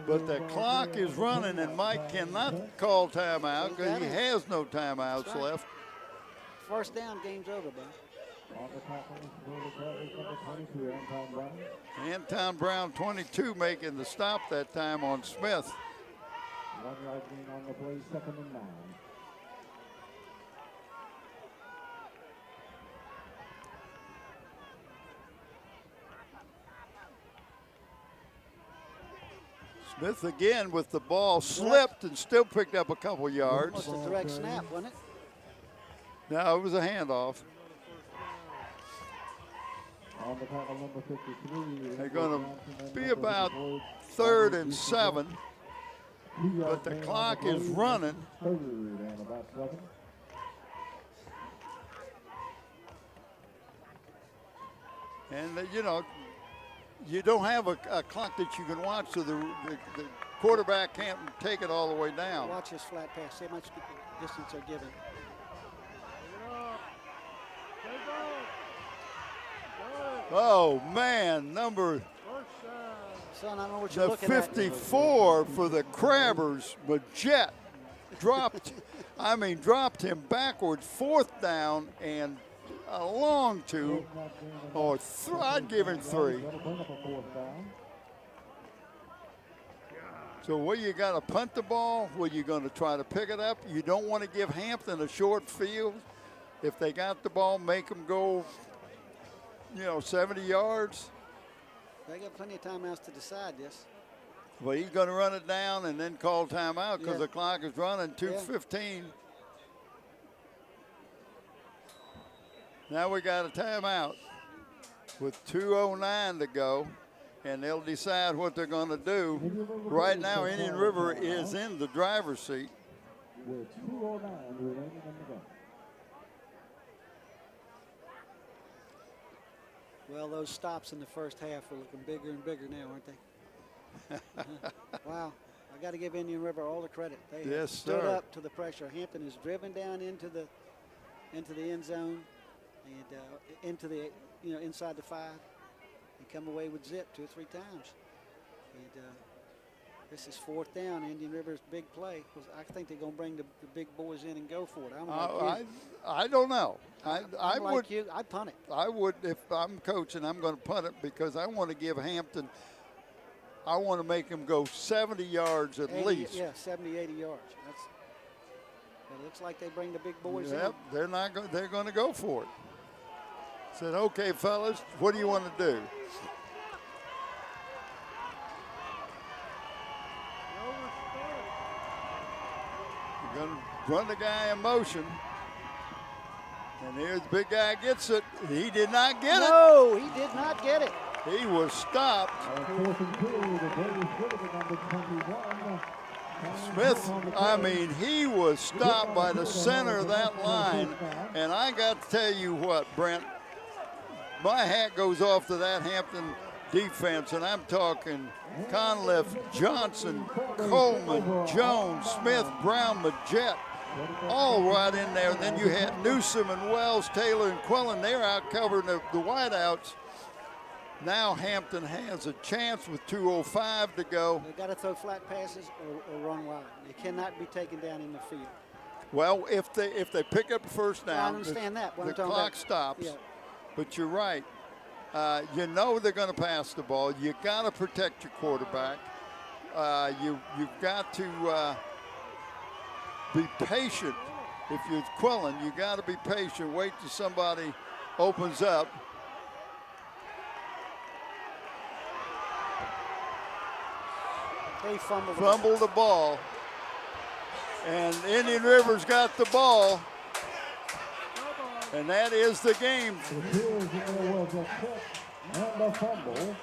But the clock is running, and Mike cannot call timeout because he has no timeouts left. 1st down, game's over, bud. Anton Brown, 22, making the stop that time on Smith. 1 yard gain on the play, 2nd and 9. Smith again with the ball, slipped and still picked up a couple yards. Almost a direct snap, wasn't it? No, it was a handoff. On the tackle, number 53. They're going to be about 3rd and 7, but the clock is running. 3rd and about 7. And, you know, you don't have a clock that you can watch, so the quarterback can't take it all the way down. Watch his flat pass. See how much distance they're giving. Oh, man, number Son, I know what you're the looking at. 54 for the Crabbers, but Jet dropped him backwards, 4th down and a long 2, or I'd give him 3. So what, you got to punt the ball? What, you going to try to pick it up? You don't want to give Hampton a short field. If they got the ball, make them go, 70 yards. They got plenty of timeouts to decide this. Well, he's going to run it down and then call timeout because the clock is running, 2:15. Now we got a timeout with 2:09 to go, and they'll decide what they're going to do. Right now, Indian River is in the driver's seat. With 2:09 remaining in the game. Well, those stops in the first half are looking bigger and bigger now, aren't they? Wow. I got to give Indian River all the credit. They Yes, stood sir. up to the pressure. Hampton is driven down into the end zone and into the inside the 5 and come away with zip 2 or 3 times. And this is 4th down. Indian River's big play. I think they're going to bring the big boys in and go for it. I'm like you. I don't know. I I'm would. like you. I'd punt it. I would, if I'm coaching, I'm going to punt it because I want to give Hampton. I want to make him go 70 yards at 80, least. Yeah, 70, 80 yards. It looks like they bring the big boys in. Yep, they're not going. They're going to go for it. Said, okay, fellas, what do you want to do? You're going to run the guy in motion. And here's the big guy gets it. He did not get it. No, he did not get it. He was stopped. 4th and 2, the Braves with it at number 21. Smith, he was stopped by the center of that line. And I got to tell you what, Brent, my hat goes off to that Hampton defense, and I'm talking Conliff, Johnson, Coleman, Jones, Smith, Brown, Majette, all right in there. And then you had Newsom and Wells, Taylor, and Quillen. They're out covering the wideouts. Now Hampton has a chance with 2:05 to go. They've got to throw flat passes or run wide. They cannot be taken down in the field. Well, if they pick up the first down, I understand that. the clock stops. Yeah. But you're right. They're going to pass the ball. You got to protect your quarterback. You've got to be patient. If you're Quillen, you got to be patient. Wait till somebody opens up. They Fumble the ball. And Indian River's got the ball. And that is the game. It appears that there was a pick and a fumble.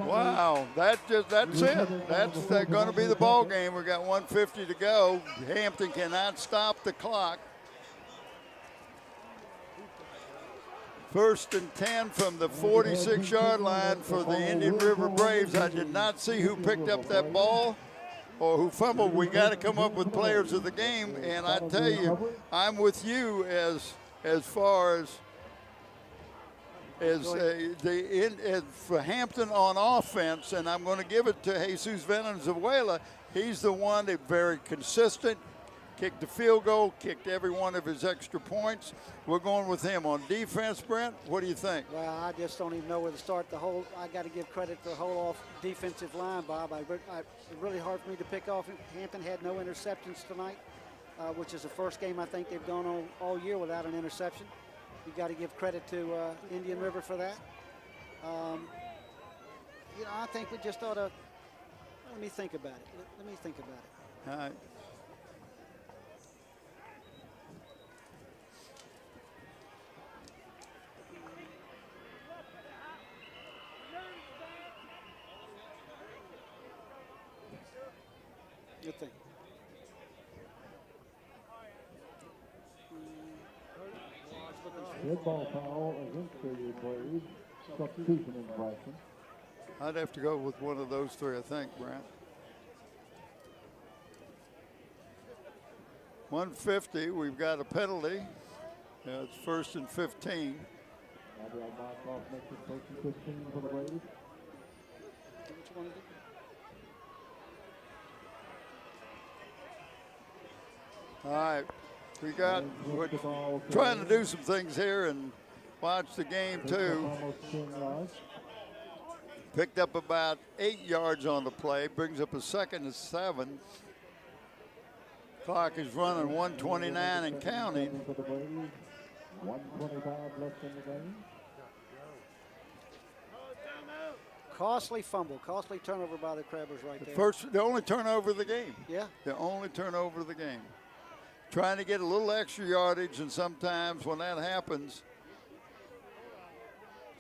Wow, that's it. That's going to be the ball game. We got 1:50 to go. Hampton cannot stop the clock. 1st and 10 from the 46-yard line for the Indian River Braves. I did not see who picked up that ball or who fumbled. We got to come up with players of the game, and I tell you, I'm with you as far as for Hampton on offense, and I'm going to give it to Jesus Valenzuela. He's the one that very consistent, kicked the field goal, kicked every one of his extra points. We're going with him on defense. Brent, what do you think? Well, I just don't even know where to start. I got to give credit to the whole off defensive line, Bob. It's really hard for me to pick off. Hampton had no interceptions tonight, which is the first game I think they've gone on all year without an interception. You got to give credit to Indian River for that. I think we just ought to. Let me think about it. Let me think about it. All right. Good thing. Red ball foul against the Braves. Substitution infraction. I'd have to go with one of those three, I think, Brent. 150, we've got a penalty. It's 1st and 15. Gabriel Markov makes it 1st and 15 for the Braves. What you want to do? All right, we're trying to do some things here and watch the game too. Almost 10 yards. Picked up about 8 yards on the play, brings up a 2nd and 7. Clock is running 1:29 and counting. For the Braves. 1:25 left in the game. Costly fumble, costly turnover by the Crabbers right there. The only turnover of the game. Yeah. The only turnover of the game. Trying to get a little extra yardage, and sometimes when that happens,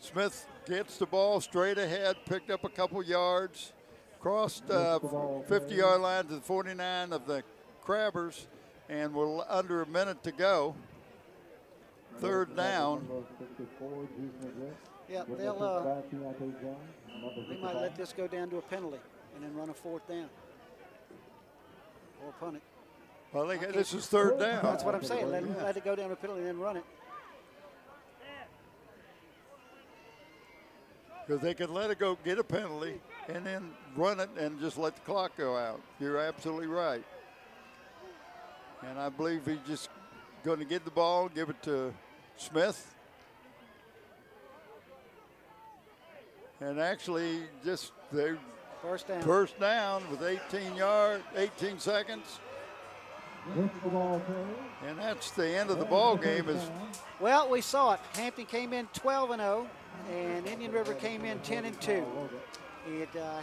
Smith gets the ball straight ahead, picked up a couple yards, crossed 50-yard line to the 49 of the Crabbers, and we're under a minute to go. 3rd down. Yeah, they might let this go down to a penalty and then run a 4th down or punt it. Well, this is 3rd down. That's what I'm saying. Let it go down to a penalty and then run it. Because they can let it go, get a penalty, and then run it and just let the clock go out. You're absolutely right. And I believe he's just going to get the ball, give it to Smith. And actually, just they 1st down with 18 seconds. And that's the end of the ball game. Well, we saw it. Hampton came in 12-0, and Indian River came in 10-2.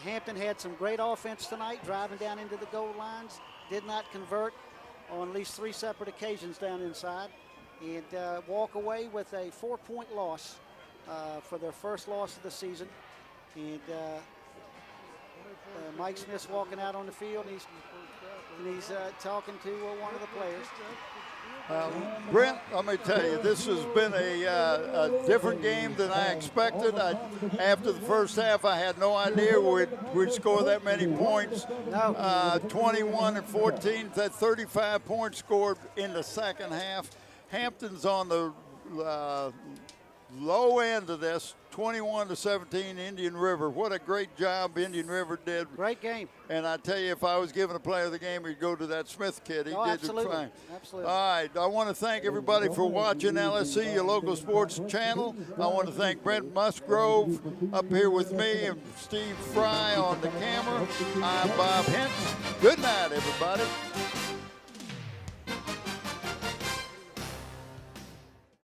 Hampton had some great offense tonight, driving down into the goal lines. Did not convert on at least 3 separate occasions down inside, and walk away with a 4-point loss for their first loss of the season. And Mike Smith's walking out on the field, and he's talking to one of the players. Brent, let me tell you, this has been a different game than I expected. After the first half, I had no idea we'd score that many points. No. 21-14, that 35 points scored in the second half. Hampton's on the low end of this, 21-17 Indian River. What a great job Indian River did. Great game. And I tell you, if I was given a player of the game, he'd go to that Smith kid. He did it fine. Absolutely. All right, I want to thank everybody for watching LSC, your local sports channel. I want to thank Brent Musgrove up here with me and Steve Fry on the camera. I'm Bob Hintz. Good night, everybody.